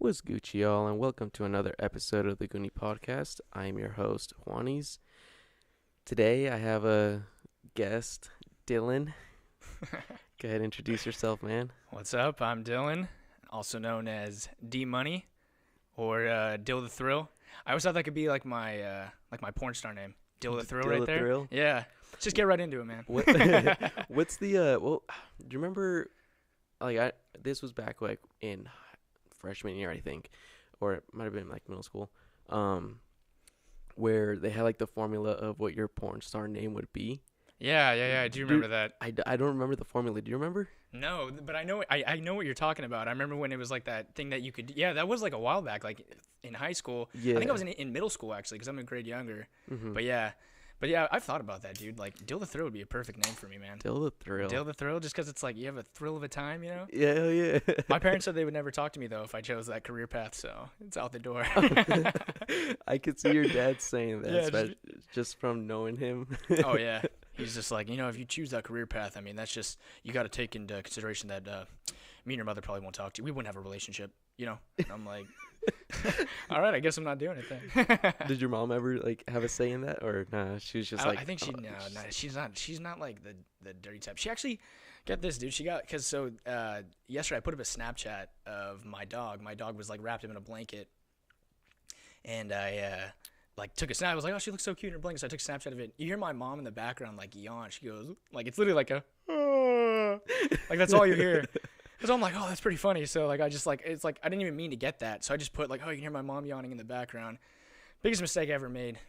What's Gucci, y'all, and welcome to another episode of the Goonie podcast. I am your host, Juanies. Today, I have a guest, Dillon. Go ahead and introduce yourself, man. What's up? I'm Dillon, also known as D Money or Dill the Thrill. I always thought that could be like my porn star name, Dill the Thrill, Dill right the there. Thrill? Yeah, just get right into it, man. What, what's the do you remember? This was back like in freshman year, I think, or it might have been like middle school, where they had like the formula of what your porn star name would be. Yeah. I do remember that. I don't remember the formula. Do you remember? No, but I know I know what you're talking about. I remember when it was like that thing that you could. Yeah, that was like a while back, like in high school. Yeah. I think I was in middle school actually, because I'm a grade younger. Mm-hmm. But yeah, I've thought about that, dude. Like, Dill the Thrill would be a perfect name for me, man. Dill the Thrill. Dill the Thrill, just because it's like you have a thrill of a time, you know? Yeah. My parents said they would never talk to me, though, if I chose that career path, so it's out the door. I could see your dad saying that, Yeah, just from knowing him. Oh, yeah. He's just like, if you choose that career path, I mean, that's just, you got to take into consideration that me and your mother probably won't talk to you. We wouldn't have a relationship, And I'm like, all right, I guess I'm not doing it then. Did your mom ever like have a say in that, or nah? She was just like, I think no, she's not like the dirty type. She actually, get this, dude. Yesterday I put up a Snapchat of my dog. My dog was like wrapped up in a blanket, and I took a snap. I was like, oh, she looks so cute in her blanket. So I took a Snapchat of it. You hear my mom in the background like yawn. She goes like, it's literally like a like that's all you hear. So I'm like, oh, that's pretty funny. So like, it's like I didn't even mean to get that. So I just put like, oh, you can hear my mom yawning in the background. Biggest mistake I ever made.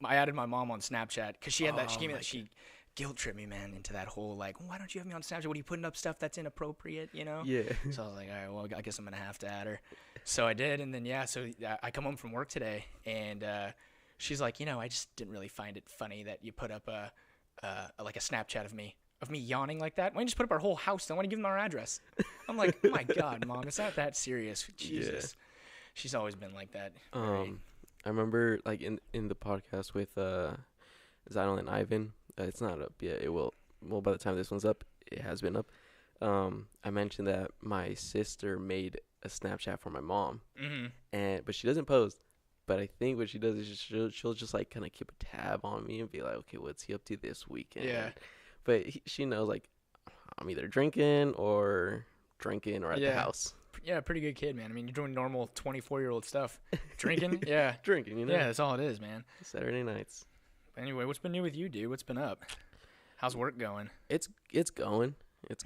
I added my mom on Snapchat because she had that. She gave me that. She guilt tripped me, man, into that whole like, why don't you have me on Snapchat? What are you putting up stuff that's inappropriate? Yeah. So I was like, all right, well, I guess I'm gonna have to add her. So I did, and then so I come home from work today, and she's like, I just didn't really find it funny that you put up a Snapchat of me yawning like that. Why don't you just put up our whole house? Then why don't you give them our address? I'm like, oh my God, Mom, it's not that serious. Jesus. Yeah. She's always been like that. I remember like in the podcast with Zinal and Ivan. It's not up yet. It will. Well, by the time this one's up, it has been up. I mentioned that my sister made a Snapchat for my mom, but she doesn't post. But I think what she does is she'll just like kind of keep a tab on me and be like, okay, what's he up to this weekend? Yeah. But she knows like I'm either drinking or at the house. Yeah, pretty good kid, man. I mean, you're doing normal 24-year-old stuff. Drinking, yeah. Drinking, Yeah, that's all it is, man. Saturday nights. Anyway, what's been new with you, dude? What's been up? How's work going? It's going. It's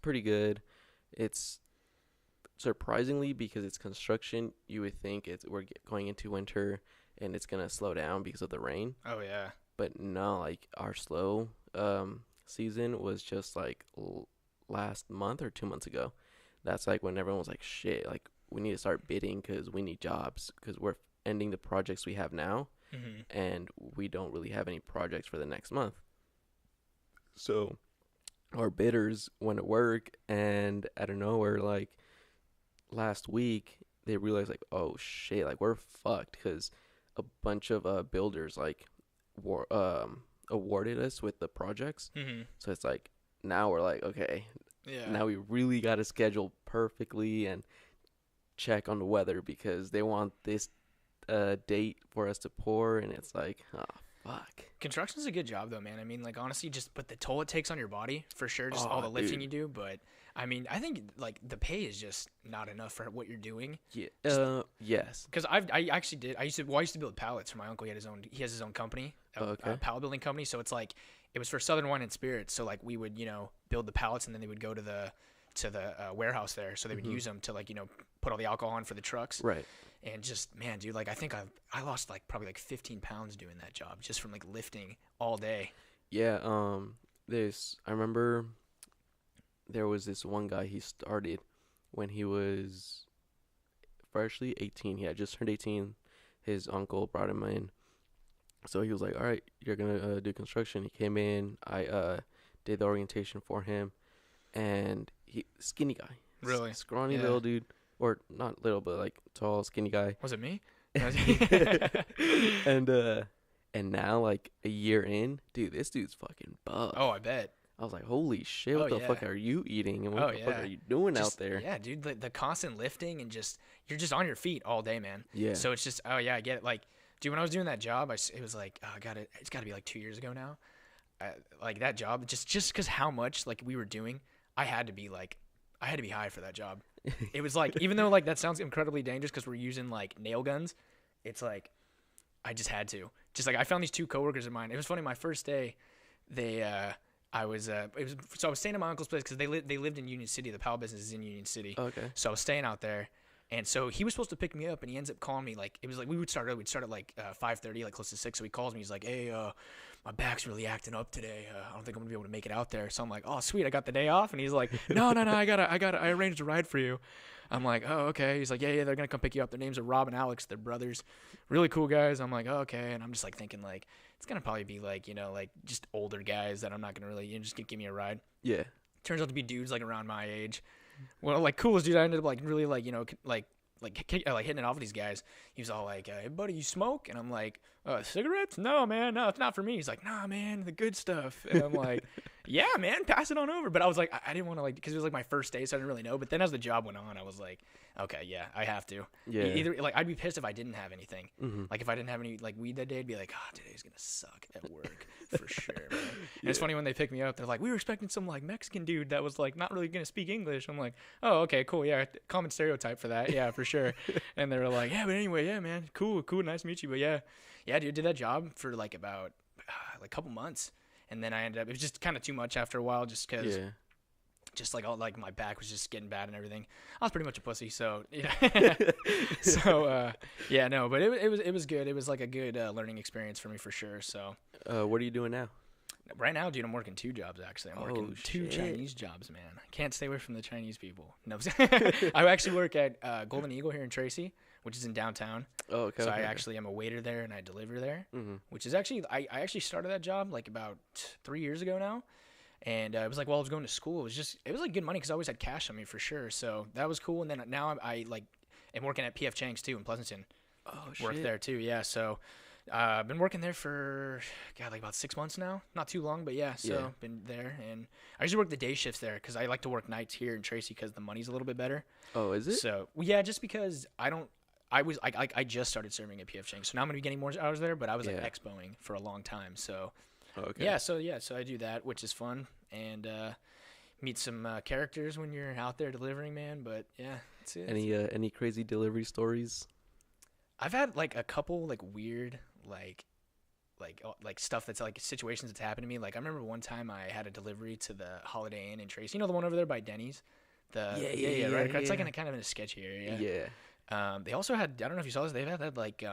pretty good. It's surprisingly, because it's construction, you would think we're going into winter and it's gonna slow down because of the rain. Oh yeah. But no, like our slow season was just like last month or 2 months ago. That's like when everyone was like, shit, like we need to start bidding because we need jobs because we're ending the projects we have now. And we don't really have any projects for the next month. So our bidders went to work, and out of nowhere, like last week, they realized like, oh shit, like we're fucked because a bunch of builders like awarded us with the projects. So it's like now we're like, okay, now we really got to schedule perfectly and check on the weather because they want this date for us to pour, and it's like, oh fuck. Construction's a good job though, man. I mean, like honestly, but the toll it takes on your body for sure, just all the lifting you do. But I mean, I think like the pay is just not enough for what you're doing. Yeah. Yes. Because I actually did. I used to build pallets for my uncle. He has his own company, a pallet building company. So it's like it was for Southern Wine and Spirits. So like we would build the pallets, and then they would go to the warehouse there. So they would use them to like put all the alcohol on for the trucks. Right. And just, man, dude, like I think I lost like probably like 15 pounds doing that job just from like lifting all day. Yeah. I remember there was this one guy, he started when he was freshly 18. He had just turned 18. His uncle brought him in. So he was like, all right, you're going to do construction. He came in. I did the orientation for him. And skinny guy. Really? Scrawny little dude. Or not little, but like tall, skinny guy. Was it me? And now, like a year in, dude, this dude's fucking buff. Oh, I bet. I was like, holy shit, Oh what the yeah. fuck are you eating, and Oh what the fuck yeah. are you doing out Just there? yeah, dude. The constant lifting and just you're just on your feet all day, man. Yeah. So it's just oh yeah, I get it. Like, dude, when I was doing that job, it was like oh, I got it. It's got to be like 2 years ago now. Like that job, just because how much like we were doing, I had to be like, I had to be high for that job. It was like even though like that sounds incredibly dangerous because we're using like nail guns, it's like I just had to. Just like I found these two coworkers of mine. It was funny. My first day, they I was I was staying at my uncle's place because they lived in Union City. The Powell business is in Union City. Okay. So I was staying out there, and so he was supposed to pick me up, and he ends up calling me like it was like we would start early. We'd start at like 5:30, like close to 6. So he calls me. He's like, "Hey, my back's really acting up today. I don't think I'm gonna be able to make it out there." So I'm like, "Oh, sweet, I got the day off." And he's like, "No, I arranged a ride for you." I'm like, "Oh, okay." He's like, "Yeah, they're gonna come pick you up. Their names are Rob and Alex. They're brothers, really cool guys." I'm like, "Oh, okay." And I'm just like thinking like it's gonna probably be like like just older guys that I'm not gonna really just give me a ride. Yeah. Turns out to be dudes like around my age. Well, like coolest dude, I ended up like really like like hitting it off with these guys. He was all like, "Hey, buddy, you smoke?" And I'm like, "Cigarettes? No, man, no, it's not for me." He's like, "Nah, man, the good stuff." And I'm like, "Yeah, man, pass it on over." But I was like, I didn't want to like because it was like my first day, so I didn't really know. But then as the job went on, I was like, "Okay, yeah, I have to." Yeah. Either like I'd be pissed if I didn't have anything. Mm-hmm. Like if I didn't have any like weed that day, I'd be like, "Oh, today's gonna suck at work for sure." Man. And it's funny when they pick me up, they're like, "We were expecting some like Mexican dude that was like not really gonna speak English." I'm like, "Oh, okay, cool, yeah, common stereotype for that, yeah, for sure." And they were like, "Yeah, but anyway, yeah, man, cool, nice to meet you." But yeah, dude, did that job for like about like a couple months, and then I ended up it was just kind of too much after a while, just because. Yeah. Just like all like my back was just getting bad and everything. I was pretty much a pussy, so yeah. So yeah, no, but it was good. It was like a good learning experience for me for sure. So What are you doing now? right now, dude, I'm working 2 jobs actually. I'm working 2 shit. Chinese jobs, man. I can't stay away from the Chinese people. No, I actually work at Golden Eagle here in Tracy, which is in downtown. Oh, okay. So okay. I actually am a waiter there and I deliver there, Mm-hmm. which is actually I actually started that job like about 3 years ago now. And it was like while I was going to school, it was like good money because I always had cash on me for sure. So that was cool. And then now I like am working at PF Chang's too in Pleasanton. Oh shit. Work there too, yeah. So I've been working there for like about 6 months now. Not too long, but yeah. So Yeah. been there, and I usually work the day shifts there because I like to work nights here in Tracy because the money's a little bit better. Oh, is it? So well, yeah, just because I just started serving at PF Chang's, so now I'm gonna be getting more hours there. But I was like Yeah. expoing for a long time, so. Oh, okay. Yeah, so I do that, which is fun, and meet some characters when you're out there delivering, man. But yeah, that's it. Any crazy delivery stories? I've had like a couple like weird like stuff that's like situations that's happened to me. Like I remember one time I had a delivery to the Holiday Inn in Tracy. You know the one over there by Denny's. Yeah, right. It's like yeah. in a kind of in a sketchy area. Yeah. They also had I don't know if you saw this. They've had like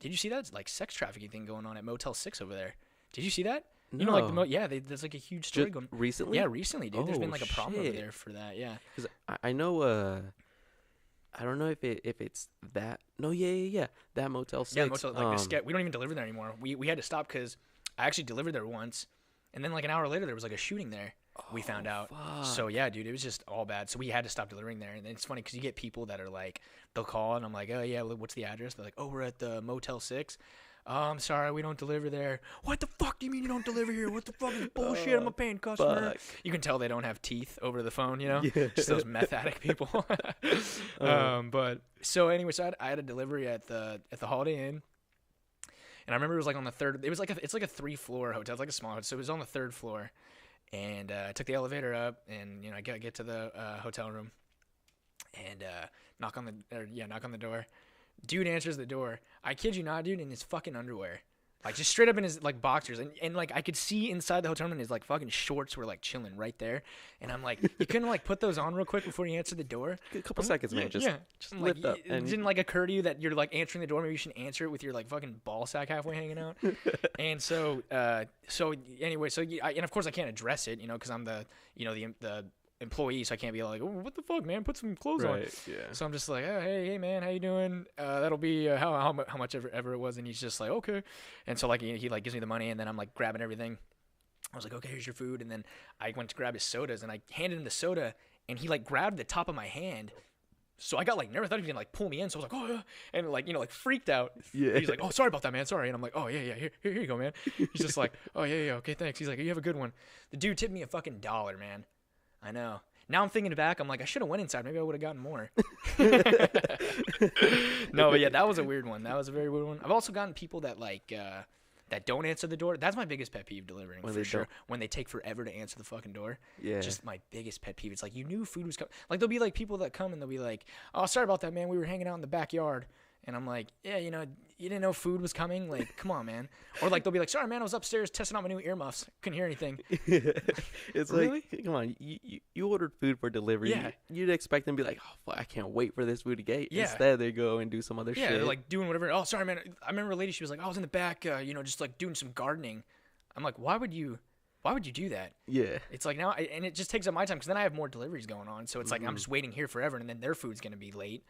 did you see that like sex trafficking thing going on at Motel 6 over there? Did you see that? No. You know, like there's like a huge story going. Recently? Yeah, recently, dude. There's Oh, been like a problem over shit. there for that. Yeah. Because I know. I don't know if it's that. No, yeah. That Motel 6. Yeah, Motel, like we don't even deliver there anymore. We had to stop because I actually delivered there once, and then like an hour later there was like a shooting there. We found out. Fuck. So yeah, dude, it was just all bad. So we had to stop delivering there. And it's funny because you get people that are like, they'll call and I'm like, oh yeah, what's the address? They're like, oh, we're at the Motel 6. Oh, I'm sorry, we don't deliver there. What the fuck do you mean you don't deliver here? What the fuck is bullshit? I'm a paying customer. Fuck. You can tell they don't have teeth over the phone, you know? Yeah. Just those meth addict people. But so anyway, so I had a delivery at the Holiday Inn. And I remember it was like on the third. It's like a 3-floor hotel. It's like a small hotel. So it was on the 3rd floor. And I took the elevator up, and I get to the hotel room, and knock on the door. Dude answers the door. I kid you not, dude, in his fucking underwear, like just straight up in his like boxers, and like I could see inside the hotel room, and his like fucking shorts were like chilling right there. And I'm like, you couldn't like put those on real quick before you answered the door? A couple seconds, man. Just lift up. It And didn't like occur to you that you're like answering the door. Maybe you should answer it with your like fucking ball sack halfway hanging out. And so anyway, and of course I can't address it, because I'm the the employee, so I can't be like, oh, what the fuck, man, put some clothes on. Yeah. So I'm just like, oh, hey man, how you doing? That'll be how much ever it was. And he's just like, okay. And so like he like gives me the money, and then I'm like grabbing everything. I was like, okay, here's your food. And then I went to grab his sodas, and I handed him the soda, and he like grabbed the top of my hand, So I got like nervous. I thought he was gonna like pull me in. So I was like, oh, yeah. And like, you know, like freaked out. Yeah. He's like, oh, sorry about that, man. Sorry. And I'm like, oh yeah, here you go, man. He's just like, oh yeah, okay, thanks. He's like, you have a good one. The dude tipped me a fucking $1, man. I know. Now I'm thinking back. I'm like, I should have went inside. Maybe I would have gotten more. No, but yeah, that was a weird one. That was a very weird one. I've also gotten people that like that don't answer the door. That's my biggest pet peeve delivering for sure. When they take forever to answer the fucking door. Yeah. Just my biggest pet peeve. It's like, you knew food was coming. Like, there'll be like people that come and they'll be like, oh, sorry about that, man. We were hanging out in the backyard. And I'm like, yeah, you know, you didn't know food was coming? Like, come on, man. Or like they'll be like, sorry, man, I was upstairs testing out my new earmuffs. Couldn't hear anything. It's really? Like, come on, you ordered food for delivery. Yeah. You'd expect them to be like, oh, fuck, I can't wait for this food to get. Yeah. Instead, they go and do some other shit. Yeah, they're like doing whatever. Oh, sorry, man. I remember a lady, she was like, I was in the back, you know, just like doing some gardening. I'm like, why would you do that? Yeah. It's like now, and it just takes up my time because then I have more deliveries going on. So it's like I'm just waiting here forever, and then their food's going to be late.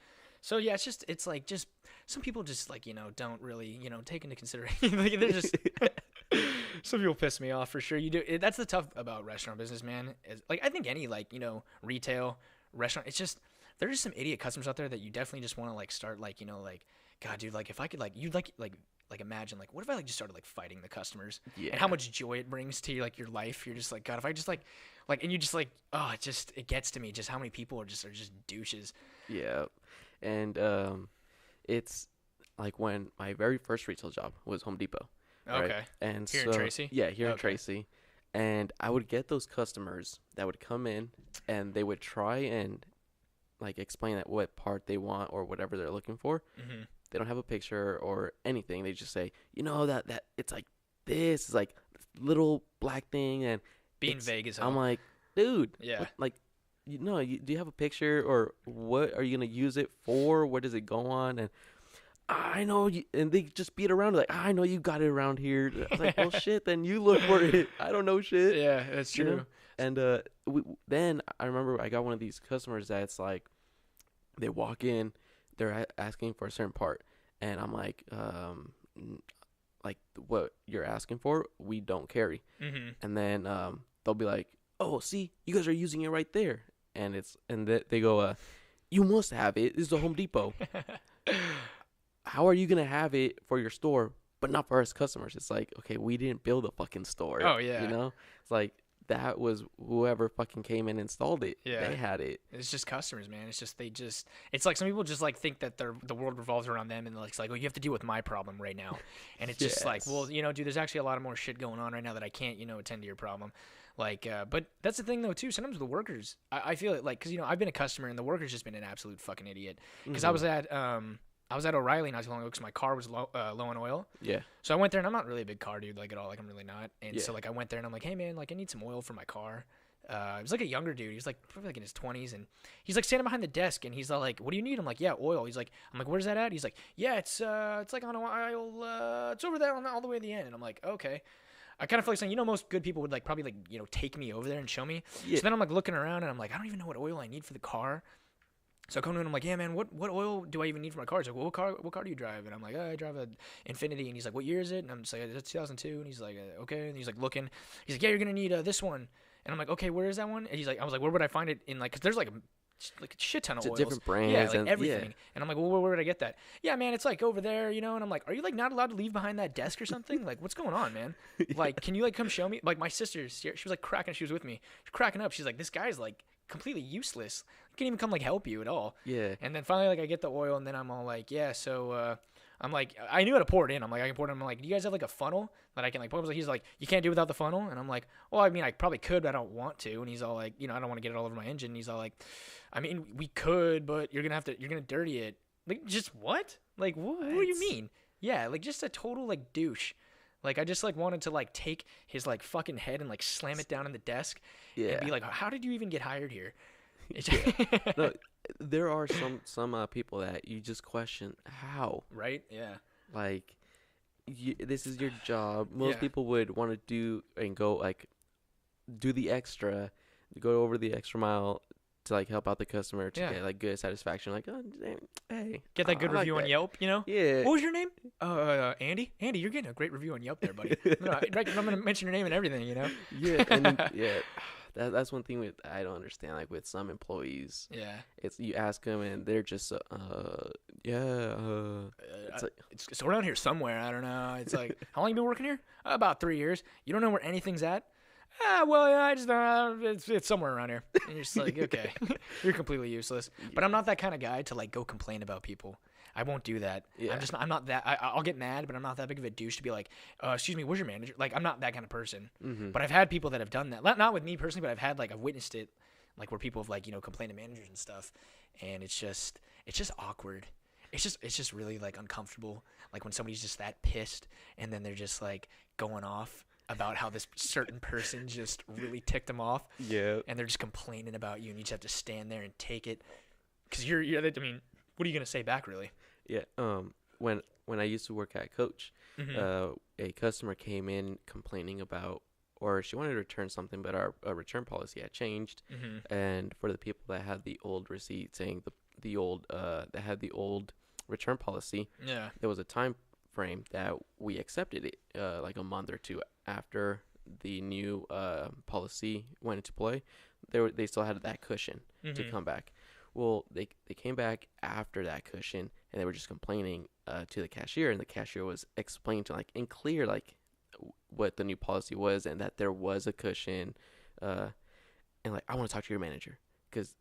So yeah, it's like just some people just like, you know, don't really, you know, take into consideration. Like, they're just some people piss me off for sure. You do. That's the tough about restaurant business, man. Is, like, I think any like, you know, retail restaurant, it's just there's just some idiot customers out there that you definitely just want to like start like, you know, like, God, dude, like if I could like you'd like imagine like what if I like just started like fighting the customers and how much joy it brings to you, like your life. You're just like, God, if I just like and you just like, oh, it gets to me just how many people are just douches. Yeah. And it's like when my very first retail job was Home Depot. Right? Okay. And here so, in Tracy? Yeah, here in Tracy. And I would get those customers that would come in and they would try and like explain that what part they want or whatever they're looking for. Mm-hmm. They don't have a picture or anything. They just say, you know, that it's like this is like this little black thing and being vague as hell. I'm like, dude, yeah, like. Do you have a picture or what are you going to use it for? What does it go on? And I know you, and they just beat around like, I know you got it around here. I was like, well, shit, then you look for it. I don't know shit. Yeah, that's true. You know? And then I remember I got one of these customers that's like, they walk in, they're asking for a certain part. And I'm like what you're asking for, we don't carry. Mm-hmm. And then they'll be like, oh, see, you guys are using it right there. And they go, you must have it. This is a Home Depot. How are you going to have it for your store, but not for us customers? It's like, okay, we didn't build a fucking store. Oh, yeah. You know? It's like, that was whoever fucking came and installed it. Yeah. They had it. It's just customers, man. It's just, it's like some people just like think that the world revolves around them and it's like, oh, you have to deal with my problem right now. And it's just like, well, you know, dude, there's actually a lot of more shit going on right now that I can't, you know, attend to your problem. Like, but that's the thing though too. Sometimes the workers, I feel it like, cause you know, I've been a customer and the worker's just been an absolute fucking idiot. Cause I was at O'Reilly not too long ago because my car was low on oil. Yeah. So I went there and I'm not really a big car dude, like at all. Like I'm really not. And so like I went there and I'm like, hey man, like I need some oil for my car. It was like a younger dude. He's like probably like in his 20s and he's like standing behind the desk and he's like, what do you need? I'm like, yeah, oil. I'm like, where's that at? He's like, yeah, it's like on an aisle. It's over there all the way at the end. And I'm like, okay. I kind of feel like saying, you know, most good people would like probably like, you know, take me over there and show me. Yeah. So then I'm like looking around and I'm like, I don't even know what oil I need for the car. So I come to him and I'm like, yeah, man, what oil do I even need for my car? He's like, well, what car do you drive? And I'm like, I drive a Infiniti. And he's like, what year is it? And I'm just like, it's 2002. And he's like, okay. And he's like looking. He's like, yeah, you're gonna need this one. And I'm like, okay, where is that one? And he's like, I was like, where would I find it in like? Cause there's like a shit ton of oils. Different brands. Yeah, like and everything. Yeah. And I'm like, well, where would I get that? Yeah, man, it's like over there, you know. And I'm like, are you like not allowed to leave behind that desk or something? Like, what's going on, man? Like, can you like come show me? Like, my sister, she was like cracking. She was with me. She's cracking up. She's like, this guy's like completely useless. He can't even come like help you at all. Yeah. And then finally, like, I get the oil, and then I'm all like, yeah. So I'm like, I knew how to pour it in. I'm like, I can pour it in. I'm like, do you guys have like a funnel that I can like pour? He's like, you can't do it without the funnel. And I'm like, well, I mean, I probably could, but I don't want to. And he's all like, you know, I don't want to get it all over my engine. And he's all like, I mean, we could, but you're gonna dirty it. Like, just what? Like, what do you mean? Yeah, like just a total like douche. Like, I just like wanted to like take his like fucking head and like slam it down in the desk. Yeah. And be like, how did you even get hired here? Yeah. No, there are some people that you just question how. Right? Yeah. Like, this is your job. Most people would want to do and go like do the extra, go over the extra mile to like help out the customer to get like good satisfaction. Like, oh, hey, get that good review on Yelp. You know? Yeah. What was your name? Andy. Andy, you're getting a great review on Yelp there, buddy. I'm gonna mention your name and everything. You know? Yeah. And then, That's one thing with I don't understand. Like with some employees, Yeah. it's you ask them and they're just yeah it's like It's around here somewhere. I don't know. It's like, how long you been working here? About 3 years. You don't know where anything's at? Well, yeah, I just it's somewhere around here. And you're just like, okay, you're completely useless. But I'm not that kind of guy to like go complain about people. I won't do that. Yeah. I'm not that. I'll get mad, but I'm not that big of a douche to be like, excuse me, where's your manager? Like, I'm not that kind of person. mm-hmm. But I've had people that have done that. Not with me personally, but I've witnessed it, like where people have like complained to managers and stuff, and it's just awkward. It's just really like uncomfortable. Like when somebody's just that pissed, and then they're just like going off about how this certain person just really ticked them off. Yeah. And they're just complaining about you, and you just have to stand there and take it, because you're. I mean, what are you gonna say back, really? Yeah. When I used to work at Coach, Mm-hmm. a customer came in complaining about, or she wanted to return something, but our return policy had changed, Mm-hmm. and for the people that had the old receipt saying the old that had the old return policy, Yeah. there was a time frame that we accepted it, like a month or two after the new policy went into play. They still had that cushion to Mm-hmm. come back. Well, they came back after that cushion, and they were just complaining to the cashier, and the cashier was explaining to like in clear like what the new policy was, and that there was a cushion, and like I want to talk to your manager because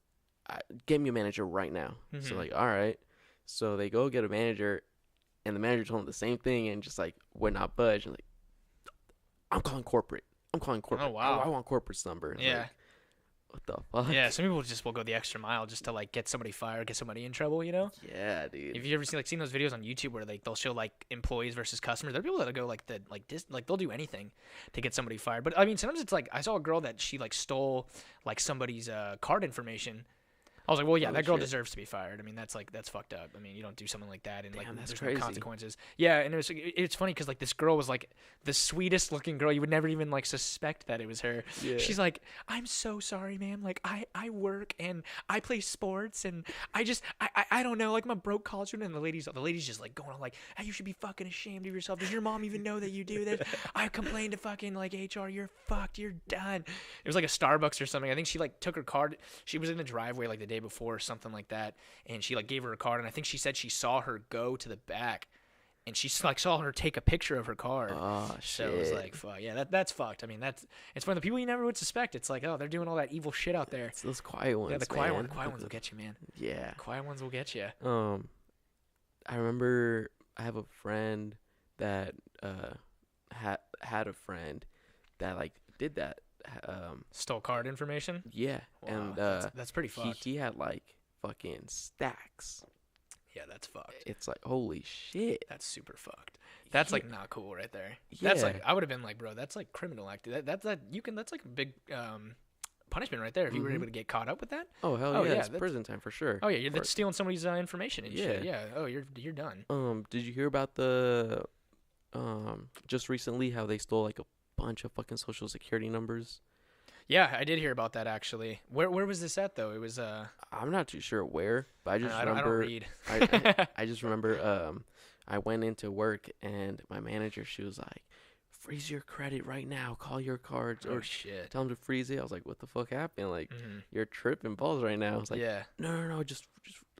get me a manager right now. Mm-hmm. So like all right, so they go get a manager, and the manager told them the same thing, and just like would not budge, and like I'm calling corporate. Oh, wow. I want corporate's number. It's Yeah. like, what the fuck? Yeah, some people just will go the extra mile just to like get somebody fired, get somebody in trouble. Yeah, dude. Have you ever seen those videos on YouTube where like they'll show like employees versus customers? There are people that'll go like they'll do anything to get somebody fired. But I mean, sometimes it's like I saw a girl that she like stole like somebody's card information. I was like, well, yeah, Holy that girl shit. deserves to be fired. I mean, that's fucked up. I mean, you don't do something like that, and like Damn, that's there's crazy. no consequences. Yeah, and it's funny because like this girl was like the sweetest looking girl. You would never even like suspect that it was her. Yeah. She's like, I'm so sorry, ma'am. Like I work and I play sports and I don't know. Like I'm a broke college student, and the lady's just like going on like, hey, you should be fucking ashamed of yourself. Does your mom even know that you do this? I complained to fucking like HR. You're fucked. You're done. It was like a Starbucks or something. I think she like took her card. She was in the driveway like the day before or something like that, and she like gave her a card, and I think she said she saw her go to the back, and she like saw her take a picture of her card. Oh shit. So it was like, fuck, yeah, that's fucked. I mean, it's one of the people you never would suspect. It's like, oh, they're doing all that evil shit out there. It's those quiet ones. Yeah, the quiet man. ones will get you, man. Yeah. Quiet ones will get you. I remember I have a friend that had a friend that like did that. Stole card information. Yeah, Wow, and that's pretty fucked. he had like fucking stacks. Yeah, that's fucked. It's like holy shit. That's super fucked. That's Yeah. like not cool right there. That's Yeah. like I would have been like, bro, that's like criminal act. That's like a big punishment right there if you were Mhm. able to get caught up with that. Oh hell Oh, yeah, yeah, it's that's- prison time for sure. Oh yeah, that's stealing somebody's information and shit. Yeah. Yeah. Oh, you're done. Did you hear about the just recently how they stole like a bunch of fucking social security numbers? Yeah, I did hear about that actually. Where was this at though? It was I'm not too sure where, but I just I don't remember read. I just remember I went into work and my manager, she was like, freeze your credit right now, call your cards Oh or shit. tell them to freeze it. I was like, what the fuck happened? Like, Mhm. you're tripping balls right now. I was like, Yeah. no, just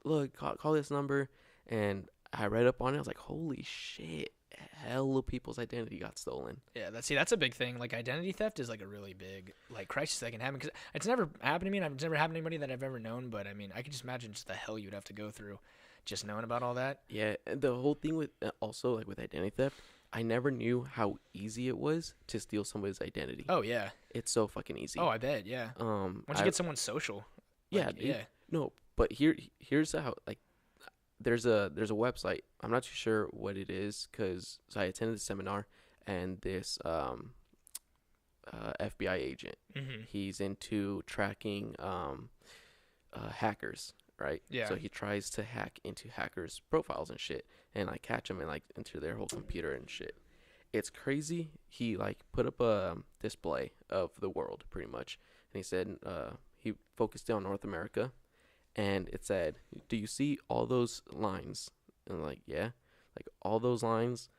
look, call this number. And I read up on it. I was like, holy shit, hella people's identity got stolen. Yeah, that's a big thing. Like identity theft is like a really big like crisis that can happen because it's never happened to me, and it's never happened to anybody that I've ever known. But I mean, I can just imagine just the hell you'd have to go through, just knowing about all that. Yeah, and the whole thing with also like with identity theft, I never knew how easy it was to steal somebody's identity. Oh yeah. It's so fucking easy. Oh, I bet. Yeah. Once you get someone social. Yeah, Like, dude. yeah. No, but here's how like there's a website. I'm not too sure what it is because I attended the seminar and this FBI agent, Mm-hmm. he's into tracking hackers, right? Yeah. So he tries to hack into hackers' profiles and shit, and like catch them and like into their whole computer and shit. It's crazy. He like put up a display of the world pretty much, and he said he focused on North America. And it said, do you see all those lines? And I'm like, yeah. Like, all those lines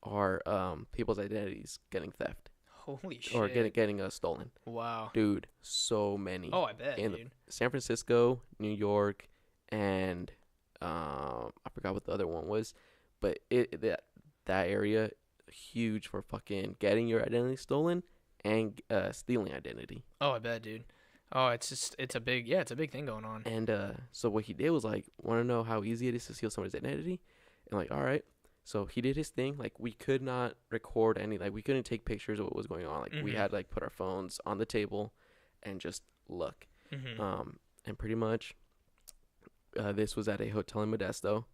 are people's identities getting theft. Holy shit. or getting stolen. Wow. Dude, so many. Oh, I bet, In dude. San Francisco, New York, and I forgot what the other one was, but that area huge for fucking getting your identity stolen and stealing identity. Oh, I bet, dude. Oh, it's a big thing going on. And so what he did was like, want to know how easy it is to steal somebody's identity, and like, all right. So he did his thing. Like, we could not record any, like, we couldn't take pictures of what was going on. Like, we had like put our phones on the table and just look. And pretty much, this was at a hotel in Modesto.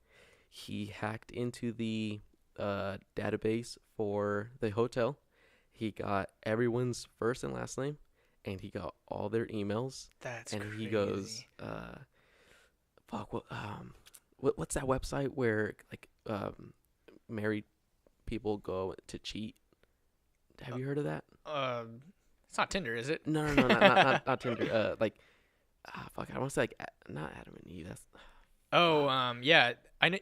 He hacked into the database for the hotel. He got everyone's first and last name, and he got all their emails. That's and crazy. he goes, fuck, what's that website where like married people go to cheat? Have you heard of that? It's not Tinder, is it? No, not Tinder. Fuck, I want to say like not Adam and Eve. That's Yeah,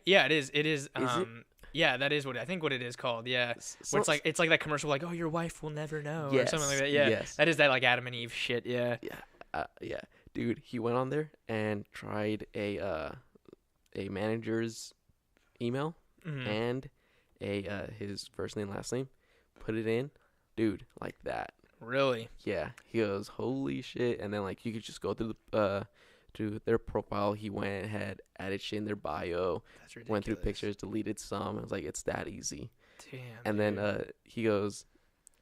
yeah, it is. It is. it? Yeah, that is what I think. What it is called. Yeah, where it's like that commercial, like, oh, your wife will never know, or something like that. Yeah, yes. that is that like Adam and Eve shit. Yeah. Yeah, dude. He went on there and tried a manager's email and his first name, last name, put it in, dude, like that. Really? Yeah. He goes, holy shit. And then like you could just go through the to their profile. He went ahead, added shit in their bio. That's ridiculous. Went through pictures, deleted some. I was like, it's that easy. Damn. And then he goes,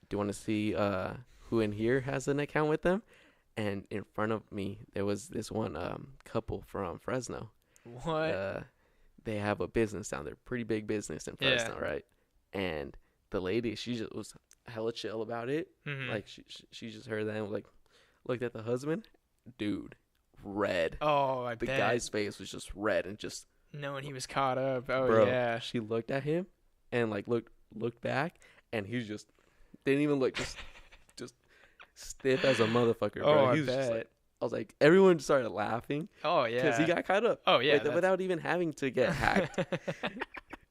do you want to see who in here has an account with them? And in front of me, there was this one couple from Fresno. What? They have a business down there, pretty big business in Fresno, right? And the lady, she just was hella chill about it. Like she just heard that and was like, looked at the husband, dude, red. Oh, I the bet. guy's face was just red and just knowing he was caught up. Oh, bro, yeah. she looked at him and like looked back, and he just didn't even look, just stiff as a motherfucker, bro. Oh, He was I just bet. like, I was like, everyone started laughing. Oh, yeah. Because he got caught up. Oh, yeah. Without even having to get hacked.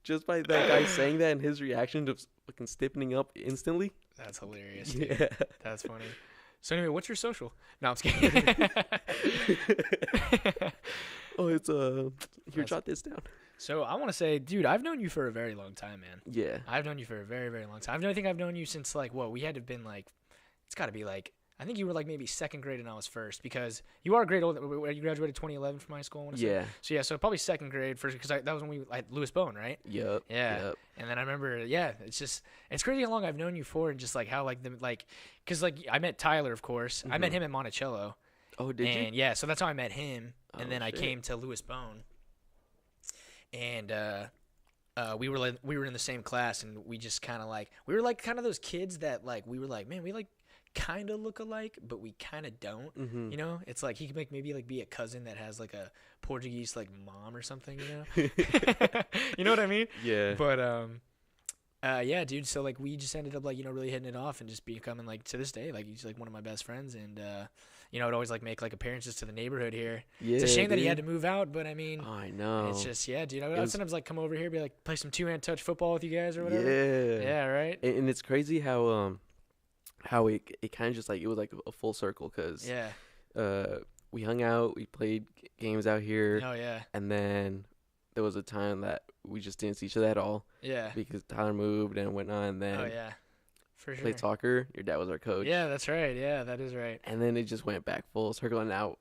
Just by that guy saying that and his reaction to fucking stiffening up instantly. That's hilarious, dude. Yeah. That's funny. So anyway, what's your social? No, I'm just kidding. Oh, it's here, jot this down. So I want to say, dude, I've known you for a very long time, man. Yeah. I've known you for a very, very long time. I think I've known you since like, we had to have been like, it's got to be like, I think you were like maybe second grade and I was first, because you are a grade older. You graduated 2011 from high school, I want to say. Yeah. So probably second grade first, because that was when we had Lewis Bone, right? Yep. Yeah. Yep. And then I remember, it's crazy how long I've known you for, and just like how because like I met Tyler, of course. I met him at Monticello. Oh, did you? And yeah, so that's how I met him. And then I shit. came to Lewis Bone, and we were in the same class, and we just kind of like, we were like kind of those kids that like, we were like, man, we like kind of look alike, but we kind of don't. You know, it's like he could maybe like be a cousin that has like a Portuguese like mom or something, you know. You know what I mean? Yeah. But yeah, dude, so like we just ended up like, you know, really hitting it off and just becoming like, to this day, like he's like one of my best friends. And you know, I'd always like make like appearances to the neighborhood here. Yeah, it's a shame that he had to move out, but I mean, I know. it's just, yeah, dude, I would sometimes like come over here, be like, play some two-hand touch football with you guys or whatever. Yeah, right. And it's crazy how it kind of just like, it was like a full circle, because we hung out, we played games out here. Oh yeah. And then there was a time that we just didn't see each other at all. Yeah. Because Tyler moved and whatnot, and then Oh yeah. For sure. played soccer. Your dad was our coach. Yeah, that's right. Yeah, that is right. And then it just went back full circle, and now,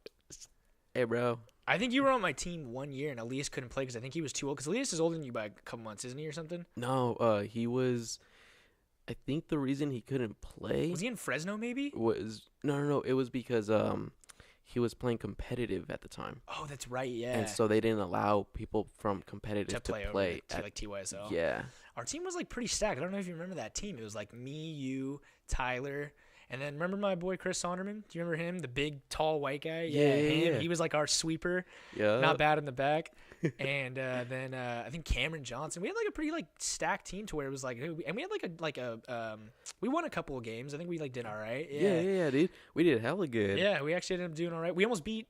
hey, bro. I think you were on my team 1 year, and Elias couldn't play because I think he was too old. Because Elias is older than you by a couple months, isn't he, or something? No, he was. I think the reason he couldn't play Was he in Fresno, maybe? was no. It was because he was playing competitive at the time. Oh, that's right. Yeah. And so they didn't allow people from competitive to play over at like TYSL. Yeah. Our team was like pretty stacked. I don't know if you remember that team. It was like me, you, Tyler, and then remember my boy Chris Sonderman? Do you remember him? The big, tall, white guy? Yeah. Him. He was like our sweeper. Yeah. Not bad in the back. and then I think Cameron Johnson. We had like a pretty like stacked team to where it was like, and we had we won a couple of games. I think we like did all right. Yeah, dude. We did hella good. Yeah, we actually ended up doing all right. We almost beat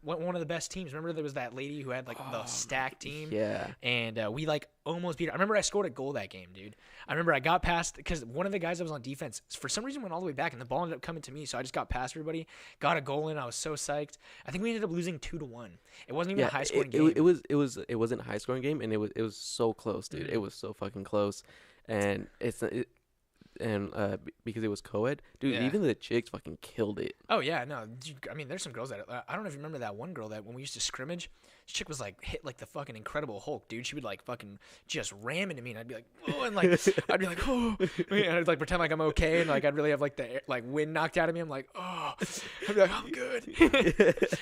one of the best teams. Remember there was that lady who had like the stacked team. Yeah. And we like almost beat her. I remember I scored a goal that game, dude. I remember I got past because one of the guys that was on defense for some reason went all the way back, and the ball ended up coming to me. So I just got past everybody, got a goal in. I was so psyched. I think we ended up losing 2-1. It wasn't even a high scoring game. It wasn't a high scoring game, and it was so close, dude. It was so fucking close, and because it was co-ed, dude. Yeah. Even the chicks fucking killed it. Oh yeah, no. I mean, there's some girls that I don't know if you remember that one girl that when we used to scrimmage, this chick was like hit like the fucking Incredible Hulk, dude. She would like fucking just ram into me, and I'd be like, oh, and like I'd be like, oh, and I'd like pretend like I'm okay, and like I'd really have like the like wind knocked out of me. I'm like, oh, I'd be like, I'm good.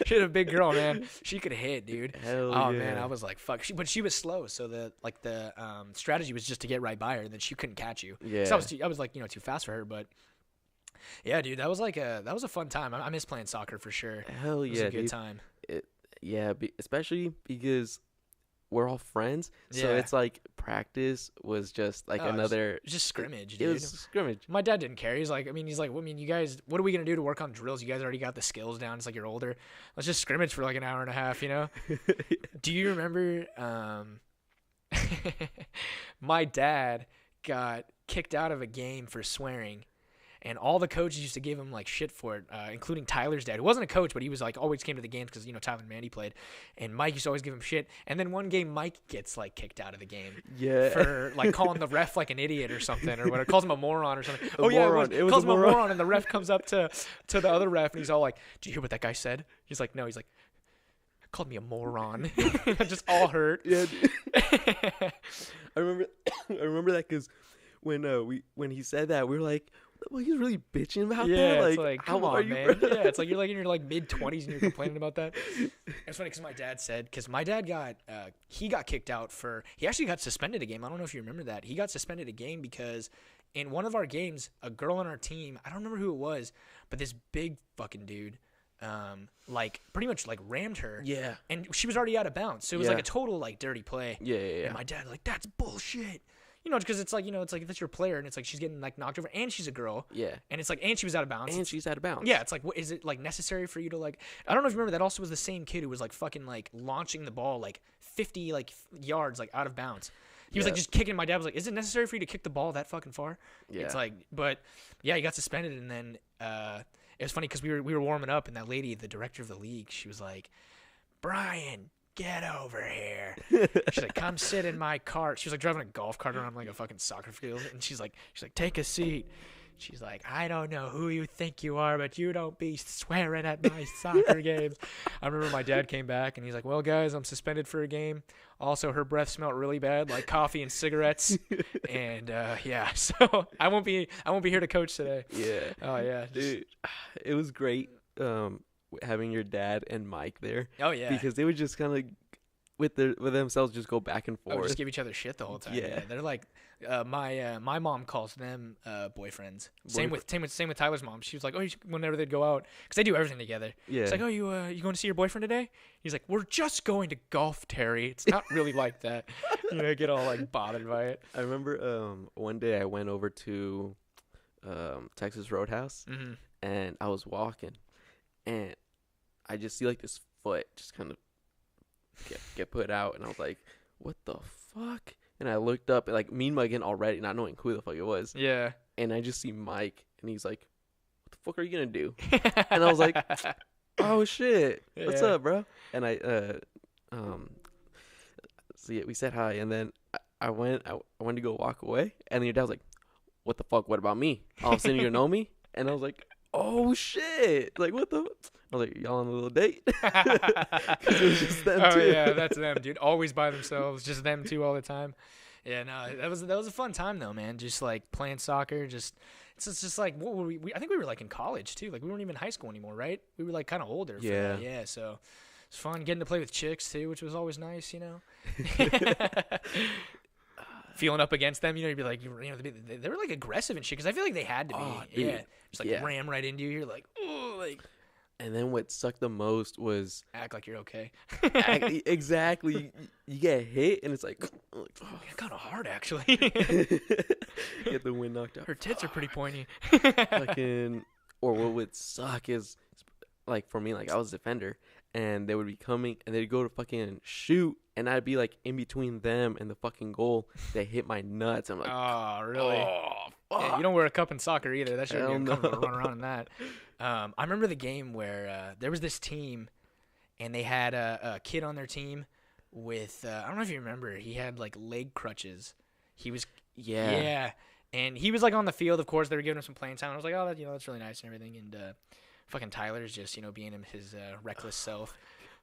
She had a big girl, man. She could hit, dude. Hell oh yeah. man, I was like, fuck. But she was slow, so the strategy was just to get right by her, and then she couldn't catch you. Yeah. So I was like, too fast for her, but. Yeah, dude, that was a fun time. I miss playing soccer for sure. Hell It was yeah, a good dude. time. Especially because we're all friends, so Yeah. it's like practice was just like another. It's just scrimmage, It dude. was scrimmage. My dad didn't care. He's like, you guys, what are we gonna do to work on drills? You guys already got the skills down. It's like you're older. Let's just scrimmage for like an hour and a half, you know? Do you remember? My dad got kicked out of a game for swearing. And all the coaches used to give him like shit for it, including Tyler's dad, who wasn't a coach, but he was like always came to the games because Tyler and Mandy played, and Mike used to always give him shit. And then one game, Mike gets like kicked out of the game, Yeah. for like calling the ref like an idiot or something, or whatever, calls him a moron or something. Moron. It was calls a him a moron. moron, and the ref comes up to the other ref, and he's all like, "Do you hear what that guy said?" He's like, "No." He's like, "Called me a moron." Just all hurt. Yeah. I remember that because when he said that, we were like, well, he's really bitching about that. It's like, how come old on, are you, man. bro? Yeah, it's like you're like in your like mid-20s and you're complaining about that. It's funny because my dad said, because my dad got he got kicked out he actually got suspended a game. I don't know if you remember that. He got suspended a game because in one of our games, a girl on our team, I don't remember who it was, but this big fucking dude, like pretty much like rammed her. Yeah. And she was already out of bounds, so it was like Yeah. a total like dirty play. Yeah. And my dad like, that's bullshit. Because it's like, it's like if it's your player and it's like she's getting like knocked over and she's a girl. Yeah. And it's like, and she was out of bounds. And she's out of bounds. Yeah, it's like, what is it like necessary for you to like? I don't know if you remember that. Also, was the same kid who was like fucking like launching the ball like 50 like yards like out of bounds. He was like just kicking. My dad was like, "Is it necessary for you to kick the ball that fucking far?" Yeah. It's like, but yeah, he got suspended, and then it was funny because we were warming up, and that lady, the director of the league, she was like, "Brian, get over here." She's like, "Come sit in my cart." She was like driving a golf cart around like a fucking soccer field, and she's like, "Take a seat." She's like, "I don't know who you think you are, but you don't be swearing at my soccer games." I remember my dad came back and he's like, "Well, guys, I'm suspended for a game. Also, her breath smelled really bad, like coffee and cigarettes." And yeah, so I won't be here to coach today. Yeah. Oh yeah, Dude, it was great having your dad and Mike there. Oh yeah, Because they would just kind of with themselves just go back and forth. just give each other shit the whole time. Yeah. They're like, my mom calls them boyfriends. Same with Tyler's mom. She was like, "Oh, whenever they'd go out, because they do everything together." Yeah. It's like, "Oh, you going to see your boyfriend today?" He's like, "We're just going to golf, Terry. It's not really like that." Get all like bothered by it. I remember one day I went over to Texas Roadhouse and I was walking and I just see like this foot just kind of get put out, and I was like, "What the fuck?" And I looked up, and like mean mugging already, not knowing who the fuck it was. Yeah. And I just see Mike, and he's like, "What the fuck are you gonna do?" And I was like, "Oh shit, what's Yeah. up, bro?" And I so yeah, we said hi, and then I went to go walk away, and then your dad was like, "What the fuck? What about me? All of a sudden you know me?" And I was like, "Oh shit! Like what the?" I was like, "Y'all on a little date?" 'Cause it was just them Oh too. yeah, that's them, dude. Always by themselves, just them two all the time. Yeah, no, that was a fun time though, man. Just like playing soccer, it's just like what were we? I think we were like in college too. Like we weren't even in high school anymore, right? We were like kind of older. For Yeah. that. Yeah. So it's fun getting to play with chicks too, which was always nice, Feeling up against them, you'd be like, they were like aggressive and shit. Because I feel like they had to be. Oh, dude. Yeah. Just like Yeah. ram right into you. You're like, oh, like. And then what sucked the most was Act like you're okay. exactly you get hit and it's like, oh, Kind of hard, actually. get the wind knocked out. Her tits are pretty pointy. Fucking, or what would suck is like for me, like I was a defender and they would be coming and they'd go to fucking shoot and I'd be like in between them and the fucking goal. They hit my nuts. I'm like, Oh, really? oh, fuck. Yeah, you don't wear a cup in soccer either. That shouldn't be Hell uncomfortable to no. run around in that. I remember the game where there was this team, and they had a kid on their team with I don't know if you remember. He had like leg crutches. He was Yeah. and he was like on the field. Of course, they were giving him some playing time. I was like, oh, that's really nice and everything. And fucking Tyler's just being his reckless self.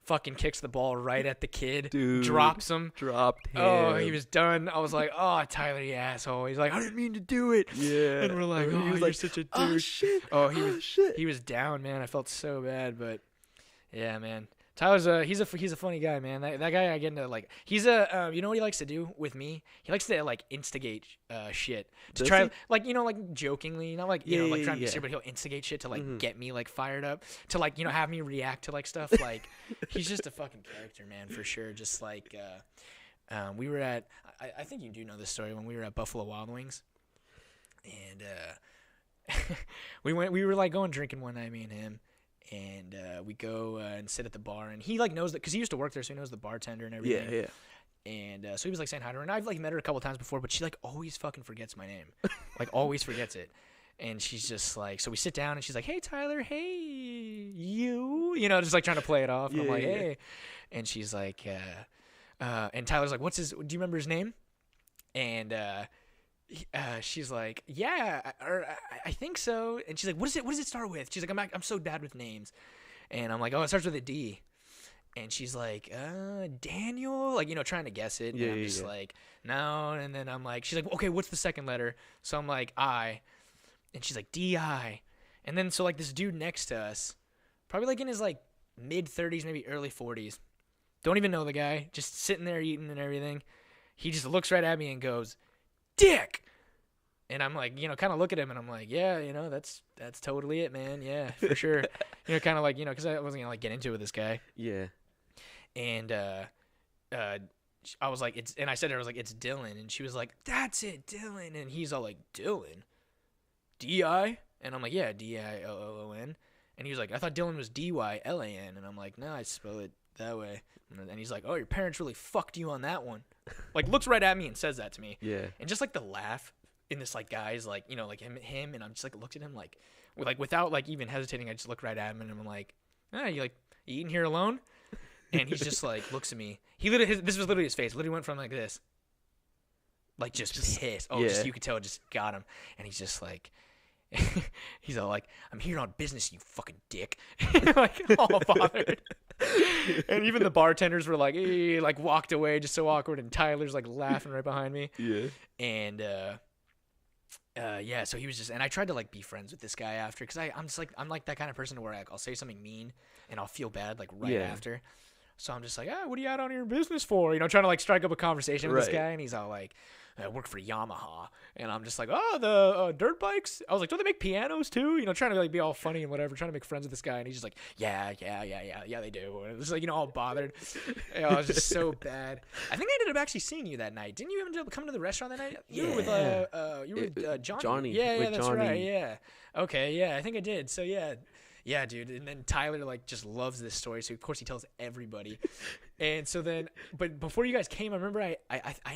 Fucking kicks the ball right at the kid, Dude, drops him. Dropped him. Oh, he was done. I was like, oh, Tyler, you asshole. He's like, I didn't mean to do it. Yeah. And we're like, He oh, was you're like, such a oh douche. shit. Oh, Shit. he was down, man. I felt so bad, but yeah, man. Tyler's he's a funny guy, man. That guy I get into like he's a you know what he likes to do with me? He likes to like instigate shit to Does try he? like like jokingly, not like like trying to be serious, but he'll instigate shit to like get me like fired up to like have me react to like stuff. Like he's just a fucking character, man, for sure. Just like we were at I think you do know this story when we were at Buffalo Wild Wings, and we were like going drinking one night, me and him. And we go and sit at the bar, and he like knows that because he used to work there, so he knows the bartender and everything. Yeah. And so he was like saying hi to her, and I've like met her a couple times before, but she like always fucking forgets my name, like always forgets it. And she's just like, so we sit down, and she's like, "Hey Tyler, hey you," just like trying to play it off. And I'm like, "Hey," and she's like, and Tyler's like, "What's his? Do you remember his name?" And she's like, yeah, or I think so. And she's like, what does it start with? She's like, I'm so bad with names. And I'm like, oh, it starts with a D. And she's like, Daniel, like, trying to guess it. And I'm just like, no. And then I'm like, she's like, okay, what's the second letter? So I'm like, I. And she's like, D-I. And then so like this dude next to us, probably like in his like mid 30s, maybe early 40s. Don't even know the guy, just sitting there eating and everything. He just looks right at me and goes, Dick. And I'm like, kind of look at him and I'm like, yeah, that's totally it, man. Yeah, for sure. Kind of like, because I wasn't gonna like get into it with this guy. Yeah. And I was like, and I said to her, I was like, it's Dillon. And she was like, that's it, Dillon. And he's all like, Dillon? D-I? And I'm like, yeah, D-I-L-L-O-N. And he was like, I thought Dillon was D-Y-L-A-N. And I'm like, no, I spell it that way. And he's like, oh, your parents really fucked you on that one. Like, looks right at me and says that to me. Yeah. And just like the laugh in this like guy's like, like him, and I'm just like looked at him like without like even hesitating, I just looked right at him and I'm like, you eating here alone? And he's just like looks at me. He literally this was literally his face. Literally went from like this, like just pissed. Oh, just you could tell it just got him. And he's just like. He's all like, I'm here on business, you fucking dick. Like all bothered. And even the bartenders were like, like walked away, just so awkward. And Tyler's like laughing right behind me. Yeah. And so he was just, and I tried to like be friends with this guy after, because I'm like that kind of person where I'll say something mean and I'll feel bad like right after. So I'm just like, what are you out on your business for? Trying to like strike up a conversation with this guy, and he's all like, I work for Yamaha, and I'm just like, oh, the dirt bikes. I was like, don't they make pianos too? Trying to like be all funny and whatever, trying to make friends with this guy, and he's just like, yeah, they do. And it's like, all bothered. I was just so bad. I think I ended up actually seeing you that night. Didn't you end up coming to the restaurant that night? You were with Johnny. Johnny. Yeah, that's Johnny. Right. Yeah. Okay. Yeah, I think I did. So yeah. Yeah, dude. And then Tyler like just loves this story, so of course he tells everybody. And so then, but before you guys came, I remember I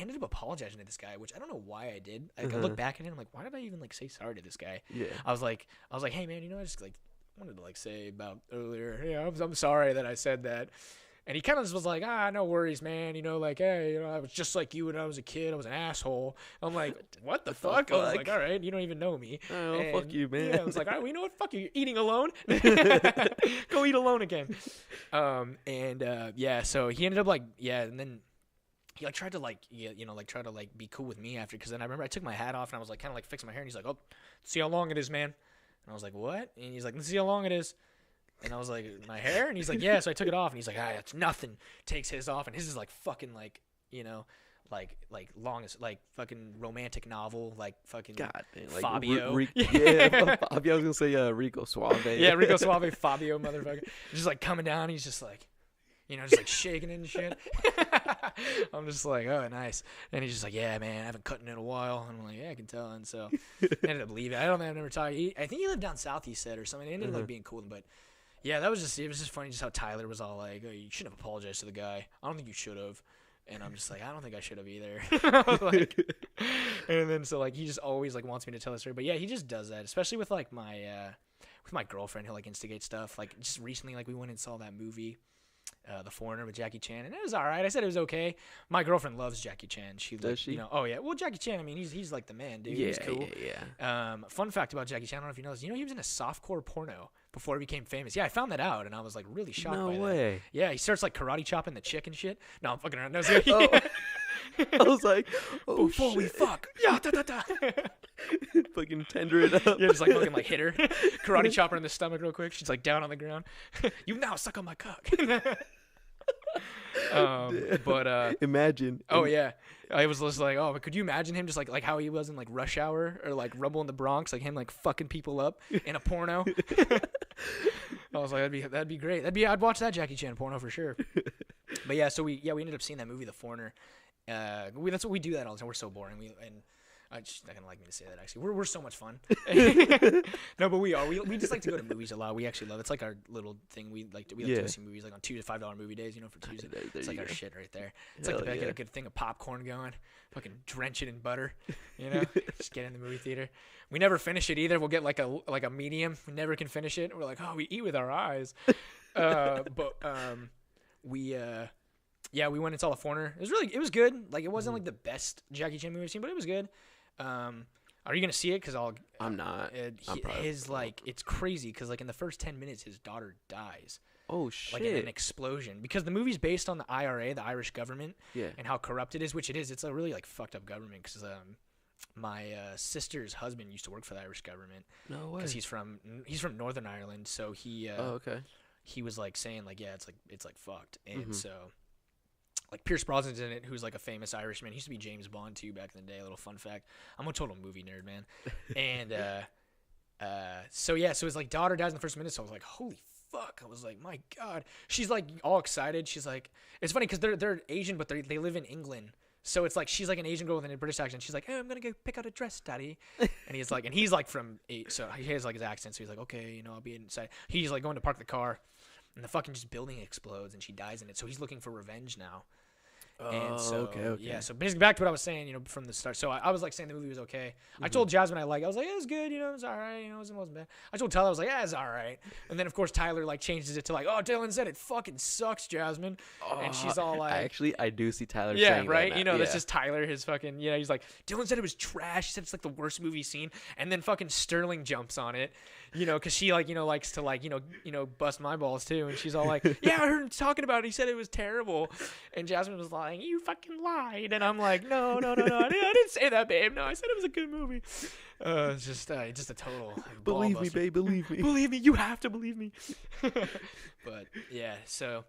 ended up apologizing to this guy, which I don't know why I did. I look back at it, I'm like, why did I even like say sorry to this guy? Yeah. I was like, hey man, I just like wanted to like say about earlier. Yeah, I'm sorry that I said that. And he kind of just was like, no worries, man. Like, hey, I was just like you when I was a kid. I was an asshole. I'm like, what the fuck? I was like, all right, you don't even know me. Oh, fuck you, man. Yeah, I was like, all right, well, you know what? Fuck you. You're eating alone. Go eat alone again. So he ended up like, and then he like tried to like, try to like be cool with me after. Because then I remember I took my hat off and I was like kind of like fixing my hair. And he's like, oh, see how long it is, man. And I was like, what? And he's like, let's see how long it is. And I was like, my hair? And he's like, yeah. So I took it off, and he's like, it's nothing. Takes his off, and his is like fucking like, like longest like fucking romantic novel, like fucking God, dang, like Fabio. yeah, Fabio. I was gonna say Rico Suave. Yeah, Rico Suave, Fabio, motherfucker. Just like coming down, he's just like, just like shaking it and shit. I'm just like, oh, nice. And he's just like, yeah, man, I haven't cut in a while. And I'm like, yeah, I can tell. And so I ended up leaving. I don't know, I've never talked. I think he lived down south, he said, or something. It ended up like being cool, but yeah, it was just funny just how Tyler was all like, oh, you shouldn't have apologized to the guy. I don't think you should have. And I'm just like, I don't think I should have either. Like, and then so like he just always like wants me to tell the story. But yeah, he just does that, especially with like my girlfriend. He'll like instigate stuff. Like just recently, like we went and saw that movie, The Foreigner with Jackie Chan, and it was all right. I said it was okay. My girlfriend loves Jackie Chan. Does she? Oh yeah. Well, Jackie Chan. I mean, he's like the man, dude. Yeah, he's cool. yeah. Fun fact about Jackie Chan. I don't know if you know this. He was in a softcore porno before he became famous. Yeah, I found that out, and I was like really shocked by that. No way. Yeah, he starts like karate chopping the chick and shit. No, I'm fucking around. No, I was like, oh, before shit. we fuck. Yeah, da da da. Fucking tender it up. Yeah, just like fucking like hit her, karate chop her in the stomach real quick. She's like down on the ground. You now suck on my cock. But imagine. Oh yeah, I was just like, oh, but could you imagine him just like how he was in like Rush Hour or like Rumble in the Bronx, like him like fucking people up in a porno. I was like, that'd be great. I'd watch that Jackie Chan porno for sure. But yeah, so we ended up seeing that movie, The Foreigner. That's what we do that all the time. We're so boring. I just not gonna like me to say that actually. We're so much fun. No, but we are. We just like to go to movies a lot. We actually love it. It's like our little thing. We like to go see movies like on $2 to $5 movie days. For Tuesday. It's like our shit right there. It's like get a good thing of popcorn going. Fucking drench it in butter. Just get in the movie theater. We never finish it either. We'll get like a medium. We never can finish it. We're like, oh, we eat with our eyes. We went and saw The Foreigner. It was good. Like it wasn't like the best Jackie Chan movie I've seen, but it was good. Are you gonna see it? Cause I'm not. It's crazy. Cause like in the first 10 minutes, his daughter dies. Oh shit! Like in an explosion. Because the movie's based on the IRA, the Irish government, and how corrupt it is. Which it is. It's a really like fucked up government. Cause my sister's husband used to work for the Irish government. No way. Cause he's from Northern Ireland. So he. Okay. He was like saying like it's like fucked, and so. Like Pierce Brosnan's in it, who's like a famous Irishman. He used to be James Bond too back in the day. A little fun fact. I'm a total movie nerd, man. And so his like daughter dies in the first minute. So I was like, holy fuck! I was like, my god. She's like all excited. She's like, it's funny because they're Asian, but they live in England. So it's like she's like an Asian girl with a British accent. She's like, hey, I'm gonna go pick out a dress, daddy. And he's like from so he has like his accent. So he's like, okay, I'll be inside. He's like going to park the car. And the fucking just building explodes and she dies in it. So he's looking for revenge now. And so, okay. Yeah, so basically back to what I was saying, from the start. So I was like saying the movie was okay. I told Jasmine I was like, it was good, it was all right, it wasn't bad. I told Tyler, I was like, yeah, it's all right. And then, of course, Tyler like changes it to like, oh, Dillon said it fucking sucks, Jasmine. And she's all like. I do see Tyler saying right? That now. That's just Tyler, his fucking, he's like, Dillon said it was trash. He said it's like the worst movie he's seen. And then fucking Sterling jumps on it, because she like, likes to like, bust my balls too. And she's all like, yeah, I heard him talking about it. He said it was terrible. And Jasmine was like, you fucking lied. And I'm like, no, I didn't say that, babe. No, I said it was a good movie. It's just a total believe me, babe, believe me. Believe me, you have to believe me. But yeah, so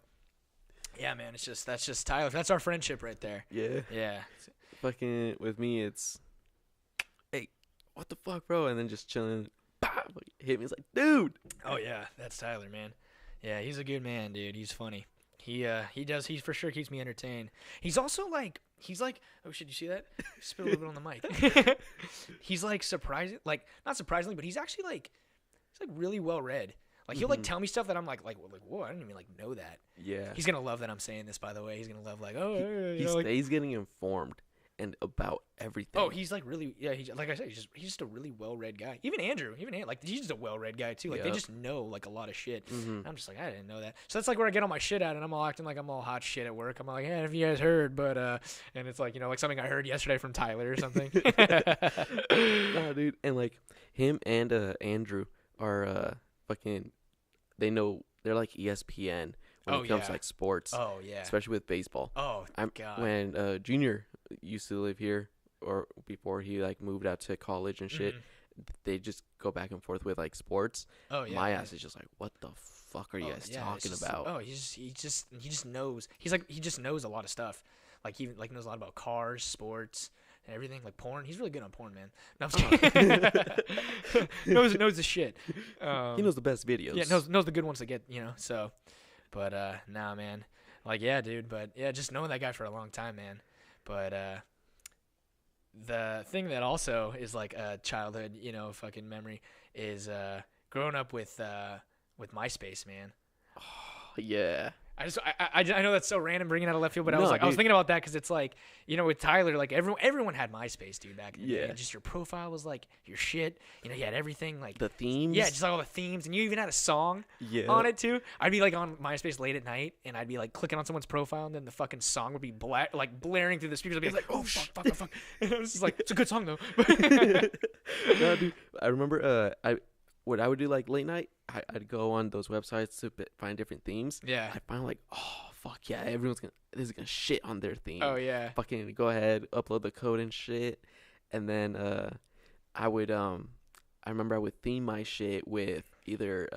yeah, man, that's just Tyler. That's our friendship right there. Yeah. Fucking with me, it's hey, what the fuck, bro? And then just chilling. Bah, hit me. It's like, dude. Oh yeah, that's Tyler, man. Yeah, he's a good man, dude. He's funny. He for sure keeps me entertained. He's also like, oh shit, you see that? Spit a little bit on the mic. He's like surprising, like not surprisingly, but he's actually like, he's like really well read. Like he'll like tell me stuff that I'm like whoa, I didn't even like know that. Yeah. He's gonna love that I'm saying this, by the way. He's gonna love like, he stays getting informed and about everything. Oh, he's like really, like I said, he's just a really well-read guy. Even Andrew, like he's just a well-read guy too. Like they just know like a lot of shit. I'm just like, I didn't know that. So that's like where I get all my shit at, and I'm all acting like I'm all hot shit at work. I'm like, yeah, if you guys heard, but and it's like like something I heard yesterday from Tyler or something. Nah, dude, and like him and Andrew are fucking. They know they're like ESPN when it comes to like sports. Oh yeah, especially with baseball. Oh god. When Junior used to live here, or before he like moved out to college and shit, they just go back and forth with like sports. Oh yeah. My ass is just like, what the fuck are you guys talking about? Oh, he just knows. He just knows a lot of stuff. Like he like knows a lot about cars, sports, and everything. Like porn. He's really good on porn, man. No, I'm just kidding. knows the shit. He knows the best videos. Yeah, knows the good ones to get. So, but nah, man. Like yeah, dude. But yeah, just knowing that guy for a long time, man. But the thing that also is like a childhood, fucking memory is growing up with MySpace, man. Yeah. I know that's so random bringing out of left field, but I No, was dude. thinking about that because it's like, with Tyler, like everyone had MySpace, dude, back in the day. Yeah. And just your profile was like your shit. You had everything like The themes. yeah, just like all the themes, and you even had a song Yeah. on it too. I'd be like on MySpace late at night, and I'd be like clicking on someone's profile, and then the fucking song would be blaring through the speakers. I'd be like, oh fuck. And I was just like, it's a good song though. No, dude. I remember what I would do like late night. I'd go on those websites to find different themes. Yeah. I'd find like, oh fuck yeah, this is gonna shit on their theme. Oh yeah. Fucking go ahead, upload the code and shit, and then I would I remember I would theme my shit with either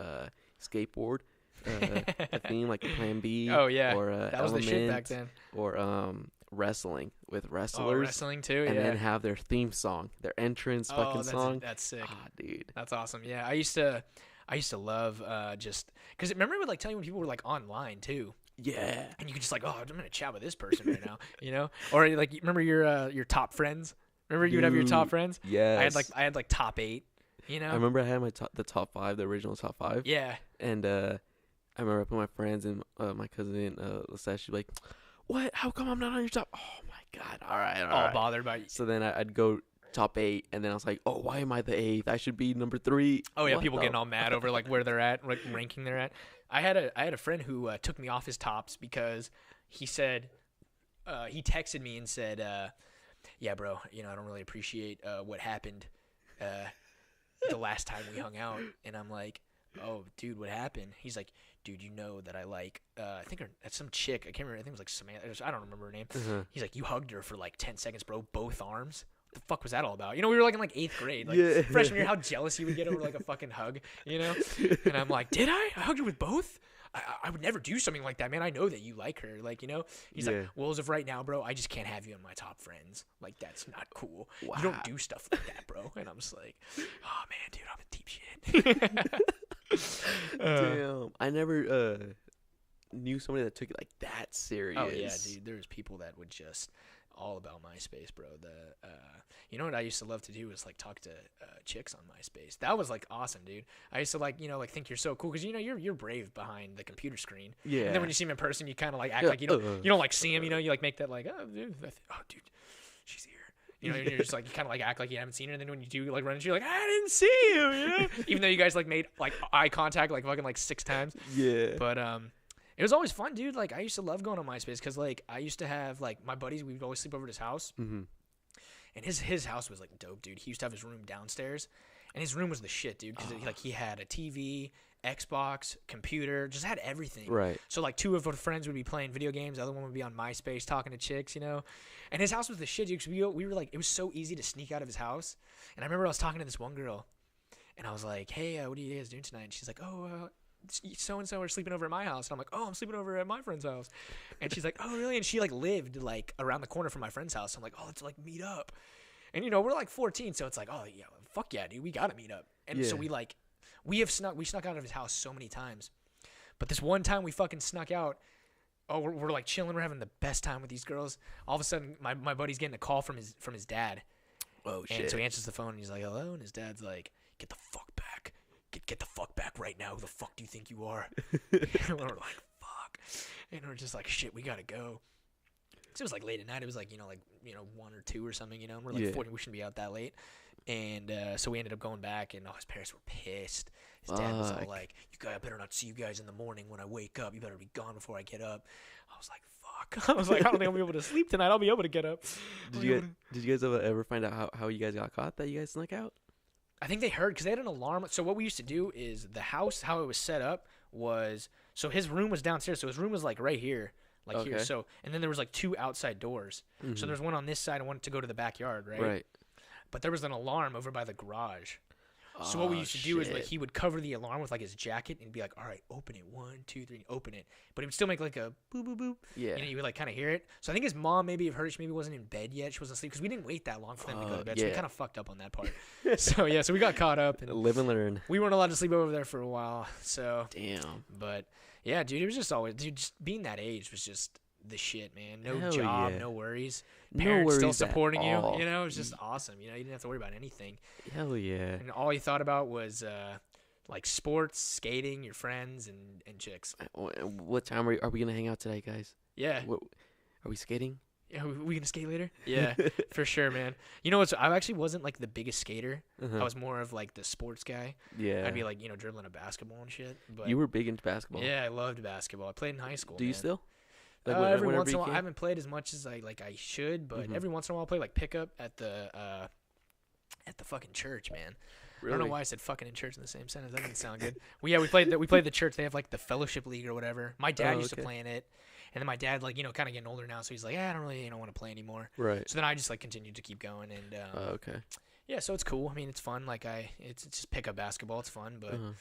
skateboard, a theme like Plan B. Oh yeah. Or that was the shit back then. Or wrestling with Oh, wrestlers. wrestling too. And yeah. then have their theme song, their entrance fucking song. That's sick. Ah, dude. That's awesome. Yeah, I used to love just because remember it would like tell you when people were like online too, Yeah. and you could just like, oh, I'm gonna chat with this person right now, or like remember your top friends. Remember you would have your top Dude, friends. Yes. I had like top 8. I remember I had the top 5, the original top 5. Yeah. And I remember I put my friends and my cousin Lestat, she'd be like, "What? How come I'm not on your top?" Oh my god! All right. All bothered by you. So then I'd go top 8, and then I was like, "Oh, why am I the 8th? I should be number 3." Oh yeah, What people the getting all mad over like where they're at, like ranking they're at. I had a friend who took me off his tops because he said he texted me and said, "Yeah, bro, I don't really appreciate what happened the last time we hung out." And I'm like, "Oh, dude, what happened?" He's like, "Dude, you know that I like I think that's some chick. I can't remember. I think it was like Samantha. I don't remember her name." Uh-huh. He's like, "You hugged her for like 10 seconds, bro, both arms." What the fuck was that all about? We were like in like 8th grade, like Yeah. freshman year. How jealous you would get over like a fucking hug, And I'm like, did I hugged her with both? I would never do something like that, man. I know that you like her, He's Yeah. like, well, as of right now, bro, I just can't have you in my top friends. Like that's not cool. Wow. You don't do stuff like that, bro. And I'm just like, oh man, dude, I'm in deep shit. Damn. I never knew somebody that took it like that serious. Oh yeah, dude. There's people that would just all about MySpace, bro. You know what I used to love to do was like talk to chicks on MySpace. That was like awesome, dude. I used to like think you're so cool because you're brave behind the computer screen. Yeah. And then when you see him in person, you kind of like act Yeah, like you don't like see him. You like make that like oh dude, she's here. And you're just like you kind of like act like you haven't seen her. And then when you do like run into, you're like I didn't see you. Even though you guys like made like eye contact like fucking like 6 times. Yeah. But it was always fun, dude. Like I used to love going on MySpace because like I used to have like my buddies. We would always sleep over at his house, Mm-hmm. and his house was like dope, dude. He used to have his room downstairs, and his room was the shit, dude. Because he had a TV, Xbox, computer, just had everything. Right. So like 2 of our friends would be playing video games, the other one would be on MySpace talking to chicks, And his house was the shit, dude. Because we were like, it was so easy to sneak out of his house. And I remember I was talking to this one girl, and I was like, hey, what are you guys doing tonight? And she's like, oh. So-and-so are sleeping over at my house. And I'm like, oh, I'm sleeping over at my friend's house. And she's like, oh, really? And she like lived like around the corner from my friend's house. I'm like, oh, let's like meet up. And we're like 14, so it's like, oh yeah, fuck yeah, dude, we gotta meet up. And so we snuck out of his house so many times. But this one time we fucking snuck out. Oh, we're like chilling, we're having the best time with these girls. All of a sudden my buddy's getting a call from his dad. Oh shit. And so he answers the phone and he's like, hello, and his dad's like, get the fuck back. Get the fuck back right now. Who the fuck do you think you are? And we're like, fuck. And we're just like, shit, we gotta go. So it was like late at night. It was like, 1 or 2 or something, and we're like 40, we shouldn't be out that late. And so we ended up going back, and his parents were pissed. His dad was all like, I better not see you guys in the morning when I wake up. You better be gone before I get up. I was like, fuck. I was like, I don't think I'll be able to sleep tonight. I'll be able to get up. Did you guys ever find out how you guys got caught that you guys snuck out? I think they heard because they had an alarm. So what we used to do is the house, how it was set up was, so his room was downstairs. So his room was like right here, here. So, and then there was like 2 outside doors. Mm-hmm. So there's one on this side and one to go to the backyard, right? Right. But there was an alarm over by the garage. So what we Oh used to do is like shit. he would cover the alarm with like his jacket and be like, "All right, open it, 1, 2, 3, open it." But he would still make like a boop boop boop. Yeah. You would like kind of hear it. So I think his mom maybe have heard it. She maybe wasn't in bed yet. She wasn't asleep because we didn't wait that long for them to go to bed. So we Yeah. kind of fucked up on that part. So yeah, so we got caught up and Live and learn. we weren't allowed to sleep over there for a while. So, Damn. but yeah, dude, it was just always, dude, just being that age was just the shit, man. No Hell job, yeah. no worries. No Parents still worries at supporting you. all. You know, it was just awesome. You know, you didn't have to worry about anything. Hell yeah. And all you thought about was like sports, skating, your friends, and chicks. What time are we gonna hang out today, guys? Yeah. What, are we skating? Yeah, we gonna skate later? Yeah, for sure, man. You know what? I actually wasn't like the biggest skater. Uh-huh. I was more of like the sports guy. Yeah. I'd be like, dribbling a basketball and shit. But You were big into basketball. yeah, I loved basketball. I played in high school. Do you man. still? Every whenever once in a you while, I can? haven't played as much as I should, but Mhm. every once in a while, I play like pickup at the fucking church, man. Really? I don't know why I said fucking in church in the same sentence. That didn't sound good. Well, yeah, we played the church. They have like the fellowship league or whatever. My dad used to okay. play in it, and then my dad kind of getting older now, so he's like, I don't really want to play anymore. Right. So then I just like continued to keep going, and Okay. yeah, so it's cool. I mean, it's fun. Like it's just pickup basketball. It's fun, but. Uh-huh.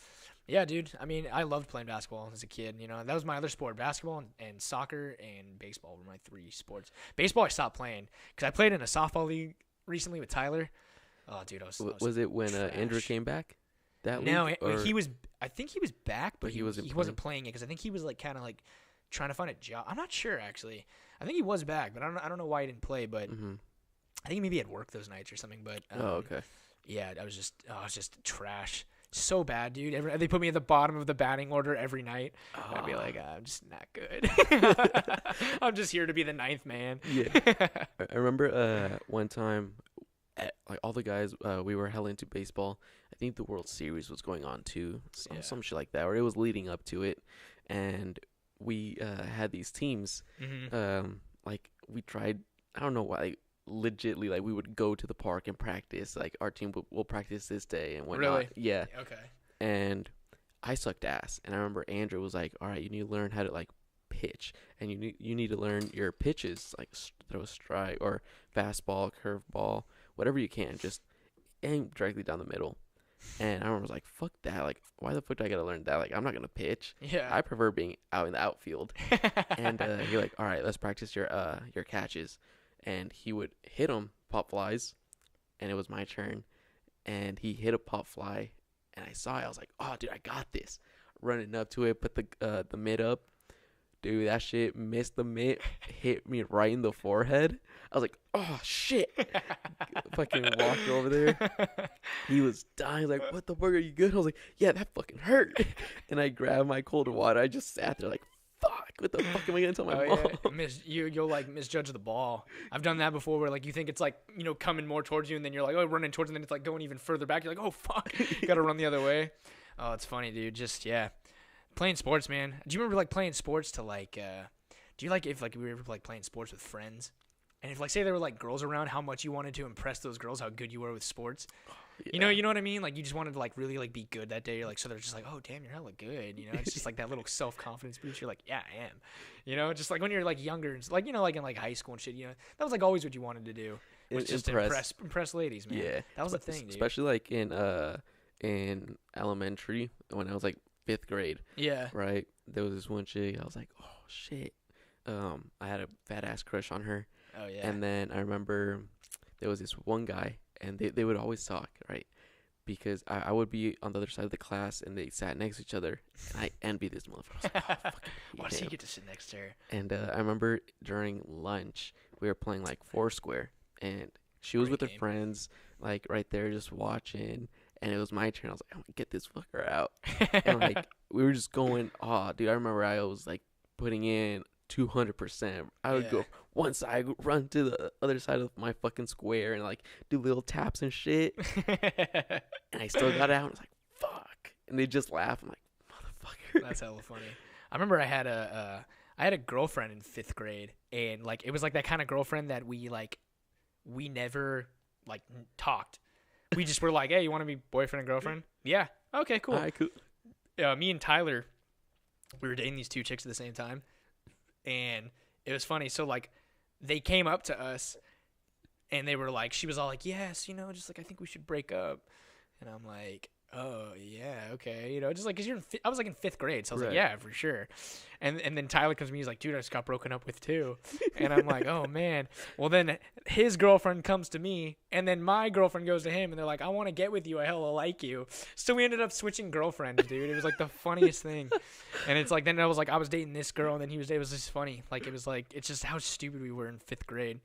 Yeah, dude. I mean, I loved playing basketball as a kid. You know, that was my other sport. Basketball and soccer and baseball were my 3 sports. Baseball, I stopped playing because I played in a softball league recently with Tyler. Oh, dude, I was Was it when Andrew trash. came back? That No, league, he was. I think he was back, but But he wasn't wasn't playing it because I think he was like kind of like trying to find a job. I'm not sure actually. I think he was back, but I don't know why he didn't play. But Mm-hmm. I think maybe he had work those nights or something. But Oh, okay. yeah, I was just trash. So bad, dude. They put me at the bottom of the batting order every night. I'd be like, I'm just not good. I'm just here to be the 9th man. Yeah. I remember one time, like all the guys, we were hella into baseball. I think the World Series was going on too, Yeah. some shit like that, or it was leading up to it, and we had these teams. Mm-hmm. Like we tried. I don't know why. Like, legitly, like we would go to the park and practice. Like our team will practice this day and whatnot. Really? Yeah. Okay. And I sucked ass. And I remember Andrew was like, "All right, you need to learn how to like pitch, and you need to learn your pitches, like throw a strike or fastball, curveball, whatever you can. Just aim directly down the middle." And I remember I was like, "Fuck that! Like, why the fuck do I gotta learn that? Like, I'm not gonna pitch. Yeah. I prefer being out in the outfield." And you're like, "All right, let's practice your catches." And he would hit them, pop flies, and it was my turn. And he hit a pop fly, and I saw it. I was like, "Oh, dude, I got this!" Running up to it, put the mitt up. Dude, that shit missed the mitt, hit me right in the forehead. I was like, "Oh shit!" Fucking walked over there. He was dying. Like, "What the fuck? Are you good?" I was like, "Yeah, that fucking hurt." And I grabbed my cold water. I just sat there like, "Fuck! What the fuck am I gonna tell my mom?" Yeah. You'll like misjudge the ball. I've done that before where like you think it's like, coming more towards you and then you're like, oh, running towards, and then it's like going even further back. You're like, oh fuck, gotta run the other way. Oh, it's funny, dude. Just yeah, playing sports, man. Do you remember like playing sports to like? Do you like if like we were ever like playing sports with friends, and if like say there were like girls around, how much you wanted to impress those girls, how good you were with sports? Yeah. You know what I mean? Like you just wanted to like really like be good that day. You're like, so they're just like, oh damn, you're hella good. It's just like that little self confidence boost. You're like, yeah, I am. Just like when you're like younger, it's like like in like high school and shit. That was like always what you wanted to do. Was just impress ladies, man. Yeah, that was the thing, dude. Especially like in elementary when I was like 5th grade. Yeah. Right. There was this one chick. I was like, oh shit. I had a fat ass crush on her. Oh yeah. And then I remember there was this one guy, and they would always talk, right? Because I would be on the other side of the class, and they sat next to each other, and I envied this motherfucker. I was like, oh, fucking Why hate does he him. get to sit next to her? And I remember during lunch, we were playing like Foursquare, and she was Great with her game. friends, like right there just watching, and it was my turn. I was like, I'm gonna get this fucker out. And like we were just going, oh dude, I remember I was like putting in 200%. I would Yeah. go one side, run to the other side of my fucking square, and like do little taps and shit. And I still got out. I was like, fuck. And they just laugh. I'm like, motherfucker. That's hella funny. I remember I had a girlfriend in 5th grade, and like it was like that kind of girlfriend that we never like talked. We just were like, hey, you want to be boyfriend and girlfriend? Yeah. Okay, cool. All right, cool. Me and Tyler, we were dating these 2 chicks at the same time, and it was funny. So like, they came up to us, and they were like, she was all like, yes, just like I think we should break up, And I'm like, oh yeah, okay, you know, just like because I was like in 5th grade, so I was like, Right. yeah, for sure. And then Tyler comes to me, he's like, dude, I just got broken up with too. And I'm like, oh man. Well, then his girlfriend comes to me, and then my girlfriend goes to him, and they're like, I want to get with you, I hella like you. So we ended up switching girlfriends, dude. It was like the funniest thing. And it's like then I was like, I was dating this girl, and then it was just funny. Like it was like it's just how stupid we were in 5th grade.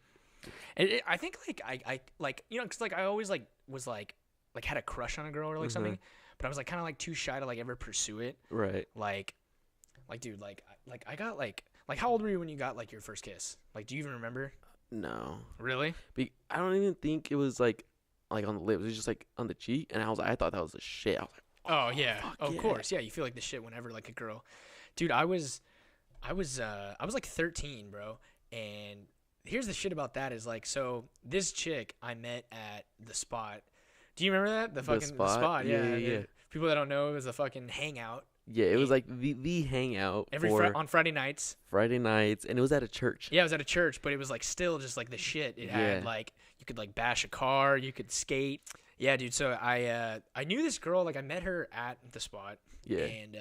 I think like I like, you know, because like I always like was like had a crush on a girl or like something, but I was like kind of like too shy to like ever pursue it. Right. Like dude, like I got like how old were you when you got like your first kiss? Like, do you even remember? No. Really? I don't even think it was like on the lips. It was just like on the cheek, and I thought that was the shit. I was like, Oh yeah, of yeah. course, yeah. You feel like the shit whenever like a girl, dude. I was like 13, bro. And here's the shit about that is like, so this chick I met at the Spot. Do you remember that? The Spot? Yeah. People that don't know, it was a fucking hangout. Yeah, it was like the hangout on Friday nights. Friday nights, and it was at a church. Yeah, it was at a church, but it was like still just like the shit. It had like you could like bash a car, you could skate. Yeah, dude. So I knew this girl, like I met her at the Spot. Yeah. And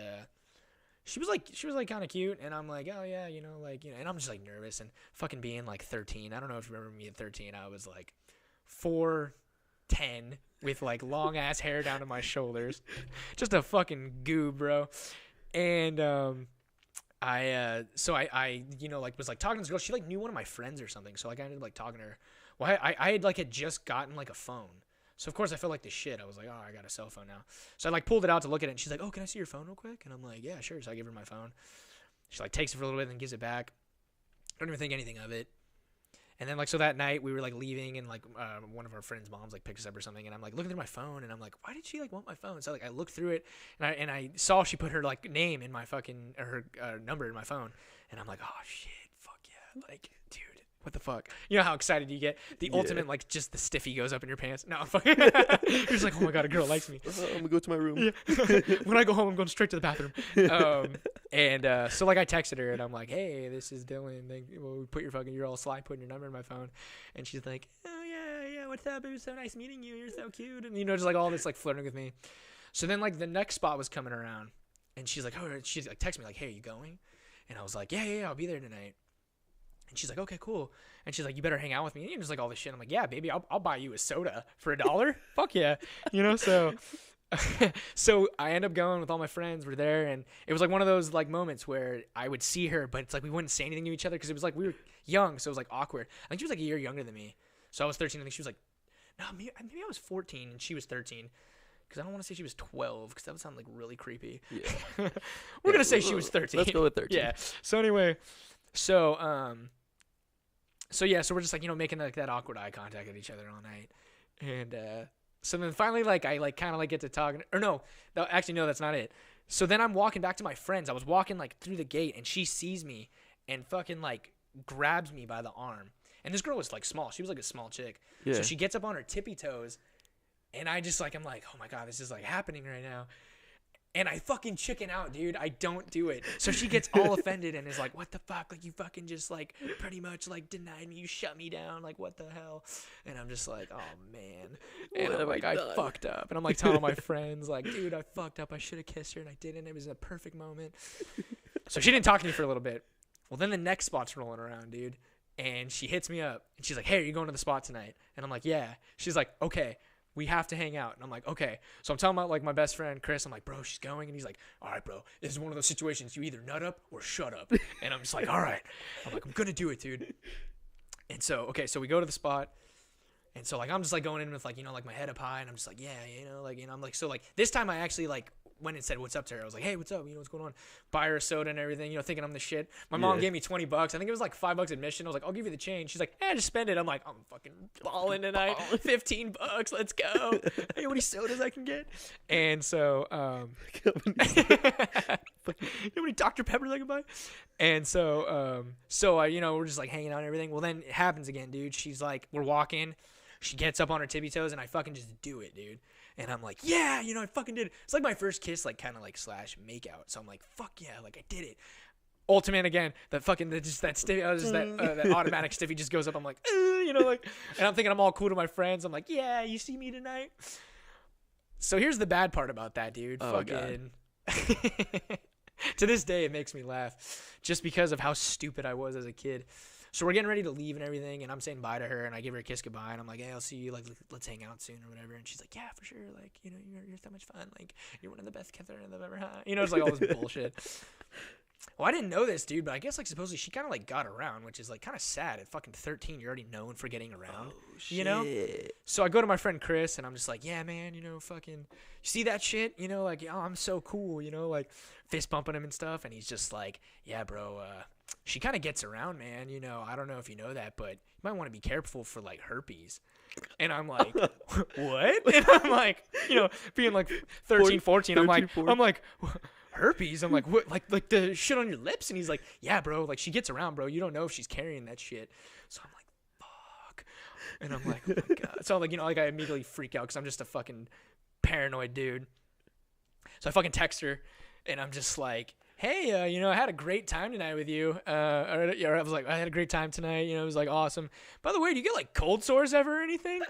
she was like kind of cute, and I'm like, oh yeah, you know, like, you know, and I'm just like nervous and fucking being like 13. I don't know if you remember me at 13. I was like 4'10" with like long ass hair down to my shoulders, just a fucking goob, bro. And I you know, like was like talking to this girl. She like knew one of my friends or something, so like I ended up like talking to her. Well, I had just gotten like a phone. So, of course, I felt like the shit. I was like, oh, I got a cell phone now. So I, like, pulled it out to look at it, and she's like, oh, can I see your phone real quick? And I'm like, yeah, sure. So I give her my phone. She, like, takes it for a little bit and then gives it back. Don't even think anything of it. And then, like, so that night, we were, like, leaving, and, like, one of our friends' moms, like, picks us up or something, and I'm, like, looking through my phone, and I'm like, why did she, like, want my phone? So, like, I looked through it, and I saw she put her, like, name in my fucking, or her number in my phone. And I'm like, oh, shit, fuck yeah. Like, dude. What the fuck? You know how excited you get? The ultimate, like, just the stiffy goes up in your pants. No, fuck. You're just like, oh my god, a girl likes me. I'm gonna go to my room. Yeah. When I go home, I'm going straight to the bathroom. So, like, I texted her, and I'm like, hey, this is Dillon. Like, well, you're all sly putting your number in my phone. And she's like, oh, yeah, what's up? It was so nice meeting you. You're so cute. And, you know, just, like, all this, like, flirting with me. So then, like, the next spot was coming around. And she's like, texted me, like, hey, are you going? And I was like, yeah, I'll be there tonight. And she's like, okay, cool. And she's like, you better hang out with me. And just like all this shit. I'm like, yeah, baby, I'll buy you a soda for $1. Fuck yeah. You know, so so I end up going with all my friends. We're there. And it was like one of those like moments where I would see her, but it's like we wouldn't say anything to each other because it was like we were young. So it was like awkward. I think she was like a year younger than me. So I was 13. I think she was like, no, maybe I was 14 and she was 13. Because I don't want to say she was 12 because that would sound like really creepy. Yeah. We're going to say she was 13. Let's go with 13. Yeah. So anyway, so we're just like, you know, making like that awkward eye contact at each other all night. And so then finally, like, I like kind of like get to talk, or no, that's not it. So then I'm walking back to my friends. I was walking like through the gate, and she sees me and fucking like grabs me by the arm. And this girl was like small. She was like a small chick. Yeah. So she gets up on her tippy toes, and I just like, I'm like, oh my god, this is like happening right now. And I fucking chicken out, dude. I don't do it. So she gets all offended and is like, what the fuck? Like, you fucking just, like, pretty much, like, denied me. You shut me down. Like, what the hell? And I'm just like, oh, man. And I'm like, I fucked up. And I'm, like, telling my friends, like, dude, I fucked up. I should have kissed her, and I didn't. It was a perfect moment. So she didn't talk to me for a little bit. Well, then the next spot's rolling around, dude. And she hits me up. And she's like, hey, are you going to the Spot tonight? And I'm like, yeah. She's like, okay. We have to hang out. And I'm like, okay. So I'm telling like my best friend, Chris, I'm like, bro, she's going. And he's like, all right, bro, this is one of those situations. You either nut up or shut up. And I'm just like, all right. I'm like, I'm going to do it, dude. And so, okay, so we go to the Spot. And so, like, I'm just, like, going in with, like, you know, like, my head up high. And I'm just like, yeah, you know, like, you know, I'm like, so, like, this time I actually, like, went and said what's up to her. I was like, hey, what's up? You know, what's going on? Buy her a soda and everything, you know, thinking I'm the shit. My mom gave me $20. I think it was like $5 admission. I was like, I'll give you the change. She's like, just spend it. I'm like, I'm fucking balling tonight. $15. Let's go. Hey, how many sodas I can get? And so, how many Dr. Peppers I can buy? And so, I, you know, we're just like hanging out and everything. Well, then it happens again, dude. She's like, we're walking. She gets up on her tippy toes and I fucking just do it, dude. And I'm like, yeah, you know, I fucking did it. It's like my first kiss, like kind of like / make out. So I'm like, fuck yeah, like I did it. Ultimate again, that fucking, that stiffy, that automatic stiffy just goes up. I'm like, you know, like, and I'm thinking I'm all cool to my friends. I'm like, yeah, you see me tonight. So here's the bad part about that, dude. Oh, Fucking. To this day, it makes me laugh just because of how stupid I was as a kid. So we're getting ready to leave and everything, and I'm saying bye to her, and I give her a kiss goodbye, and I'm like, hey, I'll see you, like, let's hang out soon or whatever. And she's like, yeah, for sure, like, you know, you're so much fun, like, you're one of the best kids I've ever had. You know, it's like all this bullshit. Well, I didn't know this, dude, but I guess, like, supposedly she kind of, like, got around, which is, like, kind of sad. At fucking 13, you're already known for getting around, you know? So I go to my friend Chris, and I'm just like, yeah, man, you know, fucking, you see that shit? You know, like, oh, I'm so cool, you know, like, fist bumping him and stuff. And he's just like, yeah, bro, she kind of gets around, man. You know, I don't know if you know that, but you might want to be careful for, like, herpes. And I'm like, what? And I'm like, you know, being, like, 13, 14, I'm like, herpes? I'm like, what? Like the shit on your lips? And he's like, yeah, bro. Like, she gets around, bro. You don't know if she's carrying that shit. So I'm like, fuck. And I'm like, oh my God. So, like, you know, like, I immediately freak out because I'm just a fucking paranoid dude. So I fucking text her, and I'm just like, hey, you know, I had a great time tonight with you. I was like, I had a great time tonight. You know, it was, like, awesome. By the way, do you get, like, cold sores ever or anything?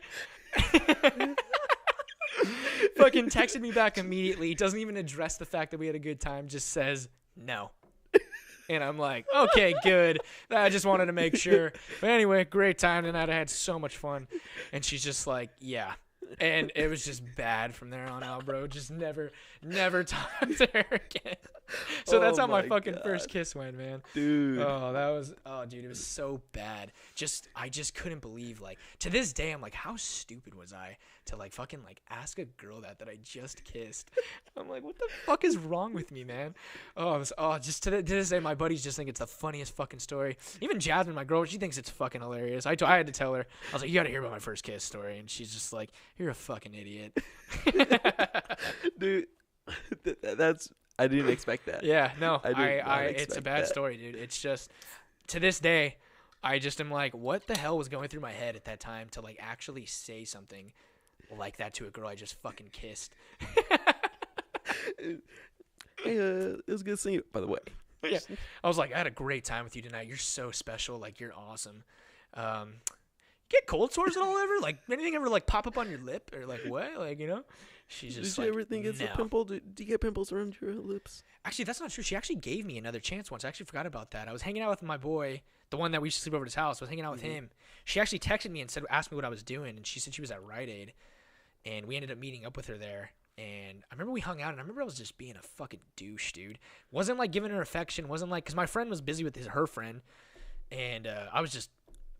Fucking texted me back immediately. He doesn't even address the fact that we had a good time. Just says no. And I'm like, okay, good. I just wanted to make sure. But anyway, great time tonight. I had so much fun. And she's just like, yeah. And it was just bad from there on out, bro. Just never talked to her again. So that's how my fucking first kiss went, man. Dude. Dude, it was so bad. I just couldn't believe, like, to this day, I'm like, how stupid was I to, like, fucking, like, ask a girl that I just kissed? I'm like, what the fuck is wrong with me, man? Just to this day, my buddies just think it's the funniest fucking story. Even Jasmine, my girl, she thinks it's fucking hilarious. I had to tell her, I was like, you gotta hear about my first kiss story. And she's just like, you're a fucking idiot. Dude, that's, I didn't expect that. Yeah, no, I it's a bad story, dude. It's just, to this day, I just am like, what the hell was going through my head at that time to, like, actually say something like that to a girl I just fucking kissed? Hey, it was good seeing you, by the way. Yeah, I was like, I had a great time with you tonight. You're so special. Like, you're awesome. Get cold sores at all ever? Like, anything ever, like, pop up on your lip? Or, like, what? Like, you know? She's just Did you ever think it's a pimple? Do you get pimples around your lips? Actually, that's not true. She actually gave me another chance once. I actually forgot about that. I was hanging out with my boy, the one that we used to sleep over at his house. I was hanging out with him. She actually texted me and asked me what I was doing, and she said she was at Rite Aid, and we ended up meeting up with her there. And I remember we hung out, and I remember I was just being a fucking douche, dude. Wasn't, like, giving her affection. Wasn't, like, because my friend was busy with her friend, and I was just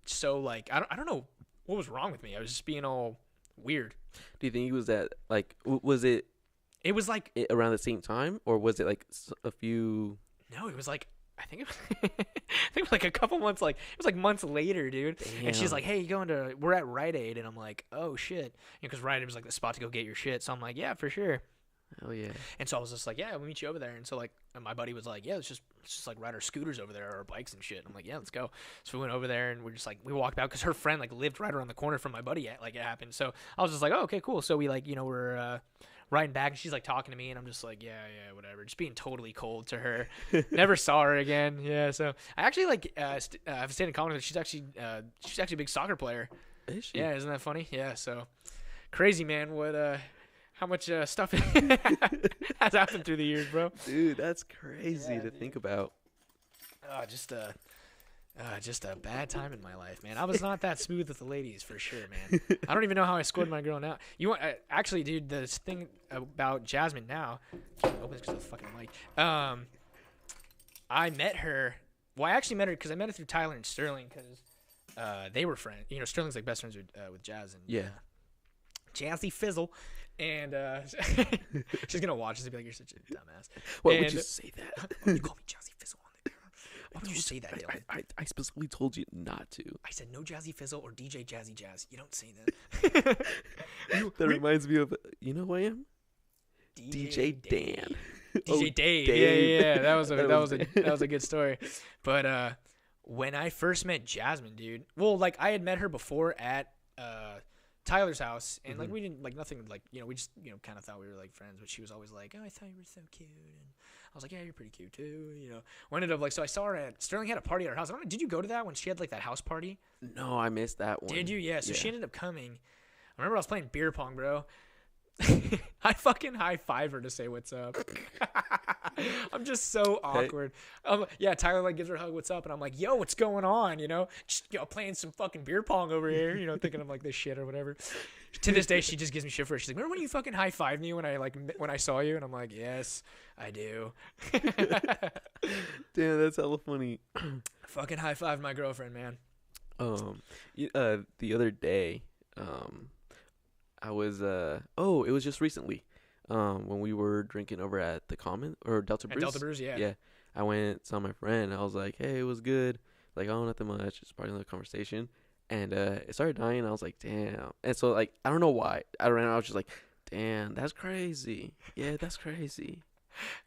so, like, I don't know what was wrong with me. I was just being all weird. Do you think it was that, like, was it? It was like around the same time, or was it like a few? No, it was like I think it was like a couple months. Like it was like months later, dude. Damn. And she's like, "Hey, you going to? We're at Rite Aid," and I'm like, "Oh shit," because Rite Aid was like the spot to go get your shit. So I'm like, "Yeah, for sure." Oh yeah. And so I was just like, "Yeah, we'll meet you over there." And so like, and my buddy was like, "Yeah, let's just like ride our scooters over there or bikes and shit." And I'm like, "Yeah, let's go." So we went over there and we're just like, we walked out because her friend like lived right around the corner from my buddy. Like it happened. So I was just like, "Oh, okay, cool." So we like, you know, we're riding back and she's like talking to me and I'm just like, yeah, whatever. Just being totally cold to her. Never saw her again. Yeah. So I actually like, I've stayed in contact with her. She's actually a big soccer player. Is she? Yeah. Isn't that funny? Yeah. So crazy, man. How much stuff has happened through the years, bro. Dude, that's crazy to think about. Just a bad time in my life, man. I was not that smooth with the ladies for sure, man. I don't even know how I scored my girl now. You want actually, dude? This thing about Jasmine now. Can't open this because of the fucking mic. I met her. Well, I actually met her because I met her through Tyler and Sterling because they were friends. You know, Sterling's like best friends with Jazz and Jazzy Fizzle. And she's gonna watch this and be like, "You're such a dumbass." Why would you say that? You call me Jazzy Fizzle on the camera. Why would you say that, Dillon? I specifically told you not to. I said no Jazzy Fizzle or DJ Jazzy Jazz. You don't say that. That reminds me of, you know who I am? DJ Dan. DJ Dave. Yeah. That was a good story. But when I first met Jasmine, dude, well, like I had met her before at Tyler's house, and like we didn't like nothing, like, you know, we just, you know, kind of thought we were like friends, but she was always like, "Oh, I thought you were so cute," and I was like, "Yeah, you're pretty cute too," you know. We ended up like, so I saw her at Sterling had a party at her house. I don't know, did you go to that when she had like that house party? No, I missed that one. Did you? Yeah. So she ended up coming. I remember I was playing beer pong, bro. I fucking high five her to say what's up. I'm just so awkward. Yeah, Tyler like gives her a hug, what's up, and I'm like, yo, what's going on? Just playing some fucking beer pong over here. Thinking I'm like this shit or whatever. To this day, she just gives me shit for it. She's like, remember when you fucking high fived me when I saw you? And I'm like, yes, I do. Damn, that's hella funny. Fucking high five my girlfriend, man. The other day, I was it was just recently, when we were drinking over at the Common or Delta Brews. Delta Brews, yeah. Yeah, I went saw my friend. I was like, hey, it was good. Like, oh, nothing much. It's part of the conversation, and it started dying. I was like, damn. And so like, I don't know why. I was just like, damn, that's crazy. Yeah, that's crazy.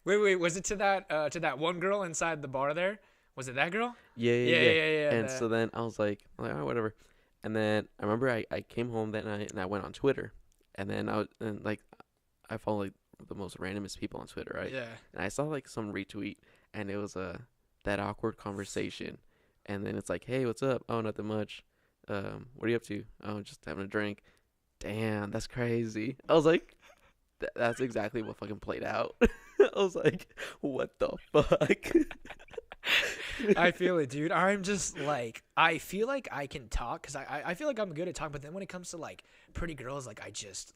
Wait, was it to that one girl inside the bar there? Was it that girl? Yeah. And so then I was like, all right, whatever. And then I remember I came home that night and I went on Twitter, and then I follow like the most randomest people on Twitter, right? Yeah. And I saw like some retweet, and it was that awkward conversation, and then it's like, hey, what's up? Oh, nothing much. What are you up to? Oh, just having a drink. Damn, that's crazy. I was like, that's exactly what fucking played out. I was like, what the fuck? I feel it, dude. I'm just like, I feel like I can talk because I feel like I'm good at talking, but then when it comes to like pretty girls, like I just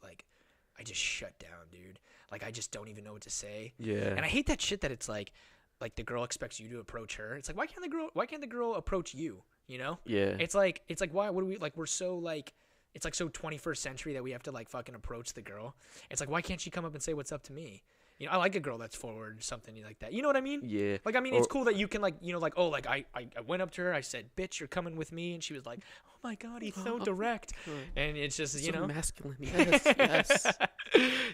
shut down, dude. Like I just don't even know what to say. Yeah. And I hate that shit that it's like the girl expects you to approach her. It's like, why can't the girl approach you? Yeah. It's like why would we, like, we're so like, it's like so 21st century that we have to like fucking approach the girl. It's like, why can't she come up and say what's up to me? I like a girl that's forward or something like that. You know what I mean? Yeah. Like, I mean, it's cool that you can, like, like, oh, like, I went up to her. I said, bitch, you're coming with me. And she was like, oh, my God, he's so direct. And it's just, so masculine. Yes.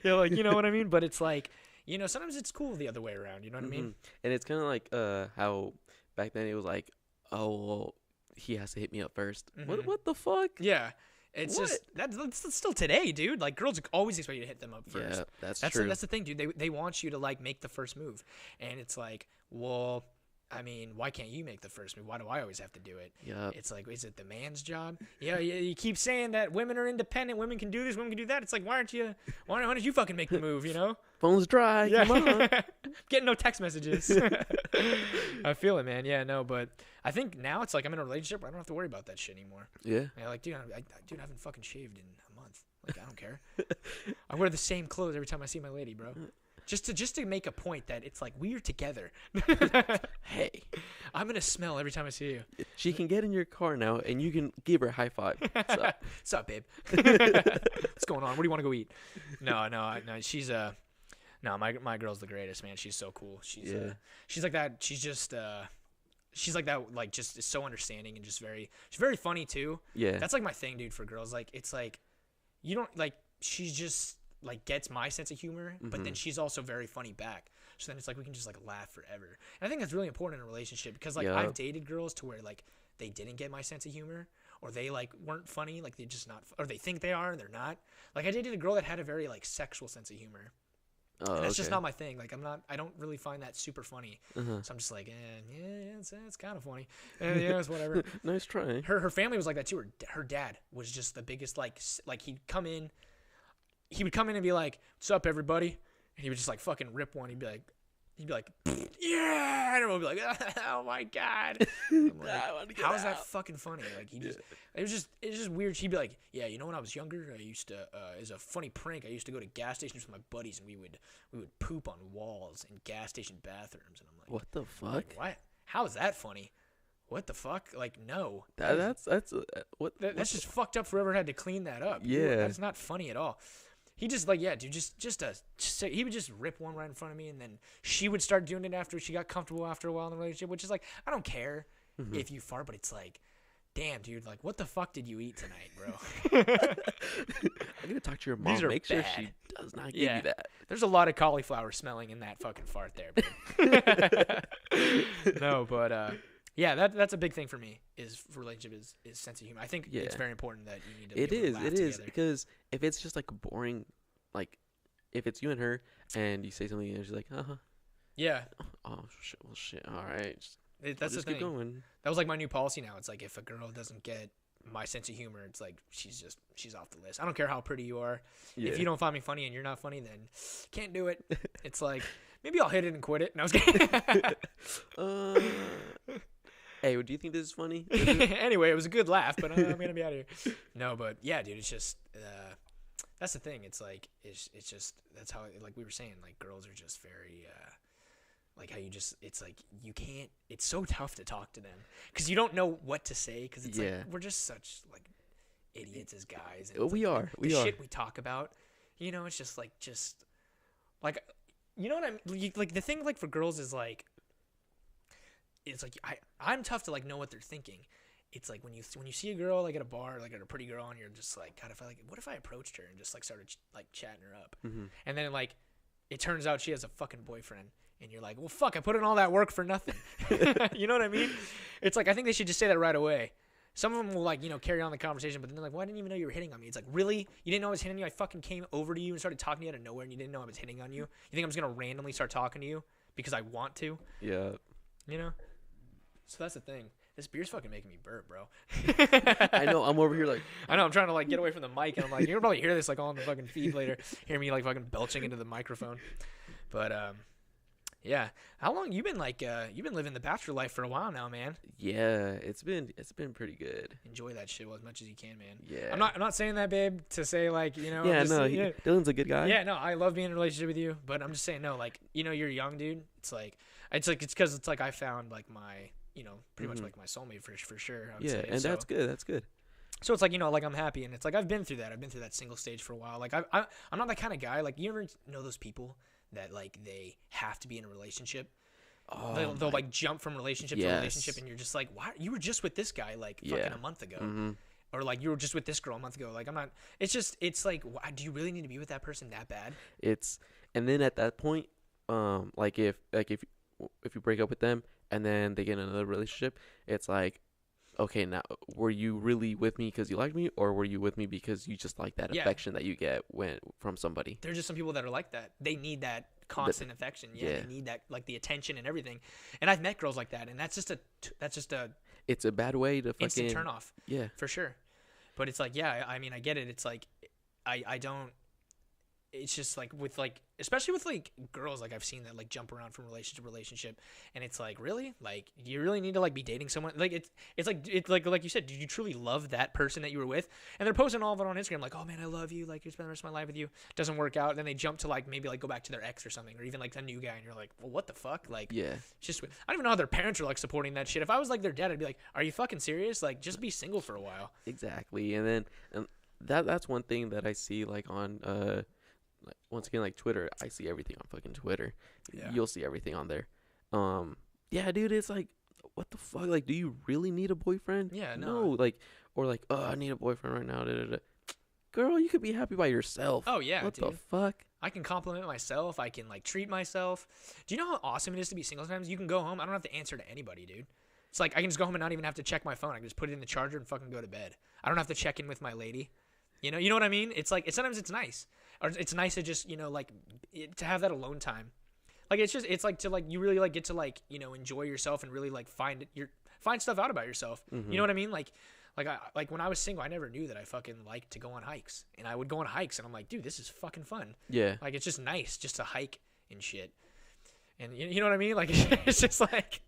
Yeah, like, you know what I mean? But it's like, sometimes it's cool the other way around. You know what I mean? And it's kind of like how back then it was like, oh, well, he has to hit me up first. What the fuck? Yeah. It's just that's still today, dude. Like, girls always expect you to hit them up first. Yeah, that's true. That's the thing, dude. They want you to like make the first move, and it's like, well, I mean, why can't you make the first move? Why do I always have to do it? Yeah. It's like, is it the man's job? Yeah. You keep saying that women are independent, women can do this, women can do that. It's like, why don't you fucking make the move? Phone's dry. Yeah. Come on. Getting no text messages. I feel it, man. Yeah, no, but I think now it's like I'm in a relationship where I don't have to worry about that shit anymore. Yeah. Like, dude, I haven't fucking shaved in a month. Like, I don't care. I wear the same clothes every time I see my lady, bro. Just to make a point that it's like, we're together. Hey, I'm gonna smell every time I see you. She can get in your car now, and you can give her a high five. What's up, babe? What's going on? Where do you want to go eat? No. She's no, my girl's the greatest, man. She's so cool. She's like that. She's just she's like that. Like, just is so understanding and just she's very funny too. Yeah, that's like my thing, dude. For girls, like, it's like, you don't like. She's just like gets my sense of humor, but then she's also very funny back. So then it's like we can just like laugh forever. And I think that's really important in a relationship because like I've dated girls to where like they didn't get my sense of humor, or they like weren't funny, like they just not, or they think they are and they're not. Like, I dated a girl that had a very like sexual sense of humor. And that's just not my thing. Like, I don't really find that super funny. So I'm just like, it's kind of funny. And it's whatever. Nice try. Her family was like that too. Her dad was just the biggest, like he would come in and be like, "What's up, everybody?" And he would just like fucking rip one. He'd be like, "Yeah," and everyone would be like, "Oh my God." I'm like, how is that fucking funny? Like, it was just weird. She'd be like, "Yeah, when I was younger, I used to, as a funny prank, I used to go to gas stations with my buddies, and we would poop on walls in gas station bathrooms." And I'm like, what the fuck? Like, what? How is that funny? What the fuck? Like, no. That's just fucked up. Forever had to clean that up. Yeah, that's not funny at all. He just like, yeah, dude, he would just rip one right in front of me, and then she would start doing it after she got comfortable after a while in the relationship, which is like, I don't care if you fart, but it's like, damn, dude, like, what the fuck did you eat tonight, bro? I'm gonna talk to your mom. Make sure she does not give you that. There's a lot of cauliflower smelling in that fucking fart there, babe. No, but yeah, that's a big thing for me. Is relationship is sense of humor. I think it's very important that you need to. It is because if it's just like boring, like if it's you and her and you say something and she's like, yeah, oh shit, well shit, all right, that's the thing. Keep going. That was like my new policy now. It's like, if a girl doesn't get my sense of humor, it's like she's off the list. I don't care how pretty you are. Yeah. If you don't find me funny and you're not funny, then can't do it. It's like maybe I'll hit it and quit it. No, I was kidding. Hey, do you think this is funny? Anyway, it was a good laugh, but I'm gonna be out of here. No, but yeah, dude, it's just that's the thing. It's like it's just that's how, like we were saying, like girls are just very like how you just, it's like you can't, it's so tough to talk to them because you don't know what to say because it's like we're just such like idiots as guys. And we like, are. The shit we talk about, you know, it's just like you know what I mean? Like the thing like for girls is like, it's like I'm tough to like know what they're thinking. It's like when you see a girl like at a bar, like at a pretty girl, and you're just like, God, what if I approached her and just like started like chatting her up, and then like it turns out she has a fucking boyfriend. And you're like, well, fuck, I put in all that work for nothing. You know what I mean? It's like, I think they should just say that right away. Some of them will, like, you know, carry on the conversation, but then they're like, well, I didn't even know you were hitting on me. It's like, really? You didn't know I was hitting you? I fucking came over to you and started talking to you out of nowhere, and you didn't know I was hitting on you? You think I'm just going to randomly start talking to you because I want to? Yeah. You know? So that's the thing. This beer's fucking making me burp, bro. I know. I'm over here like. I know. I'm trying to, like, get away from the mic, and I'm like, you'll probably hear this, like, all on the fucking feed later. Hear me, like, fucking belching into the microphone. But, yeah. How long you been like you've been living the bachelor life for a while now, man? Yeah, it's been pretty good. Enjoy that shit as much as you can, man. Yeah. I'm not saying that, babe, to say like, you know, yeah, just, no, Dillon's a good guy. Yeah, no, I love being in a relationship with you, but I'm just saying no, like, you know, you're young, dude. It's because it's like I found like my, you know, pretty much like my soulmate for sure. I would say. And that's good. That's good. So it's like, you know, like I'm happy, and it's like I've been through that. I've been through that single stage for a while. Like I'm not that kind of guy. Like, you ever know those people that like they have to be in a relationship? Oh, they'll like jump from relationship to relationship, and you're just like, why? You were just with this guy like fucking a month ago, or like you were just with this girl a month ago. Like I'm not. It's like, why, do you really need to be with that person that bad? And then at that point, like if you break up with them and then they get in another relationship, it's like, okay, now were you really with me because you liked me, or were you with me because you just like that affection that you get from somebody? There's just some people that are like that. They need that constant affection. They need that, like the attention and everything. And I've met girls like that, and that's just a it's a bad way to fucking instant turn off. Yeah, for sure. But it's like, yeah, I mean, I get it. It's like I don't. It's just like with like, especially with like girls, like I've seen that like jump around from relationship to relationship, and it's like, really, like you really need to like be dating someone. Like it's like you said, did you truly love that person that you were with? And they're posting all of it on Instagram, like, oh man, I love you, like you're spending the rest of my life with you. Doesn't work out, then they jump to like maybe like go back to their ex or something, or even like a new guy, and you're like, well, what the fuck? Like, it's just, I don't even know how their parents are like supporting that shit. If I was like their dad, I'd be like, are you fucking serious? Like, just be single for a while. Exactly. And that's one thing that I see like on once again, like Twitter, I see everything on fucking Twitter. Yeah. You'll see everything on there. Yeah, dude, it's like, what the fuck? Like, do you really need a boyfriend? Yeah, no. Like, or like, oh, I need a boyfriend right now. Da, da, da. Girl, you could be happy by yourself. Oh, yeah, what dude. the fuck? I can compliment myself. I can, like, treat myself. Do you know how awesome it is to be single sometimes? You can go home. I don't have to answer to anybody, dude. It's like I can just go home and not even have to check my phone. I can just put it in the charger and fucking go to bed. I don't have to check in with my lady. You know what I mean? It's like, sometimes it's nice. Or it's nice to just, you know, like, to have that alone time. Like, it's like to, like, you really, like, get to, like, you know, enjoy yourself and really, like, find stuff out about yourself. You know what I mean? Like when I was single, I never knew that I fucking liked to go on hikes. And I would go on hikes, and I'm like, dude, this is fucking fun. Yeah. Like, it's just nice just to hike and shit. And you know what I mean? Like, it's just like...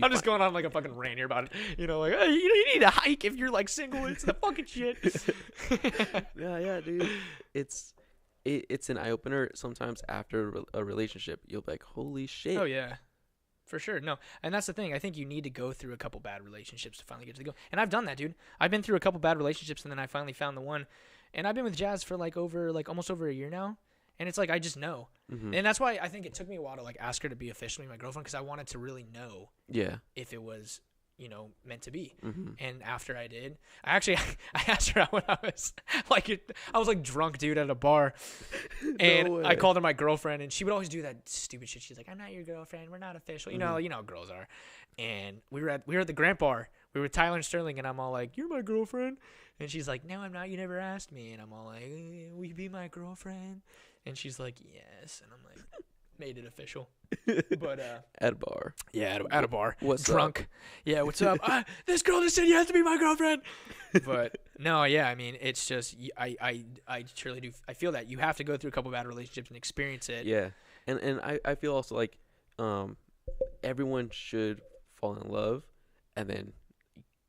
I'm just going on like a fucking rant here about it. You know, like, hey, you need to hike if you're like single. It's the fucking shit. Yeah, dude. It's an eye opener. Sometimes after a relationship, you'll be like, holy shit. Oh yeah, for sure. No, and that's the thing. I think you need to go through a couple bad relationships to finally get to the go. And I've done that, dude. I've been through a couple bad relationships, and then I finally found the one. And I've been with Jazz for almost over a year now. And it's like, I just know. And that's why I think it took me a while to like ask her to be officially my girlfriend, because I wanted to really know if it was, you know, meant to be. And after I did, I asked her out when I was like drunk, dude, at a bar. And I called her my girlfriend, and she would always do that stupid shit. She's like, I'm not your girlfriend. We're not official. You know how girls are. And we were at the Grant Bar. We were with Tyler and Sterling, and I'm all like, you're my girlfriend. And she's like, no, I'm not. You never asked me. And I'm all like, will you be my girlfriend? And she's like, yes. And I'm like, made it official. But At a bar. yeah, at a bar, What's drunk. up? Yeah, what's up? This girl just said you have to be my girlfriend. But no, yeah, I mean, it's just I truly do. I feel that you have to go through a couple bad relationships and experience it. Yeah, and I feel also like everyone should fall in love and then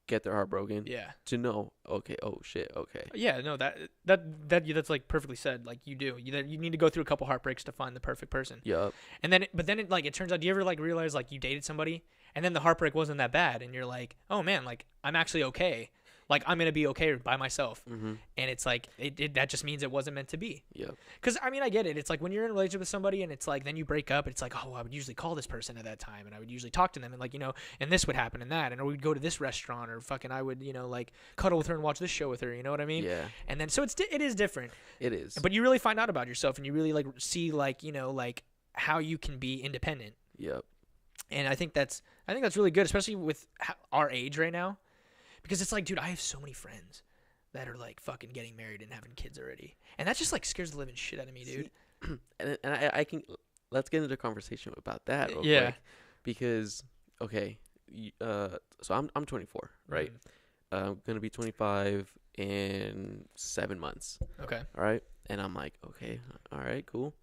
get their heart broken Yeah. to know, okay, oh shit, okay. Yeah, no, that's like perfectly said. Like you do, you need to go through a couple heartbreaks to find the perfect person. Yup. And then, but then it turns out. Do you ever like realize like you dated somebody and then the heartbreak wasn't that bad, and you're like, oh man, like I'm actually okay. Like I'm gonna be okay by myself. Mm-hmm. And it's like that just means it wasn't meant to be. Yep. Because I mean, I get it. It's like when you're in a relationship with somebody, and it's like then you break up. It's like, oh, I would usually call this person at that time, and I would usually talk to them, and like and this would happen and that, and or we'd go to this restaurant, or fucking I would like cuddle with her and watch this show with her. You know what I mean? Yeah. And then so it is different. It is. But you really find out about yourself, and you really like see like like how you can be independent. Yep. And I think that's really good, especially with our age right now. Because it's like, dude, I have so many friends that are like fucking getting married and having kids already, and that just like scares the living shit out of me, dude. See, and I can let's get into a conversation about that. Real Yeah. quick, because okay, so I'm 24, right? I'm gonna be 25 in 7 months. Okay. All right, and I'm like, okay, all right, cool,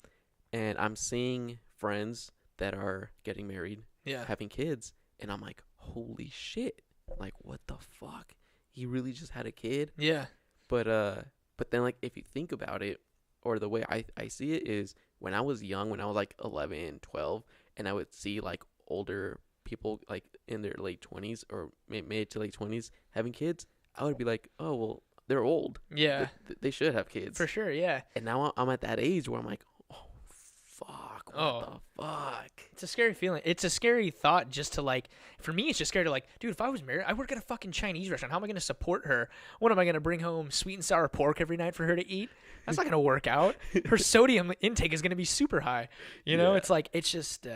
and I'm seeing friends that are getting married, Yeah. having kids, and I'm like, holy shit. Like, what the fuck? He really just had a kid? Yeah. But then, like, if you think about it, or the way I see it is, when I was young, when I was like 11, 12, and I would see like older people like in their late 20s or mid to late 20s having kids, I would be like, oh, well, they're old. Yeah. They should have kids. For sure. Yeah. And now I'm at that age where I'm like, oh, fuck. What the fuck? It's a scary feeling. It's a scary thought just to like, for me, it's just scary to like, dude, if I was married, I work at a fucking Chinese restaurant. How am I going to support her? What am I going to bring home sweet and sour pork every night for her to eat? That's not going to work out. Her sodium intake is going to be super high. You know, Yeah. it's like, it's just,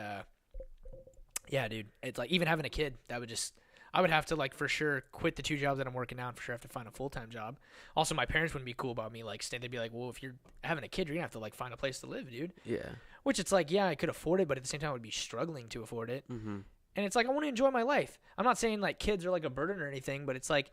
yeah, dude. It's like, even having a kid, I would have to like for sure quit the 2 jobs that I'm working now and for sure have to find a full-time job. Also, my parents wouldn't be cool about me like staying. They'd be like, well, if you're having a kid, you're going to have to like find a place to live, dude. Yeah. Which it's like, yeah, I could afford it, but at the same time, I would be struggling to afford it. Mm-hmm. And it's like, I want to enjoy my life. I'm not saying like kids are like a burden or anything, but it's like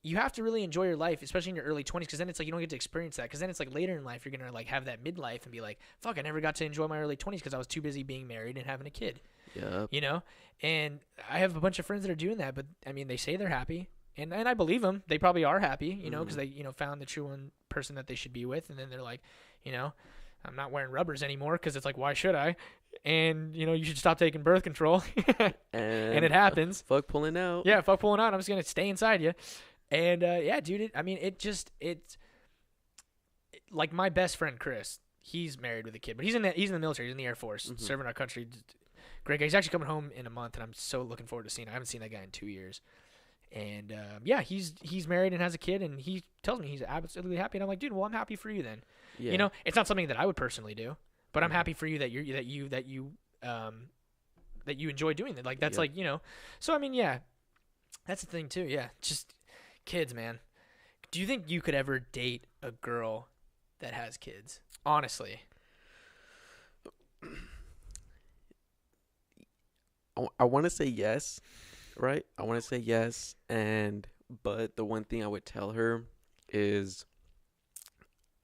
you have to really enjoy your life, especially in your early 20s, because then it's like you don't get to experience that. Because then it's like later in life, you're going to like have that midlife and be like, fuck, I never got to enjoy my early 20s because I was too busy being married and having a kid. Yep. You know? And I have a bunch of friends that are doing that, but I mean, they say they're happy. And I believe them. They probably are happy, you know, because they, found the true one person that they should be with. And then they're like, I'm not wearing rubbers anymore because it's like, why should I? And, you should stop taking birth control. And it happens. Fuck pulling out. Yeah, fuck pulling out. I'm just going to stay inside you. And, yeah, dude, it's like my best friend, Chris, he's married with a kid, but he's in the military. He's in the Air Force, serving our country. Great guy. He's actually coming home in a month, and I'm so looking forward to seeing him. I haven't seen that guy in 2 years. And, yeah, he's married and has a kid, and he tells me he's absolutely happy. And I'm like, dude, well, I'm happy for you then. Yeah. It's not something that I would personally do, but I'm happy for you that you enjoy doing that. Like, that's like, so I mean, yeah, that's the thing too. Yeah. Just kids, man. Do you think you could ever date a girl that has kids? Honestly. I want to say yes, right? I want to say yes, but the one thing I would tell her is